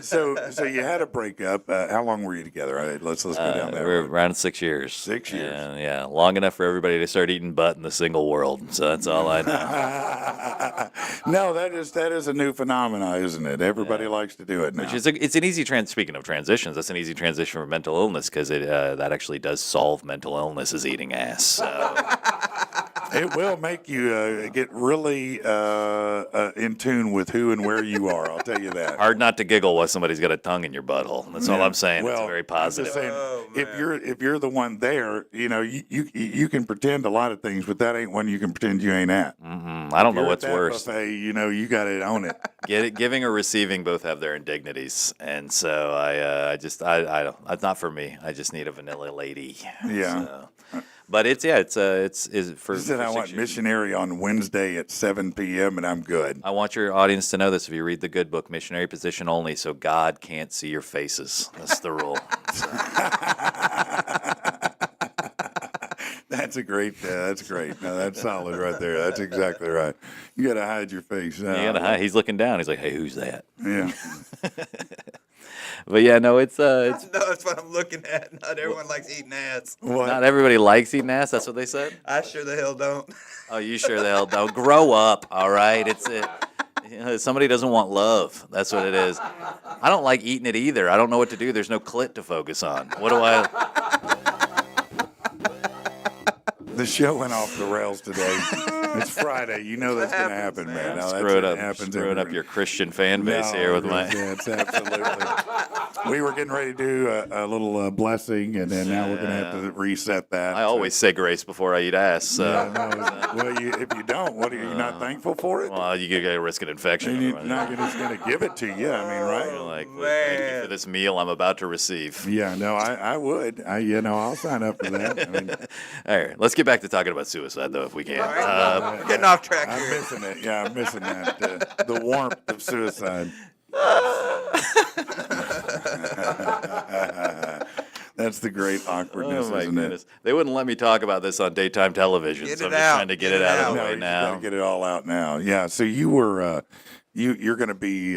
Speaker 1: So you had a breakup. How long were you together? All right, let's go down that
Speaker 3: We're
Speaker 1: road.
Speaker 3: around 6 years.
Speaker 1: 6 years.
Speaker 3: And, yeah, long enough for everybody to start eating butt in the single world. So that's all I know.
Speaker 1: No, that is a new phenomenon, isn't it? Everybody likes to do it now.
Speaker 3: Which is it's an easy speaking of transitions, that's an easy transition for mental illness because it that actually does solve mental illness is eating ass. So.
Speaker 1: It will make you get really in tune with who and where you are. I'll tell you that.
Speaker 3: Hard not to giggle while somebody's got a tongue in your butthole. That's all I'm saying.
Speaker 1: Well,
Speaker 3: it's very
Speaker 1: I'm
Speaker 3: positive.
Speaker 1: just saying,
Speaker 2: Oh,
Speaker 1: if you're the one there, you can pretend a lot of things, but that ain't one you can pretend you ain't at.
Speaker 3: I don't know
Speaker 1: You're
Speaker 3: what's
Speaker 1: at that
Speaker 3: worse.
Speaker 1: Buffet, you got to own it.
Speaker 3: Giving or receiving both have their indignities, and so I don't. It's not for me. I just need a vanilla lady.
Speaker 1: Yeah.
Speaker 3: So. But it's for.
Speaker 1: He said
Speaker 3: for
Speaker 1: I
Speaker 3: 6
Speaker 1: want
Speaker 3: years.
Speaker 1: missionary on Wednesday at 7 p.m. and I'm good.
Speaker 3: I want your audience to know this. If you read the good book, missionary position only, so God can't see your faces. That's the rule.
Speaker 1: That's great. No, that's solid right there. That's exactly right. You got to hide your face.
Speaker 3: You gotta hide. He's looking down. He's like, "Hey, who's that?"
Speaker 1: Yeah.
Speaker 3: But yeah, no, it's
Speaker 2: No, that's what I'm looking at. Not everyone likes eating ass.
Speaker 1: What?
Speaker 3: not everybody likes eating ass. That's what they said.
Speaker 2: I sure the hell don't.
Speaker 3: Oh, you sure the hell don't. Grow up, all right? Somebody doesn't want love. That's what it is. I don't like eating it either. I don't know what to do. There's no clit to focus on. What do I?
Speaker 1: The show went off the rails today. It's Friday. You know that's going to happen, man. No, that's
Speaker 3: Screwing
Speaker 1: it
Speaker 3: up,
Speaker 1: happens
Speaker 3: screwing up
Speaker 1: every-
Speaker 3: your Christian fan base
Speaker 1: No,
Speaker 3: here with my.
Speaker 1: It's absolutely. We were getting ready to do a little blessing, and then now we're going to have to reset that.
Speaker 3: I always say grace before I eat ass. So.
Speaker 1: Yeah, no, well, if you don't, what are you not thankful for it?
Speaker 3: Well, you could risk an infection.
Speaker 1: And you're not just going to give it to you. I mean, right?
Speaker 3: Like, thank you for
Speaker 2: Man.
Speaker 3: this meal I'm about to receive.
Speaker 1: Yeah, no, I would. I'll sign up for that. I mean,
Speaker 3: All right, let's get back to talking about suicide, though, if we can.
Speaker 2: We're getting off track
Speaker 1: I'm
Speaker 2: here.
Speaker 1: missing it. Yeah, I'm missing that. The warmth of suicide. That's the great awkwardness,
Speaker 3: Oh my
Speaker 1: isn't
Speaker 3: goodness! They wouldn't let me talk about this on daytime television,
Speaker 2: Get
Speaker 3: so I'm
Speaker 2: it
Speaker 3: just
Speaker 2: out.
Speaker 3: trying to get
Speaker 2: Get
Speaker 3: it
Speaker 2: it
Speaker 3: out of
Speaker 2: out.
Speaker 3: the
Speaker 1: No,
Speaker 3: way
Speaker 1: you
Speaker 3: now.
Speaker 1: gotta get it all out now. Yeah. So you were you're going to be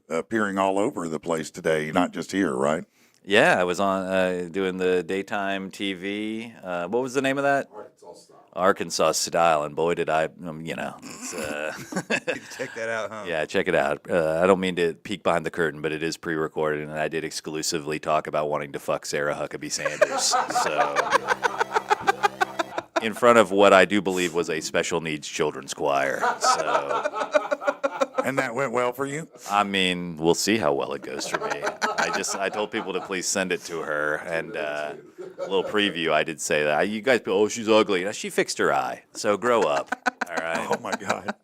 Speaker 1: appearing all over the place today, not just here, right?
Speaker 3: Yeah, I was on doing the daytime TV. What was the name of that? Arkansas style, and boy did I, it's,
Speaker 2: Check that out, huh?
Speaker 3: yeah, check it out. I don't mean to peek behind the curtain, but it is pre-recorded, and I did exclusively talk about wanting to fuck Sarah Huckabee Sanders. So, in front of what I do believe was a special needs children's choir. So,
Speaker 1: And that went well for you?
Speaker 3: I mean, we'll see how well it goes for me. I told people to please send it to her, and a little preview. I did say that you guys, she's ugly. Now, she fixed her eye, so grow up. All right.
Speaker 1: Oh my God.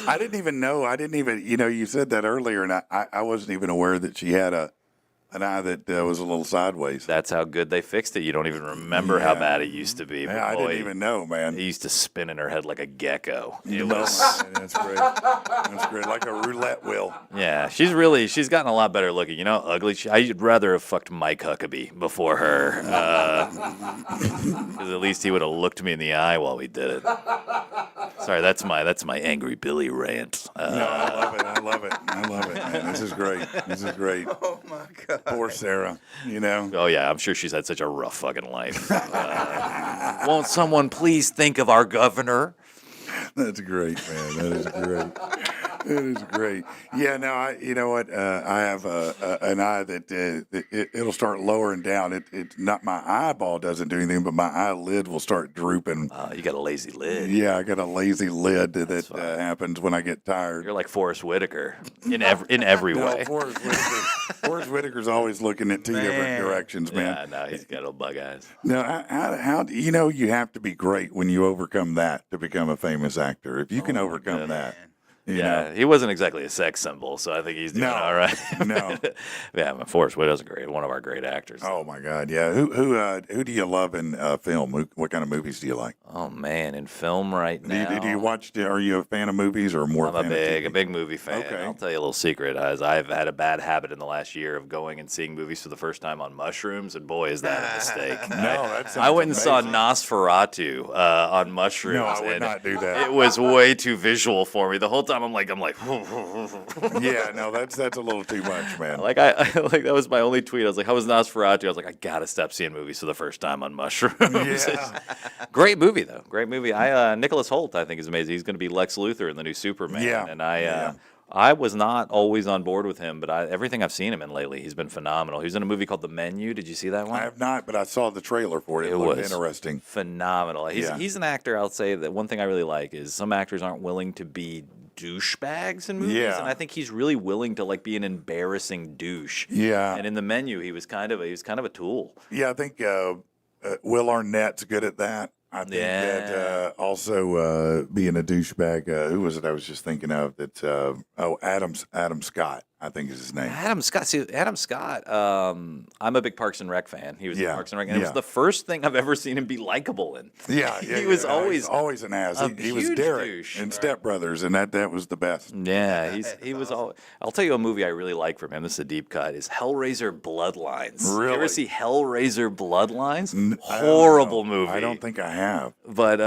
Speaker 1: I didn't even know. You said that earlier, and I wasn't even aware that she had an eye that was a little sideways.
Speaker 3: That's how good they fixed it. You don't even remember how bad it used to be. But
Speaker 1: Yeah, I
Speaker 3: boy,
Speaker 1: didn't even know, man.
Speaker 3: it used to spin in her head like a gecko. It
Speaker 1: Oh,
Speaker 3: was,
Speaker 1: man, that's great. That's great, like a roulette wheel.
Speaker 3: yeah, she's gotten a lot better looking. You know, ugly. I'd rather have fucked Mike Huckabee before her, because at least he would have looked me in the eye while we did it. Sorry, that's my angry Billy rant.
Speaker 1: No, I love it, man. This is great.
Speaker 2: Oh my God.
Speaker 1: Poor Sarah, you know.
Speaker 3: Oh yeah, I'm sure she's had such a rough fucking life. Won't someone please think of our governor?
Speaker 1: That's great, man. That is great. It is great. Yeah, no, you know what? I have an eye that it'll start lowering down. It's not my eyeball doesn't do anything, but my eyelid will start drooping.
Speaker 3: You got a lazy lid.
Speaker 1: Yeah, I got a lazy lid that happens when I get tired.
Speaker 3: You're like Forrest Whitaker in every
Speaker 1: No,
Speaker 3: way.
Speaker 1: Forrest Whitaker's always looking at two different directions, man.
Speaker 3: Yeah, no, he's got little bug eyes.
Speaker 1: Now, how you have to be great when you overcome that to become a famous actor. If you can overcome that, you know.
Speaker 3: Yeah, he wasn't exactly a sex symbol, so I think he's doing
Speaker 1: No,
Speaker 3: all right.
Speaker 1: no.
Speaker 3: Yeah, Forrest Whitaker's one of our great actors.
Speaker 1: Oh my God, yeah. Who do you love in film? What kind of movies do you like?
Speaker 3: Oh man, in film right now.
Speaker 1: Do you watch? Are you a fan of movies or more?
Speaker 3: I'm
Speaker 1: fan
Speaker 3: a
Speaker 1: of
Speaker 3: big
Speaker 1: TV?
Speaker 3: movie fan.
Speaker 1: Okay.
Speaker 3: I'll tell you a little secret. As I've had a bad habit in the last year of going and seeing movies for the first time on mushrooms, and boy, is that a mistake.
Speaker 1: No, that sounds
Speaker 3: I went and saw
Speaker 1: amazing.
Speaker 3: Nosferatu on mushrooms.
Speaker 1: No, I would
Speaker 3: and
Speaker 1: not do that.
Speaker 3: It was way too visual for me. The whole time I'm like,
Speaker 1: Yeah, no, that's a little too much, man.
Speaker 3: like I like that was my only tweet. I was like, "How was Nosferatu?" I was like, "I gotta stop seeing movies for the first time on mushrooms."
Speaker 1: Yeah.
Speaker 3: Great movie though. Great movie. Nicholas Hoult I think is amazing. He's going to be Lex Luthor in the new Superman.
Speaker 1: Yeah,
Speaker 3: And
Speaker 1: yeah.
Speaker 3: I was not always on board with him, but everything I've seen him in lately, he's been phenomenal. He was in a movie called The Menu. Did you see that one?
Speaker 1: I have not, but I saw the trailer for it. It looked
Speaker 3: was
Speaker 1: interesting.
Speaker 3: phenomenal.
Speaker 1: Yeah.
Speaker 3: He's an actor. I'll say that one thing I really like is some actors aren't willing to be douchebags in movies,
Speaker 1: Yeah.
Speaker 3: and I think he's really willing to like be an embarrassing douche.
Speaker 1: Yeah.
Speaker 3: And in The Menu, he was kind of a tool.
Speaker 1: Yeah, I think Will Arnett's good at that. I think that also being a douchebag. Who was it I was just thinking of? That Adam Scott, I think is his name.
Speaker 3: Adam Scott. See, Adam Scott. I'm a big Parks and Rec fan. He was in
Speaker 1: Yeah,
Speaker 3: Parks and Rec, and it was
Speaker 1: yeah.
Speaker 3: the first thing I've ever seen him be likable in.
Speaker 1: Yeah,
Speaker 3: He was
Speaker 1: no,
Speaker 3: always
Speaker 1: he's always an ass.
Speaker 3: a
Speaker 1: He was
Speaker 3: huge
Speaker 1: Derek
Speaker 3: douche.
Speaker 1: in Step Brothers, and that was the best.
Speaker 3: Yeah, he was all. I'll tell you a movie I really like from him. This is a deep cut. Is Hellraiser Bloodlines. You
Speaker 1: Really?
Speaker 3: ever see Hellraiser Bloodlines?
Speaker 1: I don't
Speaker 3: Horrible
Speaker 1: know.
Speaker 3: movie.
Speaker 1: I don't think I have.
Speaker 3: But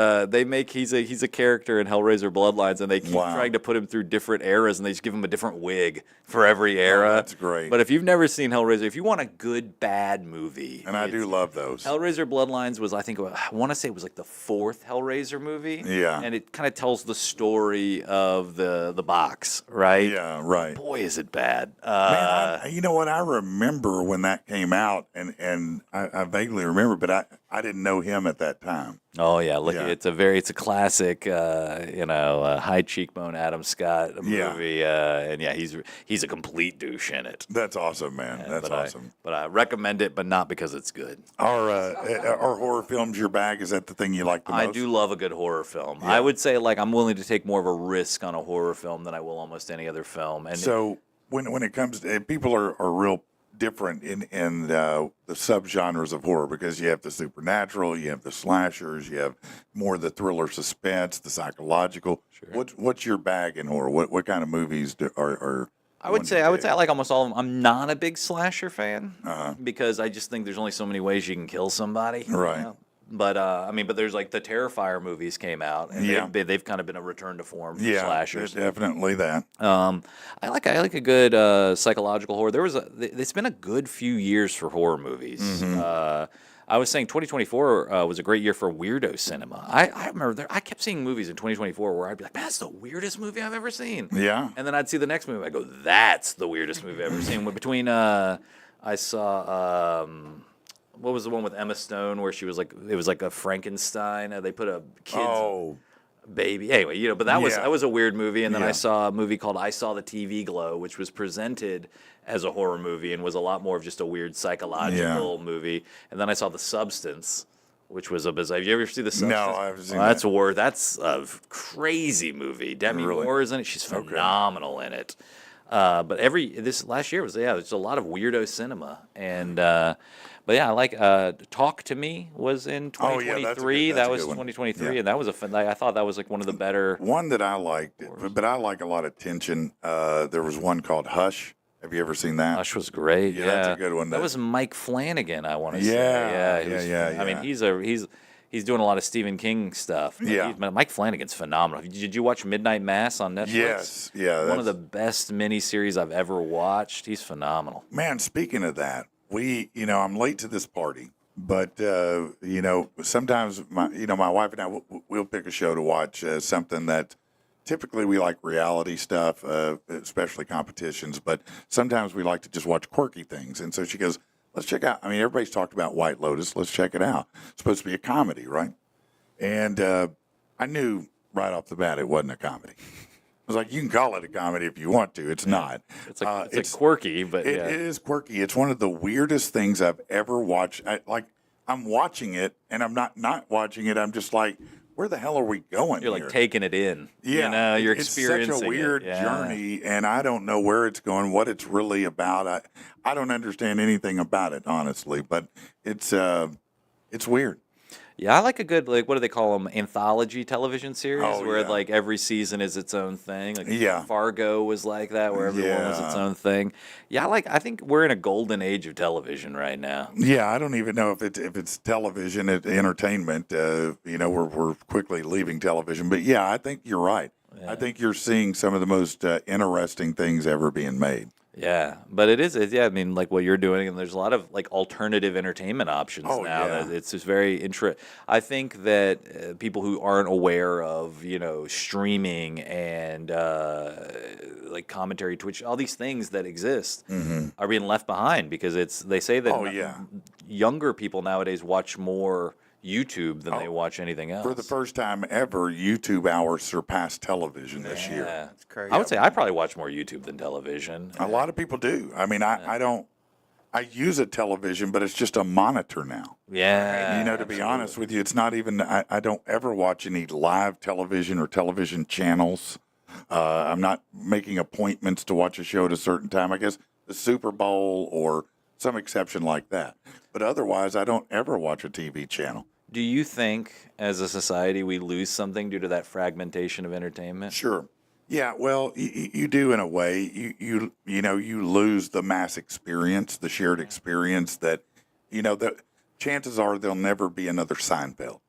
Speaker 3: he's a character in Hellraiser Bloodlines, and they keep
Speaker 1: Wow.
Speaker 3: trying to put him through different eras, and they just give him a different wig for every era.
Speaker 1: that's great.
Speaker 3: But if you've never seen Hellraiser, if you want a good bad movie,
Speaker 1: And I do love those.
Speaker 3: Hellraiser Bloodlines was, I want to say it was like the fourth Hellraiser movie.
Speaker 1: Yeah.
Speaker 3: And it kind of tells the story of the box, right?
Speaker 1: Yeah, right.
Speaker 3: Boy, is it bad.
Speaker 1: Man, you know what? I remember when that came out, and I vaguely remember, but I didn't know him at that time.
Speaker 3: Oh yeah, look,
Speaker 1: Yeah.
Speaker 3: it's a classic, high cheekbone Adam Scott
Speaker 1: Yeah.
Speaker 3: movie, and yeah, he's a complete douche in it.
Speaker 1: That's awesome, man. That's awesome.
Speaker 3: But I recommend it, but not because it's good.
Speaker 1: Are horror films your bag? Is that the thing you like the most?
Speaker 3: I do love a good horror film. I would say like I'm willing to take more of a risk on a horror film than I will almost any other film. And
Speaker 1: So when it comes to people are real different in the subgenres of horror because you have the supernatural, you have the slashers, you have more of the thriller suspense, the psychological. Sure. What's your bag in horror? What kind of movies are
Speaker 3: I would say I like almost all of them. I'm not a big slasher fan
Speaker 1: Uh-huh.
Speaker 3: because I just think there's only so many ways you can kill somebody.
Speaker 1: Right.
Speaker 3: But but there's like the Terrifier movies came out, and
Speaker 1: Yeah.
Speaker 3: they've kind of been a return to form for
Speaker 1: Yeah,
Speaker 3: slashers.
Speaker 1: definitely that.
Speaker 3: I like a good psychological horror. It's been a good few years for horror movies.
Speaker 1: Mm-hmm.
Speaker 3: I was saying 2024 was a great year for weirdo cinema. I remember I kept seeing movies in 2024 where I'd be like, man, that's the weirdest movie I've ever seen.
Speaker 1: Yeah.
Speaker 3: And then I'd see the next movie. I go, that's the weirdest movie I've ever seen. Between I saw what was the one with Emma Stone where she was like, it was like a Frankenstein. They put a kid's
Speaker 1: Oh,
Speaker 3: baby. Anyway, but that
Speaker 1: Yeah.
Speaker 3: was a weird movie. And then
Speaker 1: Yeah.
Speaker 3: I saw a movie called I Saw the TV Glow, which was presented as a horror movie and was a lot more of just a weird psychological movie. And then I saw The Substance, which was a bizarre. Have you ever seen The Substance?
Speaker 1: No, I haven't seen
Speaker 3: Well,
Speaker 1: that.
Speaker 3: that's a crazy movie. Demi
Speaker 1: Really?
Speaker 3: Moore is in it. She's phenomenal in it. But this last year was there's a lot of weirdo cinema and. But yeah, I like Talk to Me was in
Speaker 1: Oh, yeah,
Speaker 3: 2023.
Speaker 1: that's a
Speaker 3: That was
Speaker 1: good one.
Speaker 3: 2023,
Speaker 1: Yeah.
Speaker 3: and that was I thought that was like one of the better.
Speaker 1: One that I liked, but I like a lot of tension. There was one called Hush. Have you ever seen that?
Speaker 3: Hush was great.
Speaker 1: Yeah,
Speaker 3: Yeah,
Speaker 1: that's a good one.
Speaker 3: That was Mike Flanagan. I want to
Speaker 1: Yeah,
Speaker 3: say. Yeah, he
Speaker 1: yeah,
Speaker 3: was-
Speaker 1: yeah,
Speaker 3: I mean,
Speaker 1: yeah.
Speaker 3: he's doing a lot of Stephen King stuff. but
Speaker 1: Yeah.
Speaker 3: Mike Flanagan's phenomenal. Did you watch Midnight Mass on Netflix?
Speaker 1: Yes, yeah.
Speaker 3: One of the best miniseries I've ever watched. He's phenomenal.
Speaker 1: Man, speaking of that, I'm late to this party, but sometimes my wife and I we'll pick a show to watch, something that typically we like reality stuff, especially competitions, but sometimes we like to just watch quirky things. And so she goes, let's check out. I mean, everybody's talked about White Lotus. Let's check it out. It's supposed to be a comedy, right? And I knew right off the bat it wasn't a comedy. I was like, you can call it a comedy if you want to. It's not.
Speaker 3: It's like it's quirky, but
Speaker 1: It
Speaker 3: yeah.
Speaker 1: is quirky. It's one of the weirdest things I've ever watched. I'm watching it, and I'm not watching it. I'm just like, where the hell are we going?
Speaker 3: You're like
Speaker 1: here?
Speaker 3: taking it in.
Speaker 1: Yeah,
Speaker 3: You're
Speaker 1: it's
Speaker 3: experiencing
Speaker 1: such a weird
Speaker 3: it. Yeah.
Speaker 1: journey, and I don't know where it's going, what it's really about. I don't understand anything about it, honestly. But it's weird.
Speaker 3: Yeah, I like a good what do they call them? Anthology television series
Speaker 1: Oh,
Speaker 3: where
Speaker 1: yeah.
Speaker 3: like every season is its own thing. Like
Speaker 1: Yeah.
Speaker 3: Fargo was like that, where everyone was its
Speaker 1: Yeah.
Speaker 3: own thing. Yeah, I think we're in a golden age of television right now.
Speaker 1: Yeah, I don't even know if it's television, entertainment. We're quickly leaving television, but yeah, I think you're right.
Speaker 3: Yeah.
Speaker 1: I think you're seeing some of the most interesting things ever being made.
Speaker 3: Yeah, but I mean, like what you're doing, and there's a lot of like alternative entertainment options
Speaker 1: Oh,
Speaker 3: now.
Speaker 1: yeah.
Speaker 3: That it's just very I think that people who aren't aware of streaming and like commentary, Twitch, all these things that exist are being left behind because they say that
Speaker 1: Mm-hmm. Oh, yeah.
Speaker 3: younger people nowadays watch more YouTube than they
Speaker 1: Oh,
Speaker 3: watch anything else.
Speaker 1: For the first time ever, YouTube hours surpassed television this year.
Speaker 3: Yeah,
Speaker 2: It's crazy.
Speaker 3: I would say I probably watch more YouTube than television.
Speaker 1: A lot of people do. I mean, I don't. I use a television, but it's just a monitor now.
Speaker 3: Yeah,
Speaker 1: To be honest with you, it's not even. I don't ever watch any live television or television channels. I'm not making appointments to watch a show at a certain time. I guess the Super Bowl or some exception like that. But otherwise, I don't ever watch a TV channel.
Speaker 3: Do you think, as a society, we lose something due to that fragmentation of entertainment?
Speaker 1: Sure. Yeah, well, you do in a way. You lose the mass experience, the shared experience that, the chances are there'll never be another Seinfeld.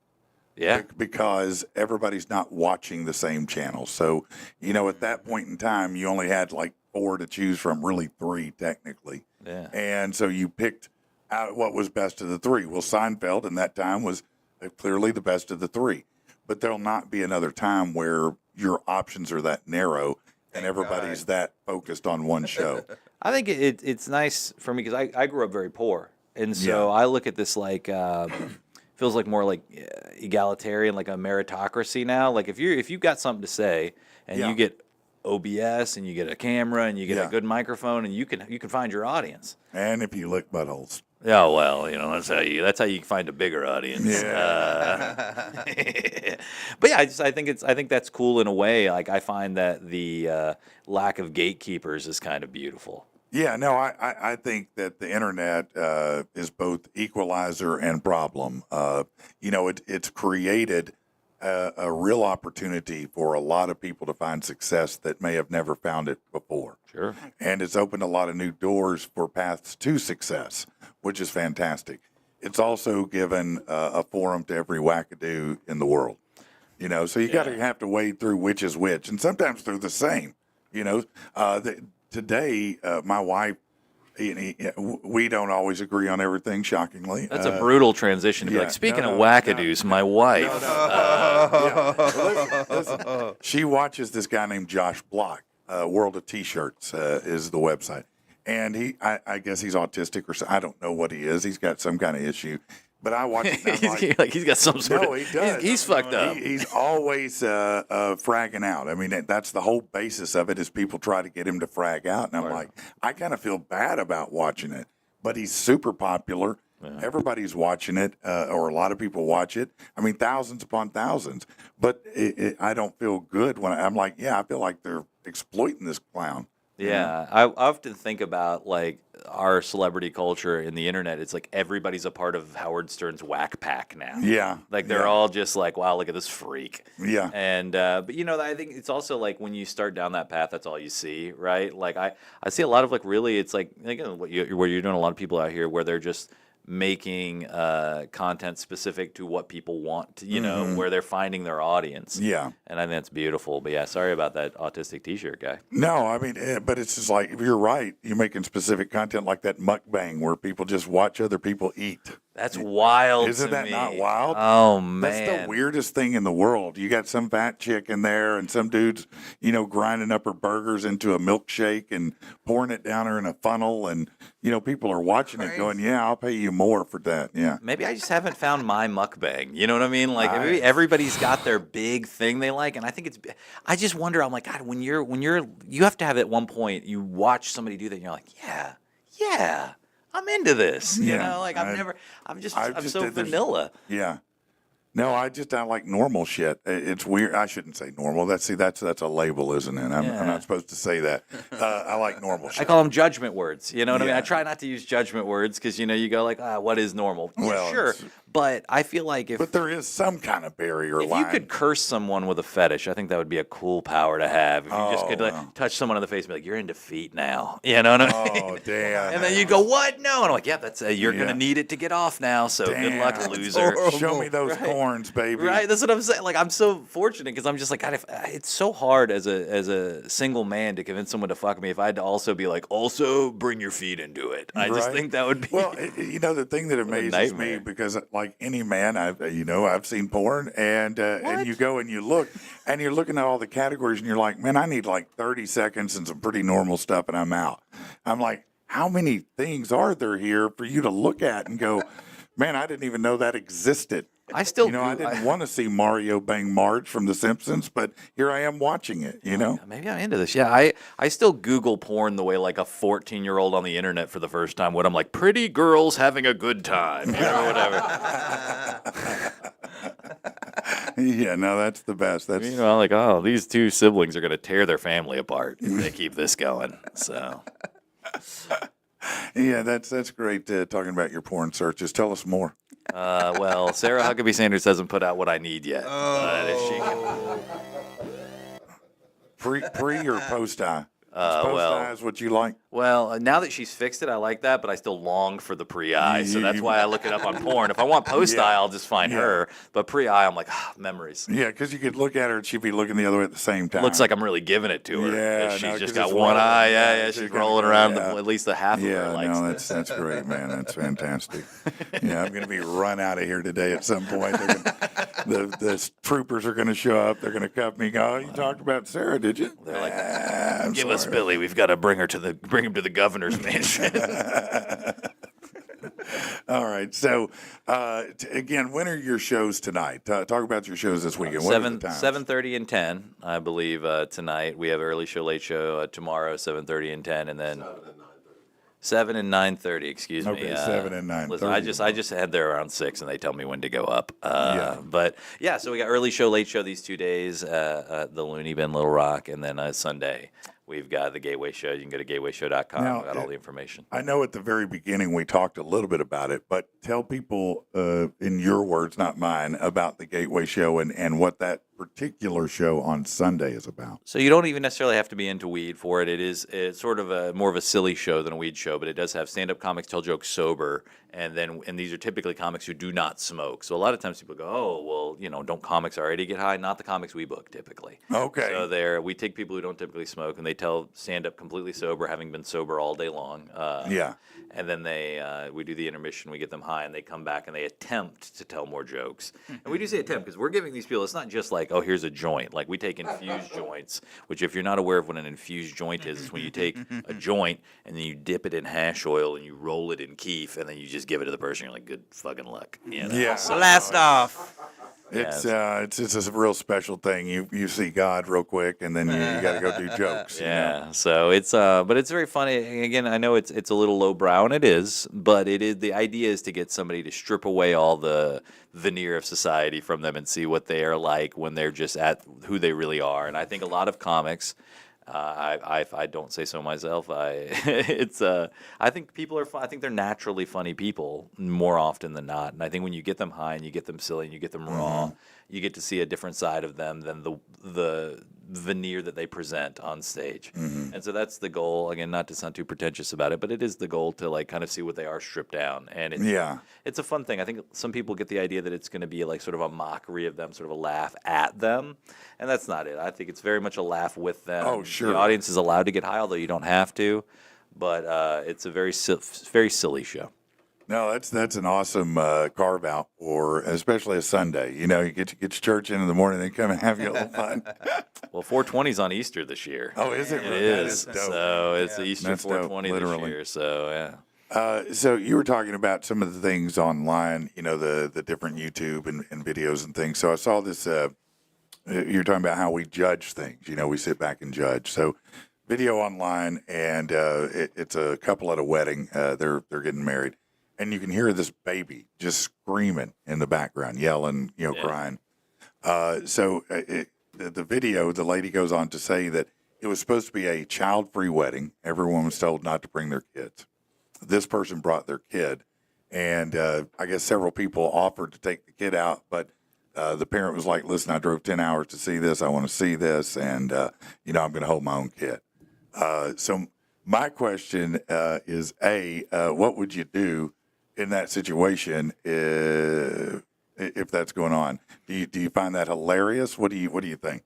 Speaker 3: Yeah,
Speaker 1: Because everybody's not watching the same channel. So, at that point in time, you only had like 4 to choose from, really 3 technically.
Speaker 3: yeah.
Speaker 1: And so you picked out what was best of the 3. Well, Seinfeld in that time was clearly the best of the 3. But there'll not be another time where your options are that narrow and everybody's that focused on one show.
Speaker 3: I think it's nice for me because I grew up very poor, and so
Speaker 1: Yeah.
Speaker 3: I look at this like feels like more like egalitarian, like a meritocracy now. Like if you've got something to say and
Speaker 1: Yeah.
Speaker 3: you get OBS and you get a camera and you get
Speaker 1: Yeah.
Speaker 3: a good microphone and you can find your audience.
Speaker 1: And if you lick buttholes.
Speaker 3: Yeah, well, that's how you find a bigger audience. But yeah, I think that's cool in a way. Like I find that the lack of gatekeepers is kind of beautiful.
Speaker 1: Yeah, no, I think that the internet is both equalizer and problem. It's created a real opportunity for a lot of people to find success that may have never found it before.
Speaker 3: Sure.
Speaker 1: And it's opened a lot of new doors for paths to success, which is fantastic. It's also given a forum to every wackadoo in the world. So you got to have to wade through which is which, and sometimes they're the same. Today, my wife We don't always agree on everything, shockingly.
Speaker 3: That's a brutal transition to be
Speaker 1: yeah,
Speaker 3: like, speaking
Speaker 1: no,
Speaker 3: of
Speaker 1: no,
Speaker 3: wackadoos, my wife.
Speaker 1: Listen, she watches this guy named Josh Block. World of T-shirts is the website, and I guess he's autistic or so. I don't know what he is. He's got some kind of issue. But I watch it. And I'm like,
Speaker 3: He's got some sort
Speaker 1: no,
Speaker 3: of.
Speaker 1: he does.
Speaker 3: He's fucked up.
Speaker 1: He's always fragging out. I mean, that's the whole basis of it is people try to get him to frag out, and I'm like, I kind of feel bad about watching it. But he's super popular. Yeah. Everybody's watching it, or a lot of people watch it. I mean, thousands upon thousands. But I don't feel good when I'm like, yeah, I feel like they're exploiting this clown.
Speaker 3: Yeah, I often think about like our celebrity culture in the internet. It's like everybody's a part of Howard Stern's whack pack now.
Speaker 1: Yeah,
Speaker 3: like they're all just like, wow, look at this freak.
Speaker 1: Yeah,
Speaker 3: and but you know, I think it's also like when you start down that path, that's all you see, right? Like I see a lot of like really, it's like again, where you're doing a lot of people out here where they're just making content specific to what people want, you know, where they're finding their audience.
Speaker 1: Yeah.
Speaker 3: And I think that's beautiful. But yeah, sorry about that autistic T-shirt guy.
Speaker 1: No, I mean, but it's just like, you're right. You're making specific content like that mukbang where people just watch other people eat.
Speaker 3: That's wild.
Speaker 1: Isn't that
Speaker 3: me.
Speaker 1: not wild?
Speaker 3: Oh, man.
Speaker 1: That's the weirdest thing in the world. You got some fat chick in there and some dude's, you know, grinding up her burgers into a milkshake and pouring it down her in a funnel. And, you know, people are watching it going, yeah, I'll pay you more for that. Yeah.
Speaker 3: Maybe I just haven't found my mukbang. You know what I mean? Like maybe everybody's got their big thing they like. And I think I just wonder, I'm like, God, when you have to have at one point, you watch somebody do that and you're like, yeah. I'm into this, you know. Like I'm so vanilla.
Speaker 1: Yeah, no, I like normal shit. It's weird. I shouldn't say normal. That's a label, isn't it? I'm not supposed to say that. I like normal shit.
Speaker 3: I call them judgment words. You know what I mean? I try not to use judgment words because you know you go like, what is normal?
Speaker 1: Well,
Speaker 3: sure. But I feel like
Speaker 1: but there is some kind of barrier
Speaker 3: if
Speaker 1: line.
Speaker 3: you could curse someone with a fetish, I think that would be a cool power to have. If you just could like, touch someone in the face and be like, "You're into feet now," you know what I mean?
Speaker 1: Oh damn!
Speaker 3: And then you go, "What? No!" And I'm like, "Yeah, that's you're gonna need it to get off now. So good luck, loser."
Speaker 1: Show me those corns, baby.
Speaker 3: Right? That's what I'm saying. Like I'm so fortunate because I'm just like, God, it's so hard as a single man to convince someone to fuck me. If I had to also be like, also bring your feet into it. I just think that would be.
Speaker 1: Well, you know, the thing that amazes me because like any man, I've seen porn and you go and you look and you're looking at all the categories and you're like, man, I need like 30 seconds and some pretty normal stuff and I'm out. I'm like, how many things are there here for you to look at and go, man, I didn't even know that existed.
Speaker 3: I still,
Speaker 1: I didn't want to see Mario bang Marge from The Simpsons, but here I am watching it, you know?
Speaker 3: Maybe I'm into this. Yeah, I still Google porn the way like a 14-year-old on the internet for the first time would. I'm like, pretty girls having a good time, you know, whatever.
Speaker 1: Yeah, no, that's the best. That's
Speaker 3: you know, like, oh, these two siblings are going to tear their family apart if they keep this going. So.
Speaker 1: Yeah, that's great talking about your porn searches. Tell us more.
Speaker 3: Well, Sarah Huckabee Sanders hasn't put out what I need yet. But if she can...
Speaker 1: Pre or post eye? Post eye is what you like?
Speaker 3: Well, now that she's fixed it, I like that, but I still long for the pre-eye, so that's why I look it up on porn. If I want post-eye, I'll just find her, but pre-eye, I'm like, memories.
Speaker 1: Yeah, because you could look at her and she'd be looking the other way at the same time.
Speaker 3: Looks like I'm really giving it to her.
Speaker 1: Yeah,
Speaker 3: She's
Speaker 1: no,
Speaker 3: just
Speaker 1: 'cause
Speaker 3: got
Speaker 1: it's
Speaker 3: one
Speaker 1: rolling.
Speaker 3: eye.
Speaker 1: Yeah,
Speaker 3: She's
Speaker 1: she's
Speaker 3: rolling
Speaker 1: got-
Speaker 3: around.
Speaker 1: yeah.
Speaker 3: At least the half of her
Speaker 1: Yeah,
Speaker 3: likes
Speaker 1: no,
Speaker 3: this.
Speaker 1: that's great, man. That's fantastic. Yeah, I'm going to be run out of here today at some point. The troopers are going to show up. They're going to cuff me. Go, you talked about Sarah, did you?
Speaker 3: They're like,
Speaker 1: I'm
Speaker 3: give us
Speaker 1: sorry.
Speaker 3: Billy. We've got to bring him to the governor's mansion.
Speaker 1: All right. So, again, when are your shows tonight? Talk about your shows this weekend. What are the times?
Speaker 3: 7:30 and 10, I believe, tonight. We have early show, late show tomorrow, 7:30 and 10, and then 7 and 9:30. Excuse me.
Speaker 1: Okay, 7 and 9:30.
Speaker 3: Listen, I just head there around 6, and they tell me when to go up. But yeah, so we got early show, late show these 2 days. The Looney Bin, Little Rock, and then Sunday. We've got the Gateway Show. You can go to gatewayshow.com.
Speaker 1: Now,
Speaker 3: We've got all the information.
Speaker 1: I know at the very beginning we talked a little bit about it, but tell people, in your words, not mine, about the Gateway Show and what that particular show on Sunday is about?
Speaker 3: So you don't even necessarily have to be into weed for it. It's sort of a more of a silly show than a weed show, but it does have stand-up comics tell jokes sober, and these are typically comics who do not smoke. So a lot of times people go, oh, well, don't comics already get high? Not the comics we book typically.
Speaker 1: Okay.
Speaker 3: So we take people who don't typically smoke, and they tell stand-up completely sober, having been sober all day long.
Speaker 1: Yeah.
Speaker 3: And then we do the intermission, we get them high, and they come back and they attempt to tell more jokes. And we do say attempt because we're giving these people, it's not just like, oh, here's a joint. Like we take infused joints, which if you're not aware of what an infused joint is, it's when you take a joint and then you dip it in hash oil and you roll it in keef and then you just give it to the person. You're like, good fucking luck.
Speaker 1: Yeah.
Speaker 3: So,
Speaker 2: Blast off.
Speaker 1: It's a real special thing. You see God real quick, and then you got to go do jokes.
Speaker 3: yeah. So it's but it's very funny. Again, I know it's a little lowbrow, and it is, but it is. The idea is to get somebody to strip away all the veneer of society from them and see what they are like when they're just at who they really are. And I think a lot of comics. I don't say so myself. I think people are. I think they're naturally funny people more often than not. And I think when you get them high and you get them silly and you get them raw, you get to see a different side of them than the veneer that they present on stage. And so that's the goal. Again, not to sound too pretentious about it, but it is the goal to like kind of see what they are stripped down. And it's a fun thing. I think some people get the idea that it's going to be like sort of a mockery of them, sort of a laugh at them, and that's not it. I think it's very much a laugh with them.
Speaker 1: Oh, sure.
Speaker 3: The audience is allowed to get high, although you don't have to. But it's a very silly show.
Speaker 1: No, that's an awesome carve out, or especially a Sunday. You get your church in the morning, then come and have your little fun.
Speaker 3: Well, 420's on Easter this year.
Speaker 1: Oh, is it?
Speaker 3: It
Speaker 1: That
Speaker 3: is.
Speaker 1: dope.
Speaker 3: So it's Easter
Speaker 1: That's dope,
Speaker 3: 420 this
Speaker 1: literally.
Speaker 3: year. So yeah.
Speaker 1: So you were talking about some of the things online, the different YouTube and videos and things. So I saw this. You're talking about how we judge things. We sit back and judge. So video online, and it's a couple at a wedding. They're getting married. And you can hear this baby just screaming in the background, yelling, crying. The video, the lady goes on to say that it was supposed to be a child-free wedding. Everyone was told not to bring their kids. This person brought their kid, and I guess several people offered to take the kid out, but the parent was like, listen, I drove 10 hours to see this. I want to see this, and, I'm going to hold my own kid. So my question is, what would you do in that situation if that's going on? Do you find that hilarious? What do you think?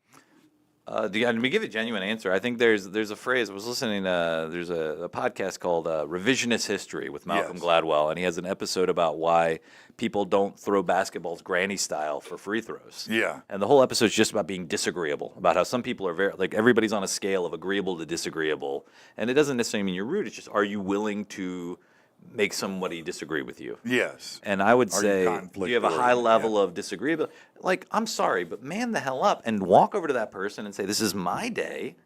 Speaker 3: To give a genuine answer, I think there's a phrase. I was listening. There's a podcast called Revisionist History with Malcolm
Speaker 1: Yes.
Speaker 3: Gladwell, and he has an episode about why people don't throw basketballs granny style for free throws.
Speaker 1: Yeah.
Speaker 3: And the whole episode is just about being disagreeable, about how some people are very, like, everybody's on a scale of agreeable to disagreeable. And it doesn't necessarily mean you're rude. It's just, are you willing to make somebody disagree with you?
Speaker 1: Yes.
Speaker 3: And I would
Speaker 1: Are you
Speaker 3: say, do
Speaker 1: conflict
Speaker 3: you have a high
Speaker 1: oriented?
Speaker 3: level of disagreeability? Like, I'm sorry, but man the hell up and walk over to that person and say, this is my day.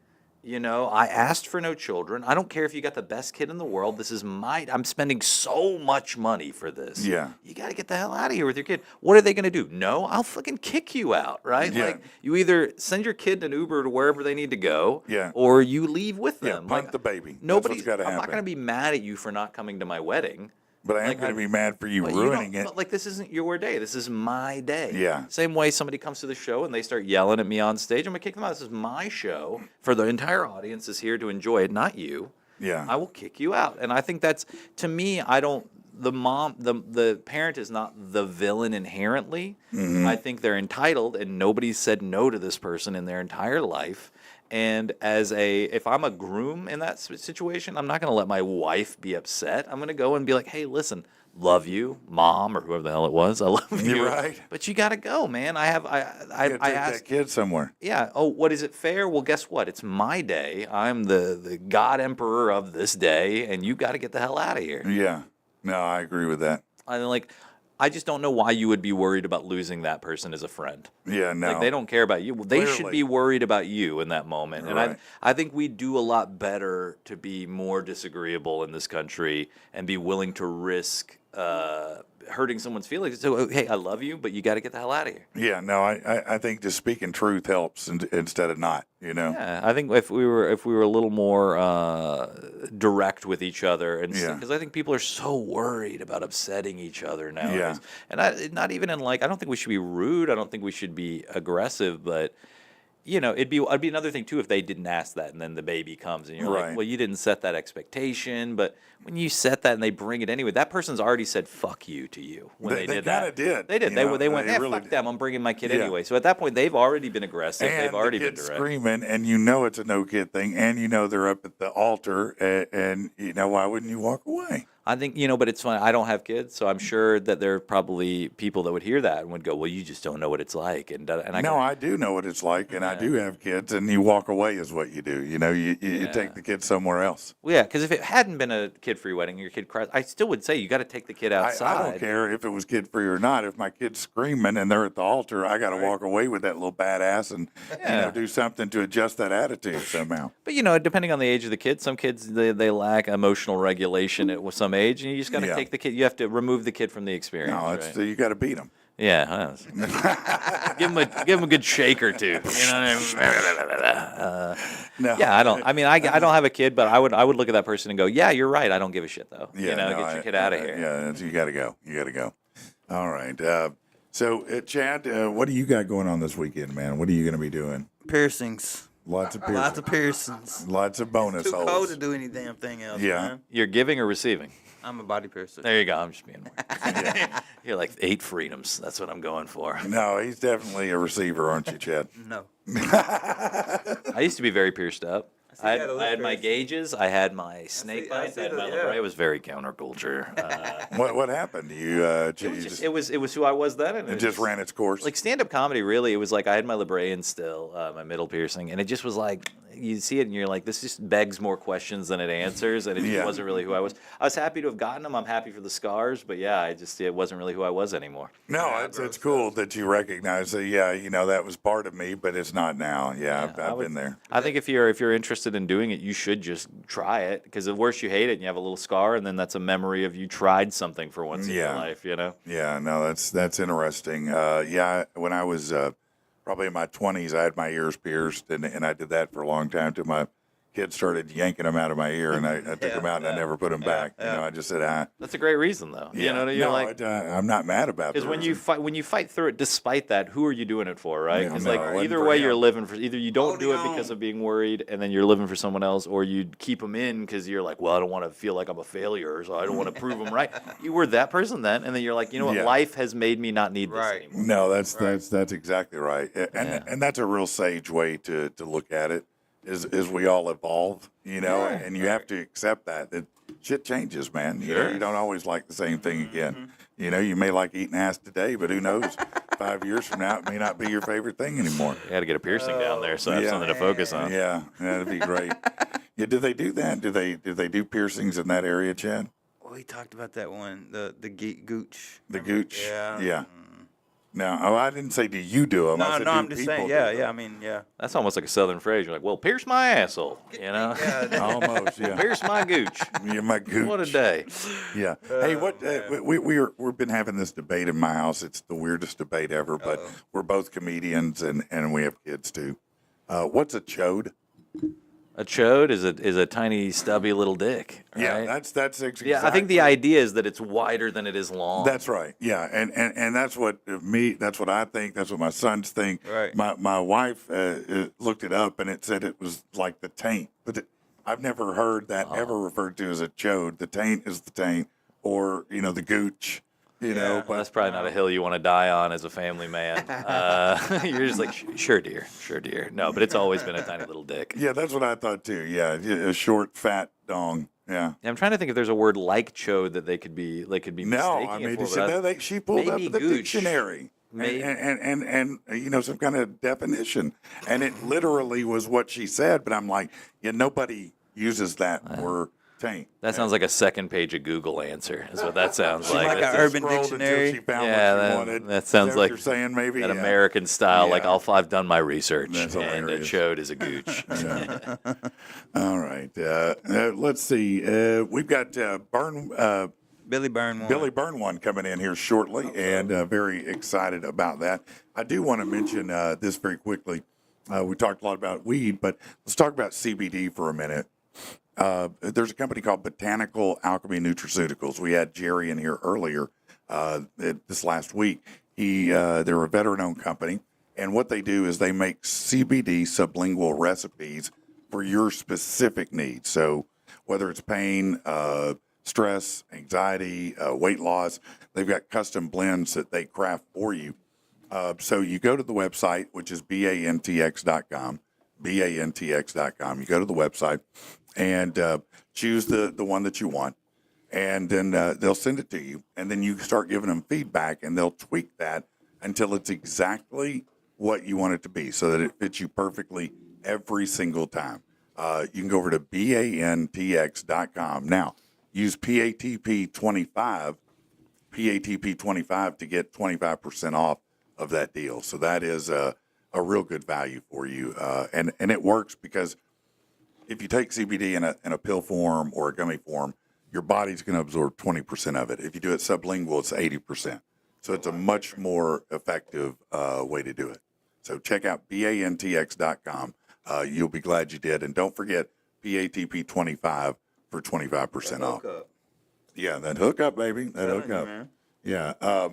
Speaker 3: I asked for no children. I don't care if you got the best kid in the world. This is I'm spending so much money for this.
Speaker 1: Yeah.
Speaker 3: You got to get the hell out of here with your kid. What are they going to do? No, I'll fucking kick you out, right?
Speaker 1: Yeah.
Speaker 3: Like, you either send your kid an Uber to wherever they need to go,
Speaker 1: Yeah.
Speaker 3: or you leave with
Speaker 1: Yeah,
Speaker 3: them.
Speaker 1: punt
Speaker 3: Like,
Speaker 1: the baby. That's
Speaker 3: Nobody,
Speaker 1: what's gotta
Speaker 3: I'm not
Speaker 1: happen.
Speaker 3: going to be mad at you for not coming to my wedding.
Speaker 1: But I am
Speaker 3: Like,
Speaker 1: going to be mad for you
Speaker 3: But
Speaker 1: ruining
Speaker 3: you don't,
Speaker 1: it.
Speaker 3: But like, this isn't your day. This is my day.
Speaker 1: Yeah.
Speaker 3: Same way somebody comes to the show and they start yelling at me on stage, I'm gonna kick them out. This is my show. For the entire audience is here to enjoy it, not you.
Speaker 1: Yeah.
Speaker 3: I will kick you out. And I think that's, to me, I don't. The parent is not the villain inherently.
Speaker 1: Mm-hmm.
Speaker 3: I think they're entitled, and nobody's said no to this person in their entire life. And if I'm a groom in that situation, I'm not going to let my wife be upset. I'm going to go and be like, hey, listen, love you, mom, or whoever the hell it was. I love you.
Speaker 1: You're right.
Speaker 3: But you got to go, man. I
Speaker 1: You gotta take
Speaker 3: asked.
Speaker 1: that kid somewhere.
Speaker 3: Yeah. Oh, what is it fair? Well, guess what? It's my day. I'm the God Emperor of this day, and you got to get the hell out of here.
Speaker 1: Yeah. No, I agree with that.
Speaker 3: I just don't know why you would be worried about losing that person as a friend.
Speaker 1: Yeah, no.
Speaker 3: Like, they don't care about you. They should
Speaker 1: Clearly.
Speaker 3: be worried about you in that moment. And
Speaker 1: Right.
Speaker 3: I think we do a lot better to be more disagreeable in this country and be willing to risk hurting someone's feelings. So, hey, I love you, but you got to get the hell out of here.
Speaker 1: Yeah, no, I think just speaking truth helps instead of not,
Speaker 3: Yeah, I think if we were a little more direct with each other, and
Speaker 1: Yeah.
Speaker 3: because I think people are so worried about upsetting each other nowadays,
Speaker 1: Yeah.
Speaker 3: and not even in like I don't think we should be rude. I don't think we should be aggressive, but. It'd be another thing too if they didn't ask that and then the baby comes and you're
Speaker 1: Right.
Speaker 3: like, well, you didn't set that expectation. But when you set that and they bring it anyway, that person's already said "fuck you" to you when
Speaker 1: They
Speaker 3: did that.
Speaker 1: kinda did,
Speaker 3: They did.
Speaker 1: you
Speaker 3: They
Speaker 1: know,
Speaker 3: they went,
Speaker 1: they
Speaker 3: "Eh,
Speaker 1: really
Speaker 3: fuck
Speaker 1: did.
Speaker 3: them. I'm bringing my kid
Speaker 1: Yeah.
Speaker 3: anyway." So at that point, they've already been aggressive.
Speaker 1: and
Speaker 3: They've already
Speaker 1: the
Speaker 3: been
Speaker 1: kid's
Speaker 3: direct.
Speaker 1: screaming, and you know it's a no kid thing, and you know they're up at the altar, and why wouldn't you walk away?
Speaker 3: I think, but it's fun. I don't have kids, so I'm sure that there are probably people that would hear that and would go, well, you just don't know what it's like. And I
Speaker 1: No,
Speaker 3: go,
Speaker 1: I do know what it's like, and I do have kids, and you walk away is what you do. You
Speaker 3: Yeah.
Speaker 1: take the kids somewhere else.
Speaker 3: well, yeah, because if it hadn't been a kid-free wedding and your kid cries, I still would say you got to take the kid outside.
Speaker 1: I don't care if it was kid free or not. If my kid's screaming and they're at the altar, I got to walk away with that little badass and
Speaker 3: Yeah.
Speaker 1: do something to adjust that attitude somehow.
Speaker 3: But depending on the age of the kid, some kids they lack emotional regulation at some age, and you just got to
Speaker 1: Yeah.
Speaker 3: take the kid. You have to remove the kid from the experience.
Speaker 1: No, it's
Speaker 3: right?
Speaker 1: you got to beat them.
Speaker 3: Yeah, give him a good shake or two. You know what I mean?
Speaker 1: No.
Speaker 3: Yeah, I don't. I mean, I don't have a kid, but I would look at that person and go, yeah, you're right. I don't give a shit though.
Speaker 1: Yeah, no,
Speaker 3: get your kid out of here.
Speaker 1: Yeah, you got to go. You got to go. All right. So, Chad, what do you got going on this weekend, man? What are you going to be doing?
Speaker 2: Piercings.
Speaker 1: Lots of piercings.
Speaker 2: Lots of piercings.
Speaker 1: Lots of bonus
Speaker 2: Too
Speaker 1: holes.
Speaker 2: cold to do any damn thing else.
Speaker 1: Yeah.
Speaker 2: Man.
Speaker 3: You're giving or receiving?
Speaker 2: I'm a body piercer.
Speaker 3: There you go. I'm just being. You're like 8 freedoms. That's what I'm going for.
Speaker 1: No, he's definitely a receiver, aren't you, Chad?
Speaker 2: No.
Speaker 3: I used to be very pierced up.
Speaker 2: see you got a
Speaker 3: I had
Speaker 2: little
Speaker 3: my
Speaker 2: piercing.
Speaker 3: gauges. I had my snake
Speaker 2: I
Speaker 3: bites.
Speaker 2: see
Speaker 3: I had
Speaker 2: the-
Speaker 3: my
Speaker 2: yeah.
Speaker 3: labret. It was very counterculture.
Speaker 1: What happened? You
Speaker 3: It was who I was then. And
Speaker 1: it just ran its course.
Speaker 3: Like stand-up comedy, really, it was like I had my Libraean still, my middle piercing, and it just was like you see it and you're like, this just begs more questions than it answers, and it just
Speaker 1: Yeah.
Speaker 3: wasn't really who I was. I was happy to have gotten them. I'm happy for the scars, but yeah, it wasn't really who I was anymore.
Speaker 1: No, it's cool that you recognize that. Yeah, that was part of me, but it's not now. Yeah,
Speaker 3: I
Speaker 1: I've
Speaker 3: would-
Speaker 1: been there.
Speaker 3: I think if you're interested in doing it, you should just try it, because the worse you hate it and you have a little scar, and then that's a memory of you tried something for once in your
Speaker 1: Yeah.
Speaker 3: life,
Speaker 1: Yeah, no, that's interesting. Yeah, when I was probably in my 20s, I had my ears pierced, and I did that for a long time till my kids started yanking them out of my ear, and I took them out and I never put them back. I just said,
Speaker 3: That's a great reason, though.
Speaker 1: yeah,
Speaker 3: You're
Speaker 1: no,
Speaker 3: like,
Speaker 1: I'm not mad about it.
Speaker 3: because when you fight through it, despite that, who are you doing it for, right?
Speaker 1: Yeah,
Speaker 3: Because
Speaker 1: no,
Speaker 3: like
Speaker 1: it wasn't
Speaker 3: either
Speaker 1: for
Speaker 3: way,
Speaker 1: him.
Speaker 3: you're living for either you don't do it
Speaker 2: Holding
Speaker 3: because
Speaker 2: on.
Speaker 3: of being worried, and then you're living for someone else, or you keep them in because you're like, well, I don't want to feel like I'm a failure, so I don't want to prove them right. You were that person then, and then you're like, you know what?
Speaker 1: Yeah.
Speaker 3: Life has made me not need this
Speaker 2: Right.
Speaker 3: anymore.
Speaker 1: No, that's exactly right, and that's a real sage way to look at it. Is we all evolve, and you have to accept that shit changes, man. You don't always like the same thing again. You may like eating ass today, but who knows? 5 years from now, it may not be your favorite thing anymore.
Speaker 3: You got to get a piercing down there, so I have
Speaker 1: Yeah.
Speaker 3: something to focus on.
Speaker 1: Yeah, that'd be great. Yeah, do they do that? Do they do piercings in that area, Chad?
Speaker 2: We talked about that one, the gooch.
Speaker 1: The gooch.
Speaker 2: Yeah.
Speaker 1: Yeah. No, I didn't say do you do them. I
Speaker 2: No,
Speaker 1: said,
Speaker 2: no,
Speaker 1: do
Speaker 2: I'm just
Speaker 1: people
Speaker 2: saying.
Speaker 1: do
Speaker 2: Yeah,
Speaker 1: them?
Speaker 2: yeah. I mean, yeah.
Speaker 3: That's almost like a southern phrase. You're like, well, pierce my asshole,
Speaker 2: Yeah.
Speaker 1: Almost. Yeah.
Speaker 3: pierce my gooch.
Speaker 1: Yeah, my gooch.
Speaker 3: What a day.
Speaker 1: Yeah. Hey, what we've been having this debate in my house. It's the weirdest debate ever, but we're both comedians and we have kids too. What's a chode?
Speaker 3: A chode is a tiny, stubby little dick.
Speaker 1: Yeah,
Speaker 3: right?
Speaker 1: that's exactly.
Speaker 3: Yeah, I think the idea is that it's wider than it is long.
Speaker 1: That's right. Yeah, and that's what that's what I think. That's what my sons think.
Speaker 2: Right.
Speaker 1: My wife looked it up and it said it was like the taint, but I've never heard that ever referred to as a chode. The taint is the taint, or the gooch.
Speaker 3: Well, that's probably not a hill you want to die on as a family man. You're just like, sure, dear. No, but it's always been a tiny little dick.
Speaker 1: Yeah, that's what I thought too. Yeah, a short, fat dong. Yeah.
Speaker 3: I'm trying to think if there's a word like chode that they could be
Speaker 1: No,
Speaker 3: mistaking
Speaker 1: I
Speaker 3: it
Speaker 1: mean,
Speaker 3: for. But
Speaker 1: she pulled up
Speaker 3: maybe
Speaker 1: the
Speaker 3: gooch.
Speaker 1: dictionary
Speaker 3: Maybe.
Speaker 1: and some kind of definition, and it literally was what she said. But I'm like, nobody uses that word taint.
Speaker 3: that sounds like a second page of Google answer. Is what that sounds
Speaker 2: Like
Speaker 3: like.
Speaker 2: a
Speaker 3: That's
Speaker 2: Urban
Speaker 1: Scrolled until
Speaker 2: Dictionary.
Speaker 1: she found
Speaker 3: Yeah,
Speaker 1: what she
Speaker 3: that-
Speaker 1: wanted.
Speaker 3: that
Speaker 1: Is
Speaker 3: sounds
Speaker 1: what
Speaker 3: like
Speaker 1: you're saying, maybe
Speaker 3: that
Speaker 1: Yeah.
Speaker 3: American style. Like
Speaker 1: Yeah.
Speaker 3: I've done my research,
Speaker 1: That's
Speaker 3: and a
Speaker 1: hilarious.
Speaker 3: chode is a gooch.
Speaker 1: All right. Let's see. We've got
Speaker 2: Billy Byrne won.
Speaker 1: Billy Byrne one coming in here shortly, and very excited about that. I do want to mention this very quickly. We talked a lot about weed, but let's talk about CBD for a minute. There's a company called Botanical Alchemy Nutraceuticals. We had Jerry in here earlier this last week. They're a veteran-owned company, and what they do is they make CBD sublingual recipes for your specific needs. So whether it's pain, stress, anxiety, weight loss, they've got custom blends that they craft for you. So you go to the website, which is bantx.com, bantx.com. You go to the website and choose the one that you want, and then they'll send it to you, and then you start giving them feedback, and they'll tweak that until it's exactly what you want it to be, so that it fits you perfectly every single time. You can go over to bantx.com. Now, use PATP25 to get 25% off of that deal. So that is a real good value for you. And it works because if you take CBD in a pill form or a gummy form, your body's going to absorb 20% of it. If you do it sublingual, it's 80%. So it's a much more effective way to do it. So check out bantx.com. You'll be glad you did. And don't forget PATP25 for 25% off.
Speaker 2: Hookup.
Speaker 1: Yeah, that hookup, baby. That
Speaker 2: Telling
Speaker 1: hookup.
Speaker 2: you, man.
Speaker 1: Yeah.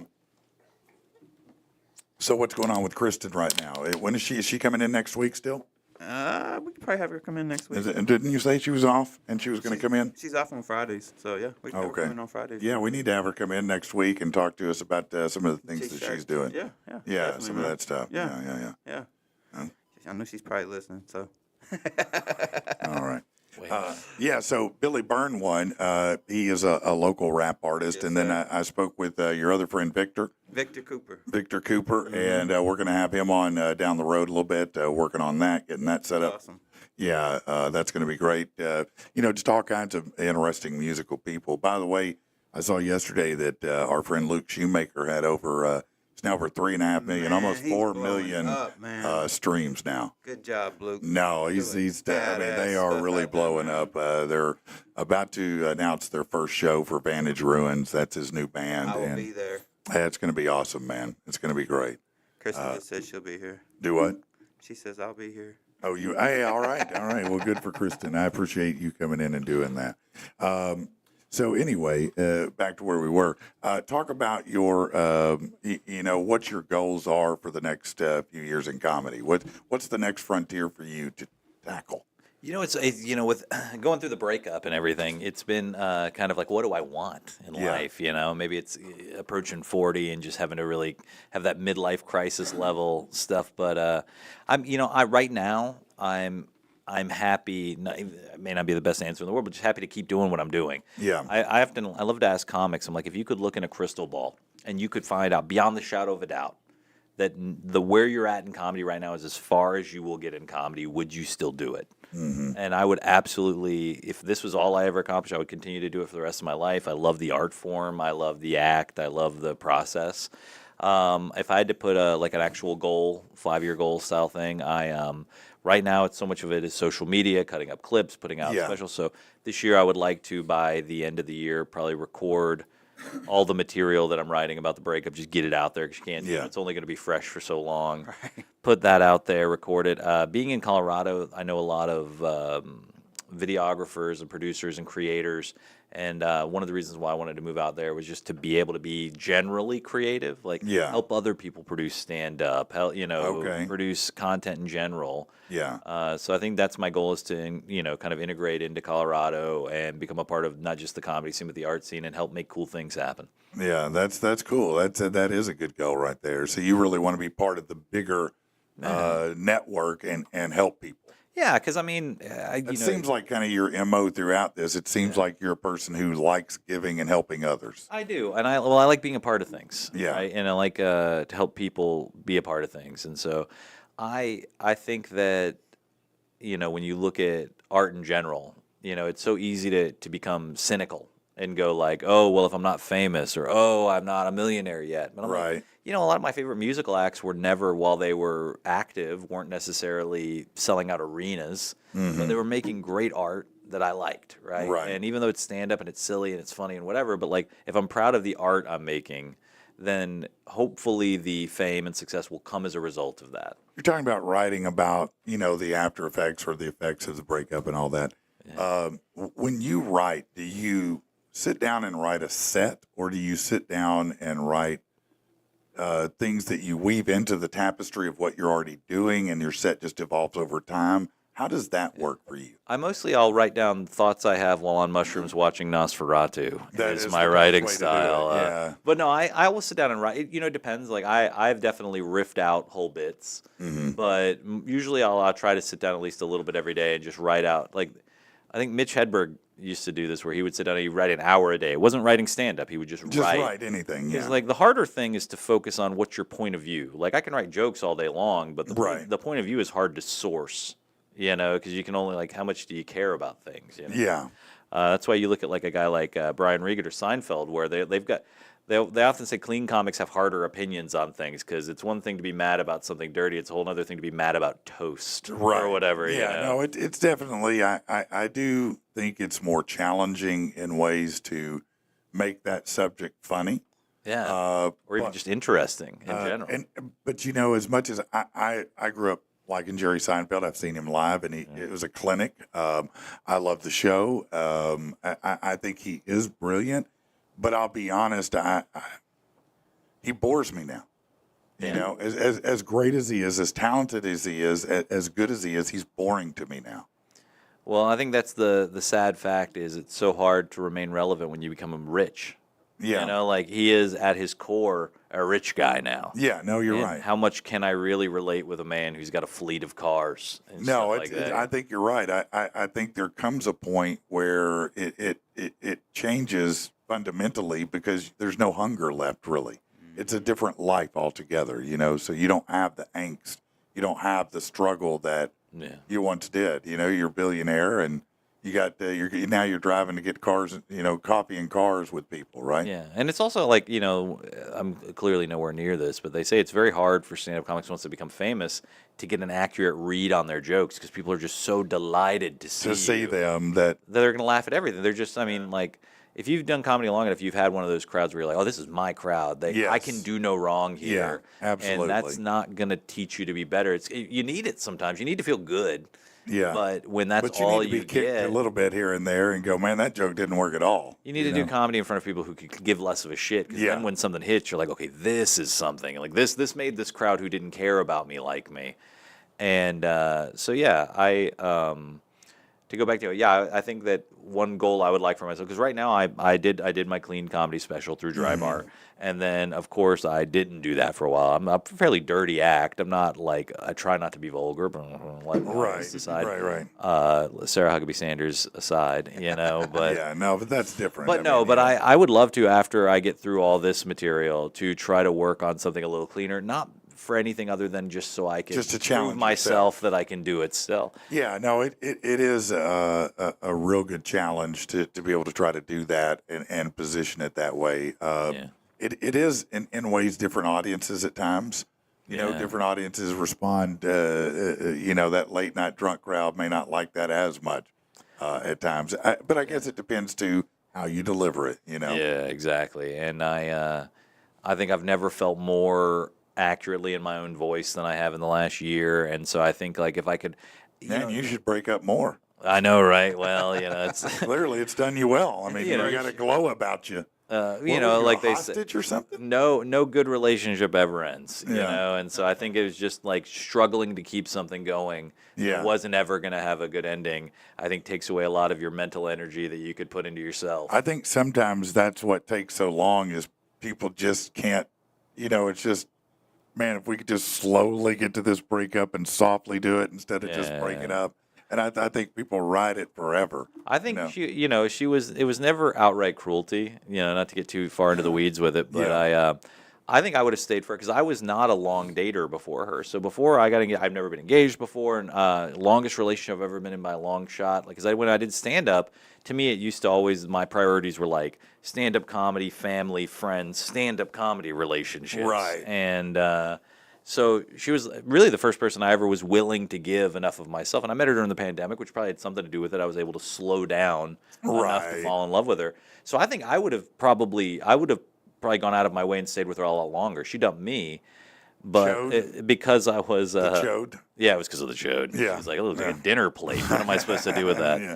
Speaker 1: So what's going on with Kristen right now? When is she? Is she coming in next week still?
Speaker 2: We could probably have her come in next week.
Speaker 1: And didn't you say she was off and she was going to come in?
Speaker 2: She's off on Fridays, so yeah, we can have her
Speaker 1: Okay.
Speaker 2: come in on Fridays.
Speaker 1: Yeah, we need to have her come in next week and talk to us about some of the things that she's doing.
Speaker 2: Yeah.
Speaker 1: Yeah,
Speaker 2: definitely,
Speaker 1: some of
Speaker 2: man.
Speaker 1: that stuff.
Speaker 2: Yeah.
Speaker 1: Yeah.
Speaker 2: I know she's probably listening, so.
Speaker 1: All right. So Billy Byrne won. He is a local rap artist.
Speaker 2: Yes,
Speaker 1: and then
Speaker 2: sir.
Speaker 1: I spoke with your other friend, Victor
Speaker 2: Cooper.
Speaker 1: and we're going to have him on down the road a little bit, working on that, getting that set up.
Speaker 2: Awesome.
Speaker 1: Yeah, that's going to be great. Just all kinds of interesting musical people. By the way, I saw yesterday that our friend Luke Shoemaker had it's now over 3.5 million,
Speaker 2: Man,
Speaker 1: almost
Speaker 2: he's
Speaker 1: 4
Speaker 2: blowing
Speaker 1: million
Speaker 2: up, man.
Speaker 1: streams now.
Speaker 2: Good job, Luke.
Speaker 1: No, he's they
Speaker 2: badass
Speaker 1: are
Speaker 2: stuff
Speaker 1: really
Speaker 2: out there,
Speaker 1: blowing
Speaker 2: man.
Speaker 1: up. They're about to announce their first show for Vantage Ruins. That's his new band.
Speaker 2: I will
Speaker 1: and
Speaker 2: be there.
Speaker 1: it's going to be awesome, man. It's going to be great.
Speaker 2: Kristen just said she'll be here.
Speaker 1: Do what?
Speaker 2: She says I'll be here.
Speaker 1: Oh, hey, all right. Well, good for Kristen. I appreciate you coming in and doing that. So anyway, back to where we were. Talk about your, what your goals are for the next few years in comedy. What's the next frontier for you to tackle?
Speaker 3: It's with going through the breakup and everything, it's been kind of like, what do I want in
Speaker 1: Yeah.
Speaker 3: life? Maybe it's approaching 40 and just having to really have that midlife crisis level stuff. But right now I'm happy. It may not be the best answer in the world, but just happy to keep doing what I'm doing.
Speaker 1: Yeah.
Speaker 3: I love to ask comics. I'm like, if you could look in a crystal ball and you could find out beyond the shadow of a doubt that where you're at in comedy right now is as far as you will get in comedy, would you still do it? Mm-hmm. And I would absolutely, if this was all I ever accomplished, I would continue to do it for the rest of my life. I love the art form. I love the act. I love the process. If I had to put an actual goal, 5-year goal style thing, right now it's so much of it is social media, cutting up clips, putting out specials. So this year I would like to, by the end of the year, probably record all the material that I'm writing about the breakup, just get it out there because you can't. It's only going to be fresh for so long. Right. Put that out there, record it. Being in Colorado, I know a lot of videographers and producers and creators, and one of the reasons why I wanted to move out there was just to be able to be generally creative, help other people produce stand-up, produce content in general.
Speaker 1: Yeah.
Speaker 3: So I think that's my goal, is to kind of integrate into Colorado and become a part of not just the comedy scene but the art scene and help make cool things happen.
Speaker 1: Yeah, that's cool. That is a good goal right there. So you really want to be part of the bigger network and help people.
Speaker 3: Yeah, because
Speaker 1: It seems like kind of your MO throughout this. It seems like you're a person who likes giving and helping others.
Speaker 3: I do, and I like being a part of things.
Speaker 1: Yeah.
Speaker 3: Right? And I like to help people be a part of things, and so I think that when you look at art in general, it's so easy to become cynical and go like, oh, well, if I'm not famous, or oh, I'm not a millionaire yet. But I'm
Speaker 1: Right.
Speaker 3: like, a lot of my favorite musical acts were never, while they were active, weren't necessarily selling out arenas, but they were making great art. that I liked, right?
Speaker 1: Right.
Speaker 3: And even though it's stand up and it's silly and it's funny and whatever, but like if I'm proud of the art I'm making, then hopefully the fame and success will come as a result of that.
Speaker 1: You're talking about writing about, the after effects or the effects of the breakup and all that. When you write, do you sit down and write a set, or do you sit down and write things that you weave into the tapestry of what you're already doing and your set just evolves over time? How does that work for you?
Speaker 3: I'll write down thoughts I have while on mushrooms watching Nosferatu.
Speaker 1: That
Speaker 3: is
Speaker 1: is
Speaker 3: my
Speaker 1: the best
Speaker 3: writing
Speaker 1: way to do it,
Speaker 3: style.
Speaker 1: yeah.
Speaker 3: But no, I will sit down and write. It depends. Like I've definitely riffed out whole bits, but usually I'll try to sit down at least a little bit every day and just write out. Like I think Mitch Hedberg used to do this, where he would sit down and he'd write an hour a day. It wasn't writing stand up. He would just
Speaker 1: write anything. Yeah.
Speaker 3: Because like the harder thing is to focus on what's your point of view. Like I can write jokes all day long, but the point of view is hard to source. Because you can only like how much do you care about things?
Speaker 1: Yeah.
Speaker 3: That's why you look at like a guy like Brian Regan or Seinfeld, where they often say clean comics have harder opinions on things, because it's one thing to be mad about something dirty, it's a whole other thing to be mad about toast or whatever.
Speaker 1: Yeah, no, it's definitely. I do think it's more challenging in ways to make that subject funny.
Speaker 3: Yeah, or even just interesting in general.
Speaker 1: But as much as I grew up liking Jerry Seinfeld, I've seen him live, and it was a clinic. I love the show. I think he is brilliant, but I'll be honest, he bores me now. As great as he is, as talented as he is, as good as he is, he's boring to me now.
Speaker 3: Well, I think that's the sad fact is it's so hard to remain relevant when you become rich.
Speaker 1: Yeah.
Speaker 3: Like he is at his core a rich guy now.
Speaker 1: Yeah, no, you're
Speaker 3: And
Speaker 1: right.
Speaker 3: How much can I really relate with a man who's got a fleet of cars? And stuff like that?
Speaker 1: I think you're right. I think there comes a point where it changes fundamentally, because there's no hunger left, really. It's a different life altogether, so you don't have the angst. You don't have the struggle that you once did. You're a billionaire, and you got now you're driving to get cars, coffee and cars with people, right?
Speaker 3: Yeah, and it's also like I'm clearly nowhere near this, but they say it's very hard for stand-up comics once they become famous to get an accurate read on their jokes, because people are just so delighted to see
Speaker 1: them that
Speaker 3: they're going to laugh at everything. They're just, like, if you've done comedy long enough, you've had one of those crowds where you're like, oh, this is my crowd. I can do no wrong here.
Speaker 1: Yeah, absolutely.
Speaker 3: And that's not going to teach you to be better. You need it sometimes. You need to feel good.
Speaker 1: Yeah.
Speaker 3: But when that's
Speaker 1: you
Speaker 3: all
Speaker 1: need to be
Speaker 3: you
Speaker 1: kicked
Speaker 3: get,
Speaker 1: a little bit here and there and go, man, that joke didn't work at all.
Speaker 3: you need to do comedy in front of people who could give less of a shit. Because then when something hits, you're like, okay, this is something. Like this made this crowd who didn't care about me like me. And to go back to it, I think that one goal I would like for myself, because right now I did my clean comedy special through Dry Bar, and then of course I didn't do that for a while. I'm a fairly dirty act. I'm not like, I try not to be vulgar, but aside, Sarah Huckabee Sanders aside, but
Speaker 1: yeah, no, but that's different.
Speaker 3: But I would love to, after I get through all this material, to try to work on something a little cleaner, not for anything other than just so I can
Speaker 1: just to challenge
Speaker 3: prove myself that I can do it still.
Speaker 1: Yeah, no, it is a real good challenge to be able to try to do that and position it that way. It is in ways different audiences at times. Different audiences respond. That late night drunk crowd may not like that as much at times. But I guess it depends to how you deliver it.
Speaker 3: Yeah, exactly. And I think I've never felt more accurately in my own voice than I have in the last year, and so I think like if I could,
Speaker 1: you should break up more.
Speaker 3: I know, right? Well, it's
Speaker 1: clearly it's done you well. I mean, you got a glow about you.
Speaker 3: Like they say,
Speaker 1: or something.
Speaker 3: No good relationship ever ends. And so I think it was just like struggling to keep something going.
Speaker 1: Yeah,
Speaker 3: wasn't ever going to have a good ending. I think takes away a lot of your mental energy that you could put into yourself.
Speaker 1: I think sometimes that's what takes so long is people just can't. It's just. Man, if we could just slowly get to this breakup and softly do it instead of just breaking up. And I think people ride it forever.
Speaker 3: I think it was never outright cruelty, not to get too far into the weeds with it, but I think I would have stayed for it because I was not a long dater before her. So before I got engaged, I've never been engaged before, and longest relationship I've ever been in by a long shot. Like, when I did stand up, to me it used to always, my priorities were like stand up comedy, family, friends, stand up comedy relationships,
Speaker 1: right?
Speaker 3: And So she was really the first person I ever was willing to give enough of myself. And I met her during the pandemic, which probably had something to do with it. I was able to slow down enough to
Speaker 1: Right.
Speaker 3: fall in love with her. So I think I would have probably gone out of my way and stayed with her a lot longer. She dumped me, but
Speaker 1: Chode?
Speaker 3: because I was
Speaker 1: Chode.
Speaker 3: yeah, it was because of the chode.
Speaker 1: Yeah.
Speaker 3: She's like, it looks like a dinner plate. What am I supposed to do with that?
Speaker 1: Yeah.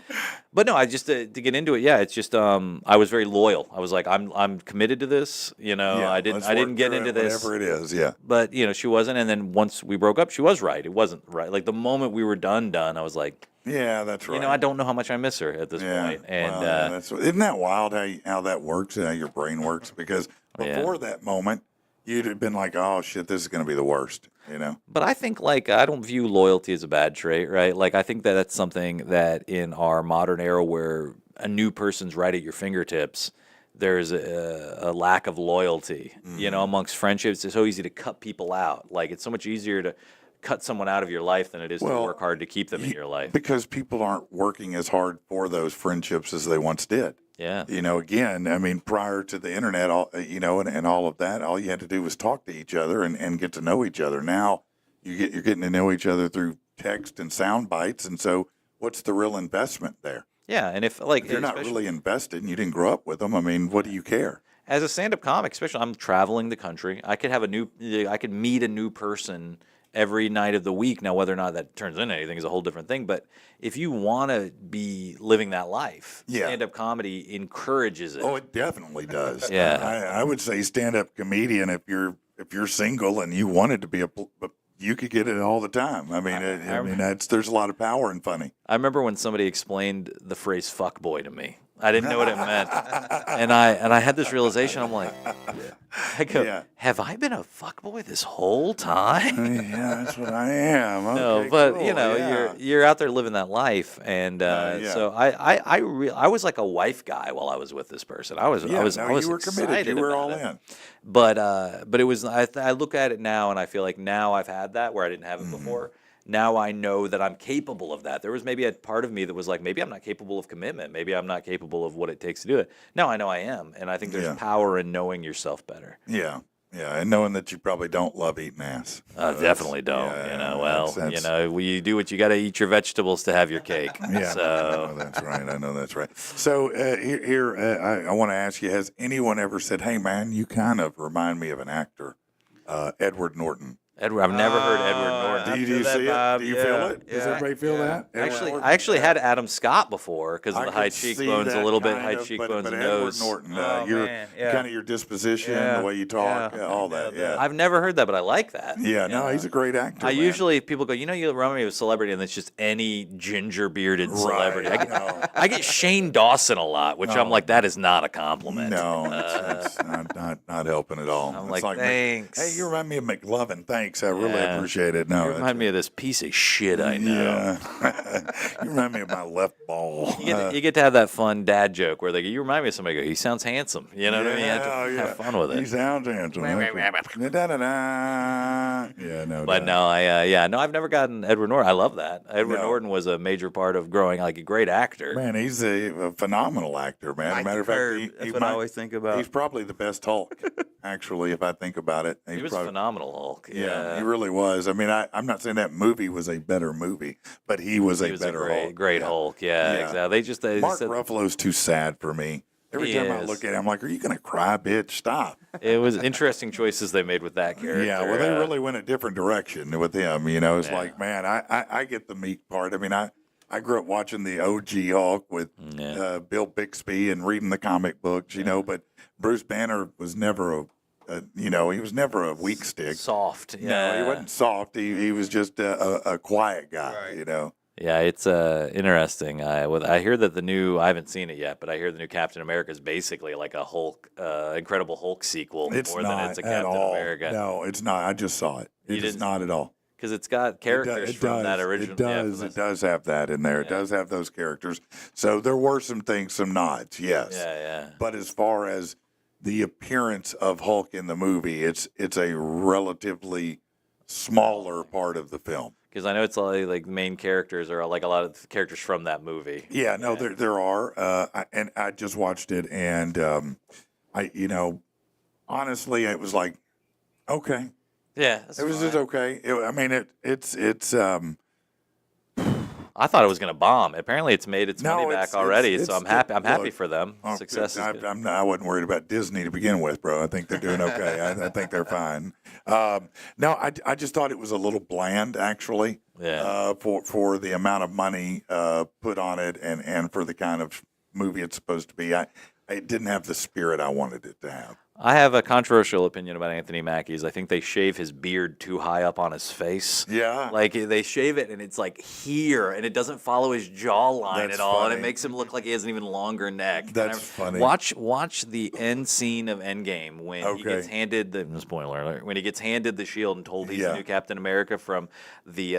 Speaker 3: But no, I just to get into it. Yeah, it's just I was very loyal. I was like, I'm committed to this. You know,
Speaker 1: Yeah,
Speaker 3: I didn't
Speaker 1: let's work
Speaker 3: get
Speaker 1: through
Speaker 3: into
Speaker 1: it,
Speaker 3: this.
Speaker 1: whatever it is. Yeah.
Speaker 3: But you know, she wasn't. And then once we broke up, she was right. It wasn't right. Like the moment we were done, I was like,
Speaker 1: Yeah, that's right.
Speaker 3: you know, I don't know how much I miss her at this
Speaker 1: Yeah.
Speaker 3: point. And
Speaker 1: Well, yeah, isn't that wild how that works and how your brain works? Because
Speaker 3: Yeah.
Speaker 1: before that moment, you'd have been like, oh, shit, this is going to be the worst, you know?
Speaker 3: but I think like I don't view loyalty as a bad trait, right? Like I think that that's something that in our modern era where a new person's right at your fingertips, there's a lack of loyalty. You know, amongst friendships, it's so easy to cut people out. Like it's so much easier to cut someone out of your life than it is to
Speaker 1: Well,
Speaker 3: work hard to keep them in your life.
Speaker 1: Because people aren't working as hard for those friendships as they once did.
Speaker 3: Yeah.
Speaker 1: You know, again, I mean, prior to the internet, and all of that, all you had to do was talk to each other and get to know each other. Now you're getting to know each other through text and sound bites. And so what's the real investment there?
Speaker 3: Yeah, and if like
Speaker 1: If you're not
Speaker 3: especially-
Speaker 1: really invested and you didn't grow up with them, I mean, what do you care?
Speaker 3: as a stand-up comic, especially I'm traveling the country, I could meet a new person every night of the week. Now, whether or not that turns into anything is a whole different thing. But if you want to be living that life,
Speaker 1: Yeah.
Speaker 3: stand-up comedy encourages it.
Speaker 1: Oh, it definitely does.
Speaker 3: Yeah.
Speaker 1: I would say stand-up comedian if you're single and you wanted to be you could get it all the time. I mean, there's a lot of power in funny.
Speaker 3: I remember when somebody explained the phrase "fuck boy" to me. I didn't know what it meant, and I had this realization. I'm like, I go,
Speaker 1: Yeah.
Speaker 3: have I been a fuckboy this whole time?
Speaker 1: Yeah, that's what I am.
Speaker 3: No,
Speaker 1: Okay,
Speaker 3: but
Speaker 1: cool,
Speaker 3: you know,
Speaker 1: yeah.
Speaker 3: you're out there living that life, and
Speaker 1: Yeah.
Speaker 3: so I was like a wife guy while I was with this person. I was
Speaker 1: you were committed.
Speaker 3: excited
Speaker 1: You were
Speaker 3: about
Speaker 1: all
Speaker 3: it.
Speaker 1: in.
Speaker 3: But it was I look at it now and I feel like now I've had that where I didn't have it
Speaker 1: Mm-hmm.
Speaker 3: before. Now I know that I'm capable of that. There was maybe a part of me that was like, maybe I'm not capable of commitment. Maybe I'm not capable of what it takes to do it. Now I know I am, and I think there's
Speaker 1: Yeah.
Speaker 3: power in knowing yourself better.
Speaker 1: Yeah, and knowing that you probably don't love eating ass.
Speaker 3: Definitely don't.
Speaker 1: yeah,
Speaker 3: you know,
Speaker 1: that's-
Speaker 3: you do what you got to eat your vegetables to have your cake.
Speaker 1: Yeah,
Speaker 3: So
Speaker 1: I know that's right. I know that's right. So I want to ask you: has anyone ever said, "Hey, man, you kind of remind me of an actor, Edward Norton"?
Speaker 3: Edward, I've never heard Edward Norton.
Speaker 1: Do you
Speaker 2: feel that
Speaker 1: see it?
Speaker 2: vibe,
Speaker 1: Do you
Speaker 2: yeah,
Speaker 1: feel it? Does
Speaker 2: yeah,
Speaker 1: everybody feel
Speaker 2: yeah.
Speaker 1: that? Edward
Speaker 3: Actually,
Speaker 1: Norton?
Speaker 3: I actually had Adam Scott before because of
Speaker 1: I
Speaker 3: the high
Speaker 1: could see
Speaker 3: cheekbones, a
Speaker 1: that
Speaker 3: little bit
Speaker 1: kind
Speaker 3: high
Speaker 1: of,
Speaker 3: cheekbones
Speaker 1: but
Speaker 3: and
Speaker 1: Edward
Speaker 3: nose.
Speaker 1: Norton,
Speaker 2: Oh,
Speaker 1: your
Speaker 2: man, yeah.
Speaker 1: kind of your disposition,
Speaker 2: Yeah,
Speaker 1: the way you talk,
Speaker 2: yeah.
Speaker 1: all that. Yeah,
Speaker 3: I've never heard that, but I like that.
Speaker 1: yeah. No, he's a great actor.
Speaker 3: I
Speaker 1: man.
Speaker 3: usually people go, you know, you remind me of a celebrity, and it's just any ginger bearded
Speaker 1: Right,
Speaker 3: celebrity.
Speaker 1: I know.
Speaker 3: I get Shane Dawson a lot, which I'm like, that is not a compliment.
Speaker 1: No, it's not helping at all.
Speaker 3: I'm
Speaker 1: It's
Speaker 3: like, thanks.
Speaker 1: Hey, you remind me of McLovin. Thanks, I really
Speaker 3: Yeah.
Speaker 1: appreciate it. No,
Speaker 3: You remind me of this piece of shit I know.
Speaker 1: Yeah, you remind me of my left ball.
Speaker 3: You get to have that fun dad joke where they go, you remind me of somebody. Go, he sounds handsome. You know what I mean? You have to have fun with
Speaker 1: He
Speaker 3: it.
Speaker 1: sounds handsome. Da-da-da. Yeah, no.
Speaker 3: But
Speaker 1: doubt.
Speaker 3: no, I've never gotten Edward Norton. I love that. Edward
Speaker 1: No.
Speaker 3: Norton was a major part of growing, like a great actor.
Speaker 1: Man, he's a phenomenal actor, man.
Speaker 2: Mike
Speaker 1: Matter of
Speaker 2: Curb,
Speaker 1: fact,
Speaker 2: that's what I always think about.
Speaker 1: He's probably the best Hulk, actually, if I think about it.
Speaker 3: He was
Speaker 1: probably,
Speaker 3: a phenomenal Hulk.
Speaker 1: Yeah, he really was. I mean, I'm not saying that movie was a better movie, but he was
Speaker 3: He
Speaker 1: a
Speaker 3: was
Speaker 1: better
Speaker 3: a great,
Speaker 1: Hulk.
Speaker 3: great
Speaker 1: Yeah.
Speaker 3: Hulk. Yeah,
Speaker 1: Yeah.
Speaker 3: exactly. They
Speaker 1: Mark
Speaker 3: said
Speaker 1: Ruffalo's too sad for me. Every
Speaker 3: He
Speaker 1: time I
Speaker 3: is.
Speaker 1: look at him, I'm like, "Are you gonna cry, bitch? Stop!"
Speaker 3: it was interesting choices they made with that character.
Speaker 1: Yeah, well, they really went a different direction with him. You know, it's
Speaker 3: Yeah.
Speaker 1: like, man, I get the meek part. I mean, I grew up watching the OG Hulk with
Speaker 3: Yeah.
Speaker 1: Bill Bixby and reading the comic books. You know, but Bruce Banner was never he was never a weak stick.
Speaker 3: soft.
Speaker 1: No,
Speaker 3: Yeah,
Speaker 1: he wasn't soft. He was just a quiet guy.
Speaker 2: Right.
Speaker 1: You know.
Speaker 3: Yeah, it's interesting. I hear that I haven't seen it yet, but I hear the new Captain America is basically like a Hulk, Incredible Hulk sequel
Speaker 1: It's
Speaker 3: more
Speaker 1: not
Speaker 3: than it's a
Speaker 1: at
Speaker 3: Captain
Speaker 1: all.
Speaker 3: America.
Speaker 1: No, it's not. I just saw it.
Speaker 3: You
Speaker 1: It is
Speaker 3: didn't-
Speaker 1: not at all.
Speaker 3: Because it's got characters from that original.
Speaker 1: It does.
Speaker 3: Yeah,
Speaker 1: It does have that in there. It does have those characters. So there were some things, some nods, yes.
Speaker 3: Yeah.
Speaker 1: But as far as the appearance of Hulk in the movie, it's a relatively smaller part of the film.
Speaker 3: Because I know it's like the main characters are like a lot of characters from that movie.
Speaker 1: Yeah, no, there are, and I just watched it, and honestly, it was like, okay,
Speaker 3: Yeah, that's
Speaker 1: It was just
Speaker 3: fine.
Speaker 1: okay. I mean, it's
Speaker 3: I thought it was going to bomb. Apparently, it's made its
Speaker 1: No,
Speaker 3: money
Speaker 1: it's-
Speaker 3: back already,
Speaker 1: it's
Speaker 3: so I'm
Speaker 1: still-
Speaker 3: happy. I'm happy
Speaker 1: look,
Speaker 3: for them. Success is good.
Speaker 1: I wasn't worried about Disney to begin with, bro. I think they're doing okay. I think they're fine. No, I just thought it was a little bland, actually.
Speaker 3: Yeah.
Speaker 1: For the amount of money put on it and for the kind of movie it's supposed to be, it didn't have the spirit I wanted it to have.
Speaker 3: I have a controversial opinion about Anthony Mackie's. I think they shave his beard too high up on his face.
Speaker 1: Yeah.
Speaker 3: Like they shave it and it's like here and it doesn't follow his jawline
Speaker 1: That's
Speaker 3: at all. And
Speaker 1: funny.
Speaker 3: it makes him look like he has an even longer neck.
Speaker 1: That's
Speaker 3: And
Speaker 1: funny.
Speaker 3: Watch the end scene of Endgame when he
Speaker 1: Okay.
Speaker 3: gets handed the spoiler alert, when he gets handed the shield and told he's
Speaker 1: Yeah.
Speaker 3: the new Captain America from the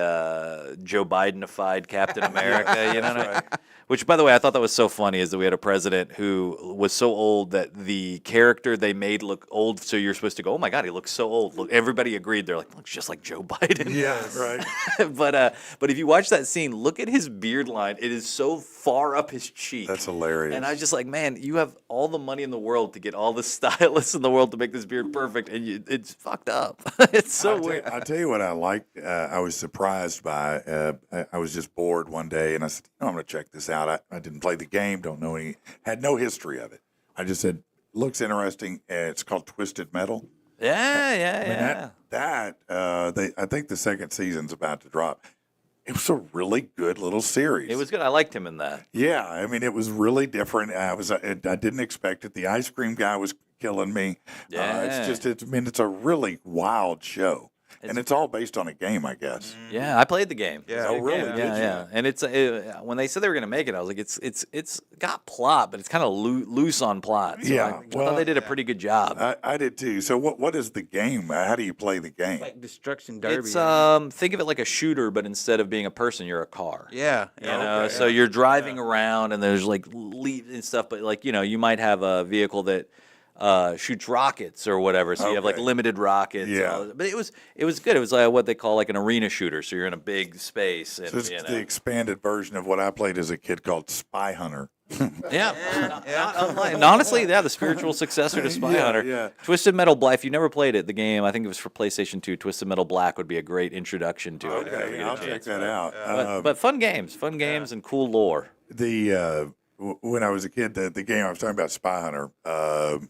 Speaker 3: Joe Bidenified Captain America. You know what I mean? Which, by the way, I thought that was so funny is that we had a president who was so old that the character they made look old. So you're supposed to go, oh my God, he looks so old. Look, everybody agreed. They're like, looks just like Joe Biden.
Speaker 1: Yeah, right.
Speaker 3: But if you watch that scene, look at his beard line. It is so far up his cheek.
Speaker 1: That's hilarious.
Speaker 3: And I was just like, man, you have all the money in the world to get all the stylists in the world to make this beard perfect, and it's fucked up. It's so weird.
Speaker 1: I'll tell you what I liked. I was surprised by. I was just bored one day, and I said, I'm going to check this out. I didn't play the game, don't know had no history of it. I just said, looks interesting. It's called Twisted Metal.
Speaker 3: Yeah,
Speaker 1: I mean, I think the second season's about to drop. It was a really good little series.
Speaker 3: It was good. I liked him in that.
Speaker 1: Yeah, I mean, it was really different. I didn't expect it. The ice cream guy was killing me.
Speaker 3: Yeah.
Speaker 1: It's a really wild show, and it's all based on a game, I guess.
Speaker 3: Yeah, I played the game.
Speaker 2: Yeah.
Speaker 1: Oh, really?
Speaker 3: Yeah,
Speaker 1: Did you?
Speaker 3: yeah. And it's when they said they were going to make it, I was like, it's got plot, but it's kind of loose on plot. So
Speaker 1: Yeah,
Speaker 3: I thought
Speaker 1: well,
Speaker 3: they did a pretty good job.
Speaker 1: I did too. So what is the game? How do you play the game?
Speaker 2: Like Destruction Derby.
Speaker 3: It's think of it like a shooter, but instead of being a person, you're a car.
Speaker 2: yeah.
Speaker 3: You know, so you're driving around and there's like and stuff, but like you might have a vehicle that shoots rockets or whatever, so you have like
Speaker 1: Okay.
Speaker 3: limited rockets. and
Speaker 1: Yeah.
Speaker 3: all that. But it was good. It was like what they call like an arena shooter. So you're in a big space, and
Speaker 1: So it's the expanded version of what I played as a kid called Spy Hunter.
Speaker 3: And honestly, the spiritual successor to Spy
Speaker 1: Yeah,
Speaker 3: Hunter.
Speaker 1: yeah.
Speaker 3: Twisted Metal Black. If you never played it, the game, I think it was for PlayStation 2. Twisted Metal Black would be a great introduction to it. if you ever
Speaker 1: Okay,
Speaker 3: get a
Speaker 1: I'll check
Speaker 3: chance.
Speaker 1: that out.
Speaker 3: But fun games, and cool lore.
Speaker 1: When I was a kid, the game I was talking about, Spy Hunter.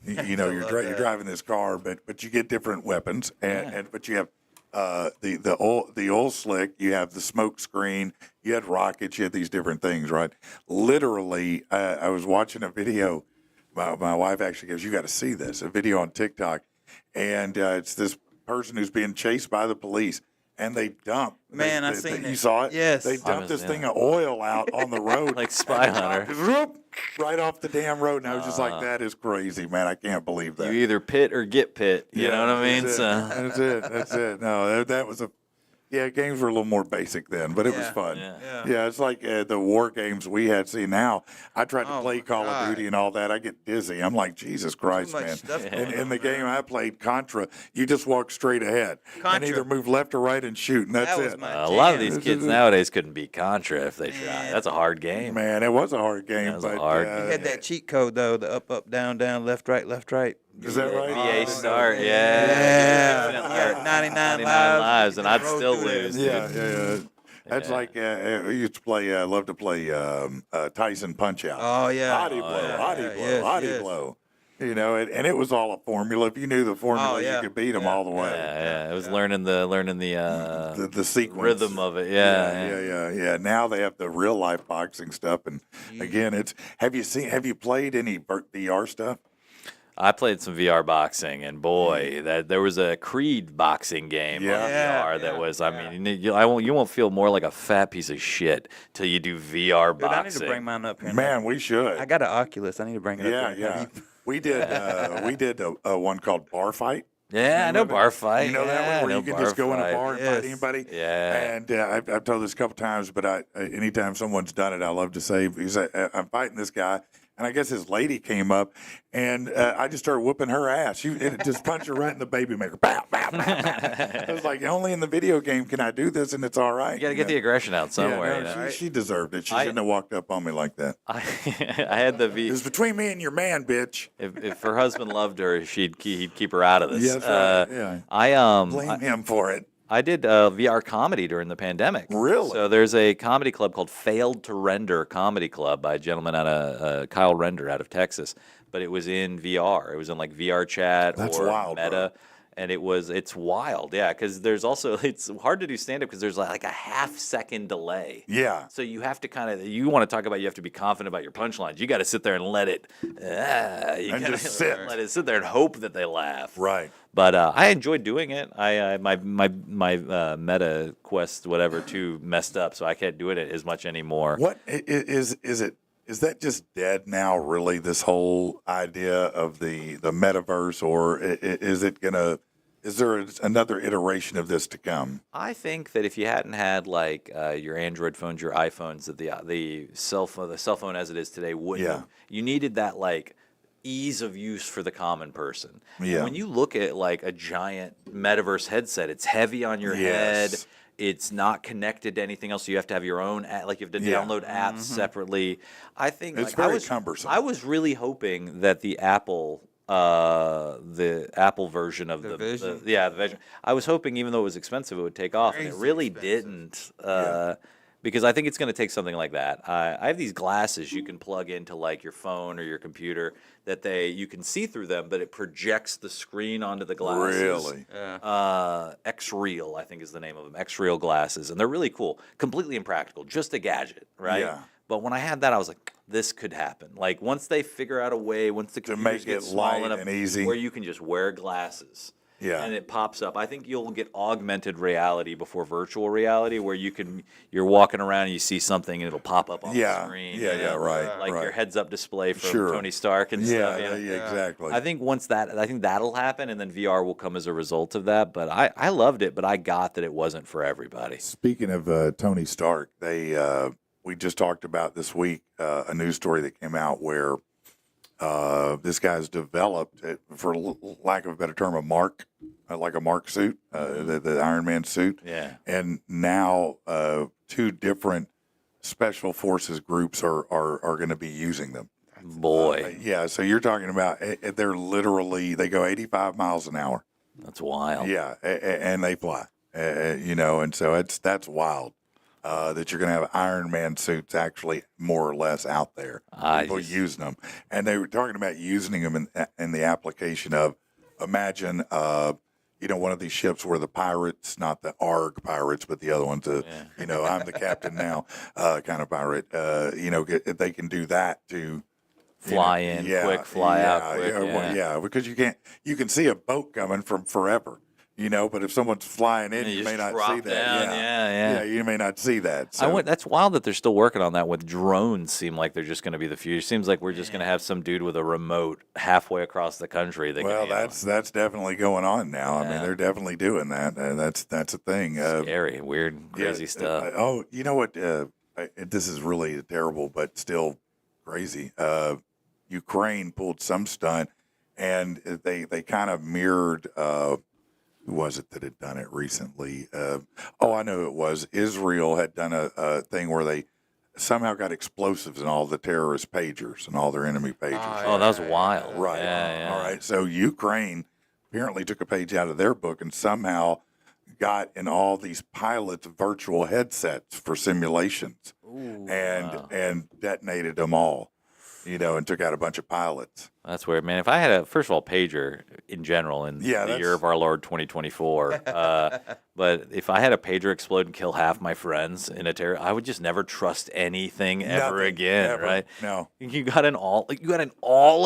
Speaker 1: You're driving this car, but you get different weapons, but you have the oil slick, you have the smoke screen, you had rockets, you had these different things, right? Literally, I was watching a video. My wife actually goes, "You got to see this." A video on TikTok, and it's this person who's being chased by the police. And they dump.
Speaker 2: Man, I seen
Speaker 1: You
Speaker 2: it.
Speaker 1: saw it?
Speaker 2: Yes.
Speaker 1: They
Speaker 2: I
Speaker 1: dumped
Speaker 3: was-
Speaker 1: this
Speaker 3: yeah.
Speaker 1: thing of oil out on the road.
Speaker 3: Like Spy Hunter.
Speaker 1: Whoop, right off the damn road. And I was just like, that is crazy, man. I can't believe that.
Speaker 3: You either pit or get pit. You know what I mean?
Speaker 1: That's it. That's it. No, that was games were a little more basic then, but it was
Speaker 2: Yeah.
Speaker 1: fun.
Speaker 3: Yeah.
Speaker 1: It's like the war games we had. See, now I tried to
Speaker 2: Oh,
Speaker 1: play
Speaker 2: my
Speaker 1: Call
Speaker 2: God.
Speaker 1: of Duty and all that. I get dizzy. I'm like, Jesus Christ,
Speaker 2: much
Speaker 1: man.
Speaker 2: stuff going
Speaker 1: In
Speaker 2: on,
Speaker 1: the game I played, Contra, you just walk straight ahead and
Speaker 2: Contra.
Speaker 1: either move left or right and shoot, and that's
Speaker 2: That was
Speaker 1: it.
Speaker 2: my
Speaker 3: A lot of
Speaker 2: jam.
Speaker 3: these kids nowadays couldn't beat Contra if they tried. That's a hard game.
Speaker 1: Man, it was a hard game.
Speaker 3: That was a
Speaker 1: but,
Speaker 3: hard-
Speaker 2: You had that cheat code though, the up, down, left, right.
Speaker 1: Is that right?
Speaker 3: VA start,
Speaker 2: Yeah.
Speaker 3: Definitely.
Speaker 2: Yeah, 99
Speaker 3: lives, and I'd
Speaker 2: Roll
Speaker 3: still
Speaker 2: through there.
Speaker 3: lose.
Speaker 1: Yeah. That's
Speaker 3: Yeah.
Speaker 1: like I used to play. Love to play Tyson Punch Out.
Speaker 2: Oh yeah.
Speaker 1: Body blow,
Speaker 2: yeah,
Speaker 1: body
Speaker 2: yeah,
Speaker 1: blow,
Speaker 2: yes,
Speaker 1: body
Speaker 2: yes.
Speaker 1: blow. And it was all a formula. If you knew the formula,
Speaker 2: Oh, yeah.
Speaker 1: you could beat them all the way.
Speaker 3: Yeah. It was learning the
Speaker 1: The sequence,
Speaker 3: rhythm of it. Yeah.
Speaker 1: yeah. Now they have the real life boxing stuff, and again, have you played any VR stuff?
Speaker 3: I played some VR boxing, and boy, that there was a Creed boxing game
Speaker 1: Yeah.
Speaker 3: on
Speaker 2: Yeah,
Speaker 3: VR that
Speaker 2: yeah,
Speaker 3: was. I mean, you won't feel more like a fat piece of shit till you do VR
Speaker 2: Dude, I need
Speaker 3: boxing.
Speaker 2: to bring mine up here.
Speaker 1: Man, we should.
Speaker 2: I got an Oculus. I need to bring it
Speaker 1: yeah,
Speaker 2: up here.
Speaker 1: yeah. We did a one called Bar Fight.
Speaker 3: Yeah, I know bar fight.
Speaker 1: You know that
Speaker 3: yeah,
Speaker 1: one where
Speaker 3: I
Speaker 1: you
Speaker 3: know
Speaker 1: can just go in a
Speaker 3: fight.
Speaker 1: bar and
Speaker 2: Yes.
Speaker 1: fight anybody?
Speaker 3: Yeah.
Speaker 1: And I've told this a couple times, but anytime someone's done it, I love to say, because I'm fighting this guy, and I guess his lady came up, and I just started whooping her ass. It just punched her right in the baby maker. Bow, bow, bow, bow. I was like, only in the video game can I do this, and it's all right.
Speaker 3: You got to get the aggression out somewhere.
Speaker 1: Yeah,
Speaker 3: you know?
Speaker 1: she deserved it. She shouldn't have walked up on me like that.
Speaker 3: I had the
Speaker 1: It was between me and your man, bitch.
Speaker 3: If her husband loved her, he'd keep her out of this.
Speaker 1: Yeah, that's right.
Speaker 3: I
Speaker 1: Blame him for it.
Speaker 3: I did VR comedy during the pandemic.
Speaker 1: Really?
Speaker 3: So there's a comedy club called Failed to Render Comedy Club by a gentleman out of Kyle Render out of Texas, but it was in VR. It was in like VR chat
Speaker 1: That's
Speaker 3: or
Speaker 1: wild,
Speaker 3: Meta.
Speaker 1: bro.
Speaker 3: And it's wild, yeah, because there's also, it's hard to do stand-up because there's like a half-second delay.
Speaker 1: Yeah.
Speaker 3: So you have to you want to talk about, you have to be confident about your punchlines. You got to sit there and let it,
Speaker 1: And just sit.
Speaker 3: let it sit there and hope that they laugh.
Speaker 1: Right.
Speaker 3: But I enjoyed doing it. My Meta Quest whatever 2 messed up, so I can't do it as much anymore.
Speaker 1: What is it? Is that just dead now? Really, this whole idea of the metaverse, or is it gonna? Is there another iteration of this to come?
Speaker 3: I think that if you hadn't had like your Android phones, your iPhones, that the cell phone as it is today wouldn't.
Speaker 1: Yeah.
Speaker 3: You needed that like ease of use for the common person.
Speaker 1: Yeah.
Speaker 3: When you look at like a giant metaverse headset, it's heavy on your head.
Speaker 1: Yes.
Speaker 3: It's not connected to anything else. So you have to have your own like you have to download apps separately. I think
Speaker 1: It's
Speaker 3: like,
Speaker 1: very cumbersome.
Speaker 3: I was really hoping that the Apple version of the
Speaker 2: Vision?
Speaker 3: the Vision. I was hoping, even though it was expensive, it would take off, and it
Speaker 2: Crazy
Speaker 3: really
Speaker 2: expensive.
Speaker 3: didn't. Because I think it's going to take something like that. I have these glasses you can plug into like your phone or your computer that you can see through them, but it projects the screen onto the glasses.
Speaker 1: Really?
Speaker 3: X-Real, I think is the name of them. X-Real glasses, and they're really cool. Completely impractical, just a gadget, right?
Speaker 1: Yeah.
Speaker 3: But when I had that, I was like, this could happen. Like once they figure out a way, once the computers
Speaker 1: make
Speaker 3: get
Speaker 1: it
Speaker 3: small
Speaker 1: light
Speaker 3: enough
Speaker 1: and easy.
Speaker 3: where you can just wear glasses.
Speaker 1: Yeah.
Speaker 3: And it pops up. I think you'll get augmented reality before virtual reality, where you're walking around and you see something and it'll pop up on the screen.
Speaker 1: Yeah,
Speaker 3: you
Speaker 1: yeah,
Speaker 3: know,
Speaker 1: right.
Speaker 3: Like
Speaker 1: right.
Speaker 3: your heads-up display from
Speaker 1: Sure.
Speaker 3: Tony Stark and
Speaker 1: Yeah,
Speaker 3: stuff. you know?
Speaker 1: yeah, exactly.
Speaker 3: I think I think that'll happen, and then VR will come as a result of that. But I loved it, but I got that it wasn't for everybody.
Speaker 1: Speaking of Tony Stark, we just talked about this week a news story that came out where this guy's developed, for lack of a better term, a mark, like a mark suit, the Iron Man suit.
Speaker 3: Yeah.
Speaker 1: And now 2 different special forces groups are going to be using them.
Speaker 3: Boy,
Speaker 1: Yeah, so you're talking about they're literally, they go 85 miles an hour.
Speaker 3: that's wild.
Speaker 1: Yeah, and they fly. And so that's wild. That you're going to have Iron Man suits actually more or less out there. People using them. And they were talking about using them in the application of, imagine, one of these ships where the pirates, not the ARG pirates, but the other ones, I'm the captain now kind of pirate, they can do that to
Speaker 3: Fly in quick, fly out quick.
Speaker 1: Because you can see a boat coming from forever. But if someone's flying in, you
Speaker 3: just
Speaker 1: may not
Speaker 3: drop
Speaker 1: see that.
Speaker 3: down, yeah.
Speaker 1: You may not see that. So.
Speaker 3: That's wild that they're still working on that. With drones, seem like they're just going to be the future. Seems like we're just going to have some dude with a remote halfway across the country.
Speaker 1: Well, that's definitely going on now. I mean, they're definitely doing that. That's a thing.
Speaker 3: Scary, weird, crazy stuff.
Speaker 1: You know what? This is really terrible, but still crazy. Ukraine pulled some stunt, and they kind of mirrored. Who was it that had done it recently? I know it was. Israel had done a thing where they somehow got explosives in all the terrorist pagers and all their enemy pagers.
Speaker 3: Oh, that was wild.
Speaker 1: Right.
Speaker 3: Yeah.
Speaker 1: All right. So Ukraine apparently took a page out of their book and somehow got in all these pilots virtual headsets for simulations and detonated them all, and took out a bunch of pilots.
Speaker 3: That's weird, man. If I had first of all, pager in general in the year of our Lord 2024, but if I had a pager explode and kill half my friends in a terror, I would just never trust anything ever again,
Speaker 1: ever.
Speaker 3: right?
Speaker 1: No.
Speaker 3: You got in all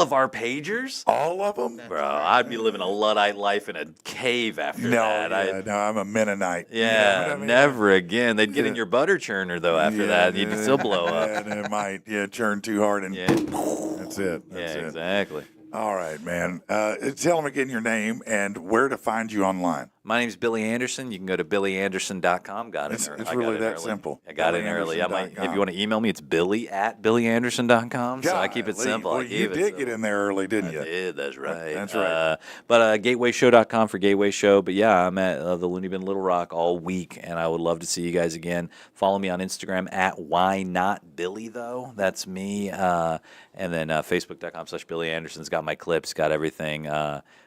Speaker 3: of our pagers?
Speaker 1: All of them?
Speaker 3: Bro, I'd be living a Luddite life in a cave after that.
Speaker 1: I'm a Mennonite.
Speaker 3: Yeah,
Speaker 1: You know what I mean?
Speaker 3: never again. They'd get in your butter churner, though, after that. You'd still blow up.
Speaker 1: Yeah, it might. Yeah, churn too hard and that's it. That's it.
Speaker 3: Exactly.
Speaker 1: All right, man. Tell them again your name and where to find you online.
Speaker 3: My name's Billy Anderson. You can go to BillyAnderson.com. Got it.
Speaker 1: It's
Speaker 3: I got
Speaker 1: really
Speaker 3: in
Speaker 1: that
Speaker 3: early.
Speaker 1: simple.
Speaker 3: I got in early. Yeah, if
Speaker 1: BillyAnderson.com.
Speaker 3: you want to email me, it's Billy@BillyAnderson.com. So I keep it
Speaker 1: Golly,
Speaker 3: simple.
Speaker 1: Well,
Speaker 3: I
Speaker 1: you
Speaker 3: keep it
Speaker 1: did
Speaker 3: simple.
Speaker 1: get in there early, didn't you?
Speaker 3: I did. That's right.
Speaker 1: That's right.
Speaker 3: But GatewayShow.com for Gateway Show. But yeah, I'm at the Looney Bin Little Rock all week, and I would love to see you guys again. Follow me on Instagram at Why Not Billy, though. That's me. And then Facebook.com/Billy Anderson's got my clips, got everything.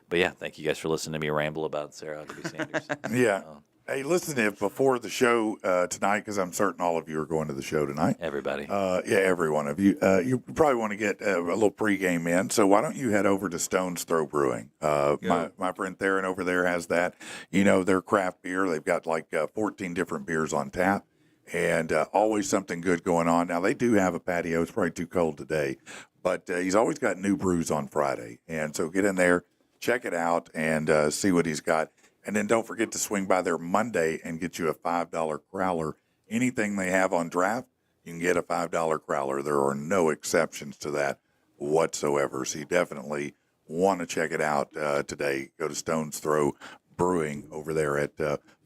Speaker 3: But yeah, thank you guys for listening to me ramble about Sarah Huckabee Sanders.
Speaker 1: Yeah. Hey, listen, if before the show tonight, because I'm certain all of you are going to the show tonight.
Speaker 3: Everybody.
Speaker 1: Yeah, every one of you. You probably want to get a little pregame in. So why don't you head over to Stone's Throw Brewing? My friend Theron over there has that. You know, their craft beer. They've got like 14 different beers on tap, and always something good going on. Now, they do have a patio. It's probably too cold today, but he's always got new brews on Friday. And so get in there, check it out, and see what he's got. And then don't forget to swing by there Monday and get you a $5 crowler. Anything they have on draft, you can get a $5 crowler. There are no exceptions to that whatsoever. So you definitely want to check it out today. Go to Stone's Throw Brewing over there at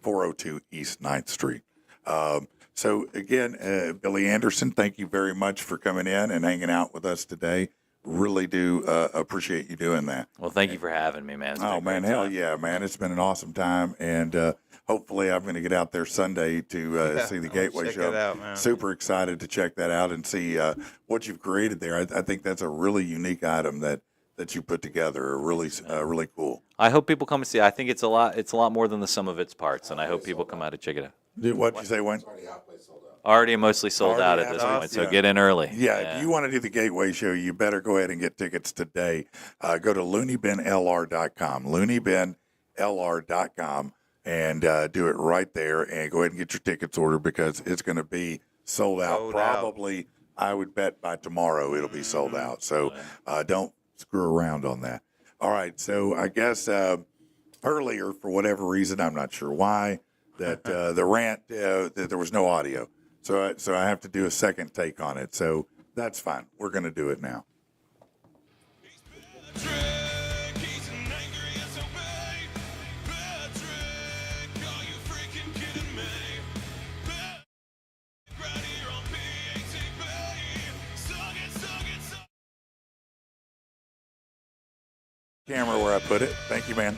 Speaker 1: 402 East 9th Street. So again, Billy Anderson, thank you very much for coming in and hanging out with us today. Really do appreciate you doing that.
Speaker 3: Well, thank you for having me, man. It's been a
Speaker 1: Oh, man,
Speaker 3: great
Speaker 1: hell
Speaker 3: time.
Speaker 1: yeah, man. It's been an awesome time. And hopefully I'm going to get out there Sunday to see the Gateway
Speaker 2: check
Speaker 1: Show.
Speaker 2: it out, man.
Speaker 1: Super excited to check that out and see what you've created there. I think that's a really unique item that you put together. Really, really cool.
Speaker 3: I hope people come and see. I think it's a lot more than the sum of its parts, and I hope people come out and check it out.
Speaker 1: What'd you say, Wayne?
Speaker 3: Already mostly sold
Speaker 1: Already
Speaker 3: out at this
Speaker 1: out,
Speaker 3: point, so
Speaker 1: yeah.
Speaker 3: get in early.
Speaker 1: Yeah, if you want to do the Gateway Show, you better go ahead and get tickets today. Go to loonybinlr.com, loonybinlr.com, and do it right there. And go ahead and get your tickets ordered because it's going to be sold out.
Speaker 2: Sold out.
Speaker 1: Probably, I would bet by tomorrow it'll be sold out. So don't screw around on that. All right, so I guess earlier, for whatever reason, I'm not sure why, that the rant, that there was no audio. So I have to do a second take on it. So that's fine. We're going to do it now.
Speaker 5: Patrick, he's an angry SOB. Patrick, are you freaking kidding me? Patrick, right here on PATB. Sung it.
Speaker 1: Camera where I put it. Thank you, man.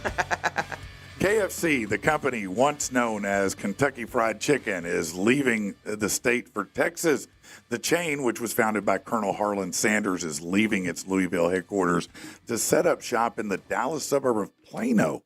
Speaker 1: KFC, the company once known as Kentucky Fried Chicken, is leaving the state for Texas. The chain, which was founded by Colonel Harlan Sanders, is leaving its Louisville headquarters to set up shop in the Dallas suburb of Plano.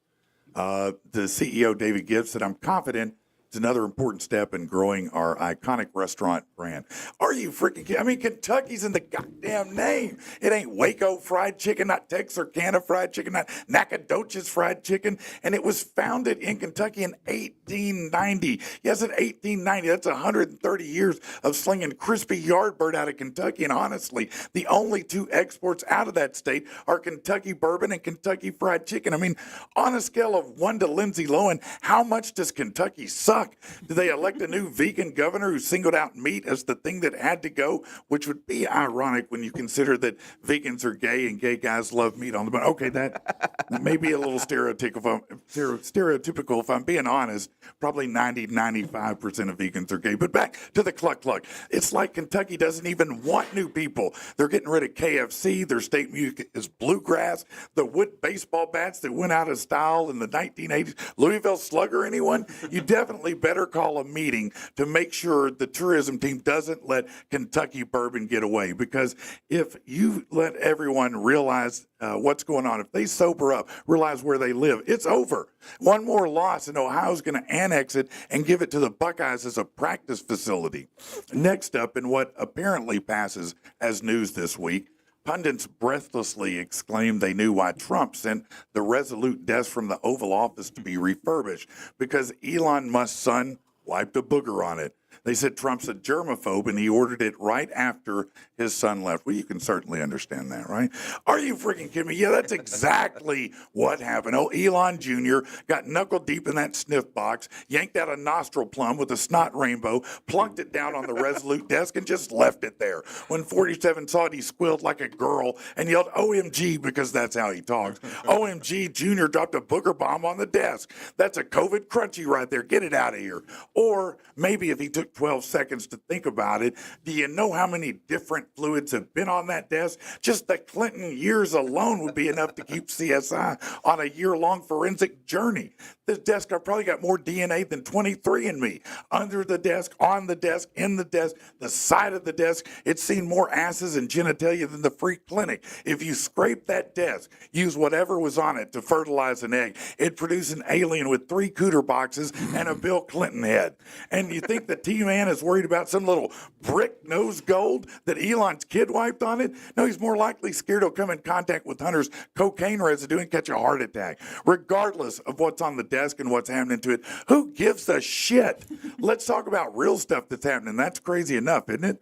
Speaker 1: The CEO, David Gibbs, said, "I'm confident it's another important step in growing our iconic restaurant brand." Are you freaking kidding? I mean, Kentucky's in the goddamn name. It ain't Waco Fried Chicken, not Texarkana Fried Chicken, not Nacogdoches Fried Chicken. And it was founded in Kentucky in 1890. Yes, in 1890. That's 130 years of slinging crispy Yardbird out of Kentucky. And honestly, the only two exports out of that state are Kentucky bourbon and Kentucky Fried Chicken. I mean, on a scale of 1 to Lindsay Lohan, how much does Kentucky suck? Did they elect a new vegan governor who singled out meat as the thing that had to go, which would be ironic when you consider that vegans are gay and gay guys love meat on the bone? Okay, that may be a little stereotypical if I'm being honest. Probably 95% of vegans are gay. But back to the cluck cluck. It's like Kentucky doesn't even want new people. They're getting rid of KFC. Their state music is bluegrass. The wood baseball bats that went out of style in the 1980s. Louisville Slugger, anyone? You definitely better call a meeting to make sure the tourism team doesn't let Kentucky bourbon get away. Because if you let everyone realize what's going on, if they sober up, realize where they live, it's over. One more loss and Ohio's going to annex it and give it to the Buckeyes as a practice facility. Next up, in what apparently passes as news this week, pundits breathlessly exclaimed they knew why Trump sent the Resolute desk from the Oval Office to be refurbished, because Elon Musk's son wiped a booger on it. They said Trump's a germaphobe, and he ordered it right after his son left. Well, you can certainly understand that, right? Are you freaking kidding me? Yeah, that's exactly what happened. Oh, Elon Jr. got knuckle deep in that sniff box, yanked out a nostril plum with a snot rainbow, plunked it down on the Resolute desk, and just left it there. When 47 saw it, he squealed like a girl and yelled, OMG, because that's how he talks. OMG, Jr. dropped a booger bomb on the desk. That's a COVID crunchy right there. Get it out of here. Or maybe if he took 12 seconds to think about it, do you know how many different fluids have been on that desk? Just the Clinton years alone would be enough to keep CSI on a year-long forensic journey. This desk, I've probably got more DNA than 23andMe. Under the desk, on the desk, in the desk, the side of the desk. It's seen more asses and genitalia than the free clinic. If you scrape that desk, use whatever was on it to fertilize an egg, it produces an alien with 3 cooter boxes and a Bill Clinton head. And you think the T-Man is worried about some little brick nose gold that Elon's kid wiped on it? No, he's more likely scared he'll come in contact with Hunter's cocaine residue and catch a heart attack. Regardless of what's on the desk and what's happening to it, who gives a shit? Let's talk about real stuff that's happening. That's crazy enough, isn't it?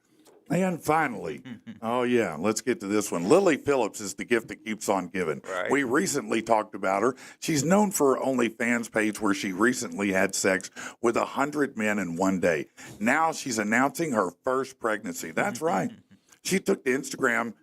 Speaker 1: And finally, oh yeah, let's get to this one. Lily Phillips is the gift that keeps on giving.
Speaker 2: Right.
Speaker 1: We recently talked about her. She's known for her OnlyFans page where she recently had sex with 100 men in one day. Now she's announcing her first pregnancy. That's right. She took to Instagram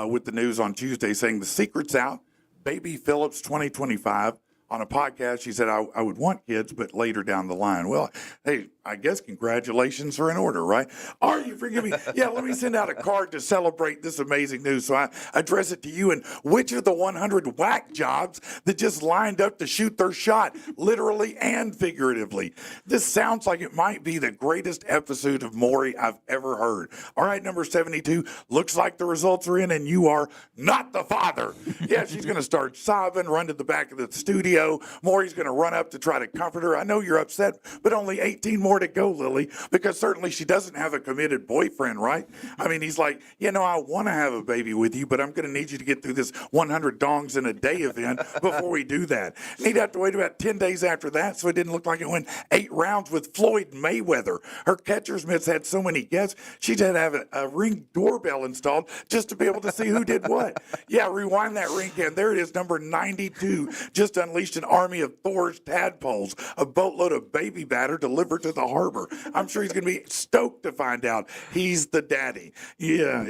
Speaker 1: with the news on Tuesday saying the secret's out, Baby Phillips 2025. On a podcast, she said, I would want kids, but later down the line. Well, hey, I guess congratulations are in order, right? Are you forgiving me? Yeah, let me send out a card to celebrate this amazing news. So I address it to you. And which of the 100 whack jobs that just lined up to shoot their shot, literally and figuratively? This sounds like it might be the greatest episode of Maury I've ever heard. All right, number 72, looks like the results are in, and you are not the father. Yeah, she's going to start sobbing, run to the back of the studio. Maury's going to run up to try to comfort her. I know you're upset, but only 18 more to go, Lily, because certainly she doesn't have a committed boyfriend, right? I mean, he's like, I want to have a baby with you, but I'm going to need you to get through this 100 dongs in a day event before we do that. And he'd have to wait about 10 days after that, so it didn't look like it went 8 rounds with Floyd Mayweather. Her catcher's mitts had so many guests, she'd had to have a Ring doorbell installed just to be able to see who did what. Yeah, rewind that ring cam. There it is, number 92, just unleashed an army of Thor's tadpoles, a boatload of baby batter delivered to the harbor. I'm sure he's going to be stoked to find out he's the daddy. Yeah.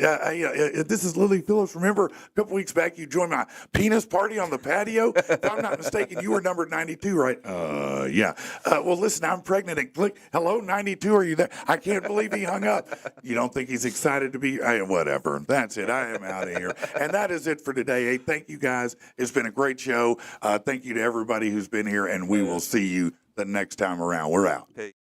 Speaker 1: This is Lily Phillips. Remember a couple weeks back you joined my penis party on the patio? If I'm not mistaken, you were number 92, right? Yeah. Well, listen, I'm pregnant and click. Hello, 92, are you there? I can't believe he hung up. You don't think he's excited to be? Whatever. That's it. I am out of here. And that is it for today. Hey, thank you guys. It's been a great show. Thank you to everybody who's been here, and we will see you the next time around. We're out.
Speaker 2: Hey.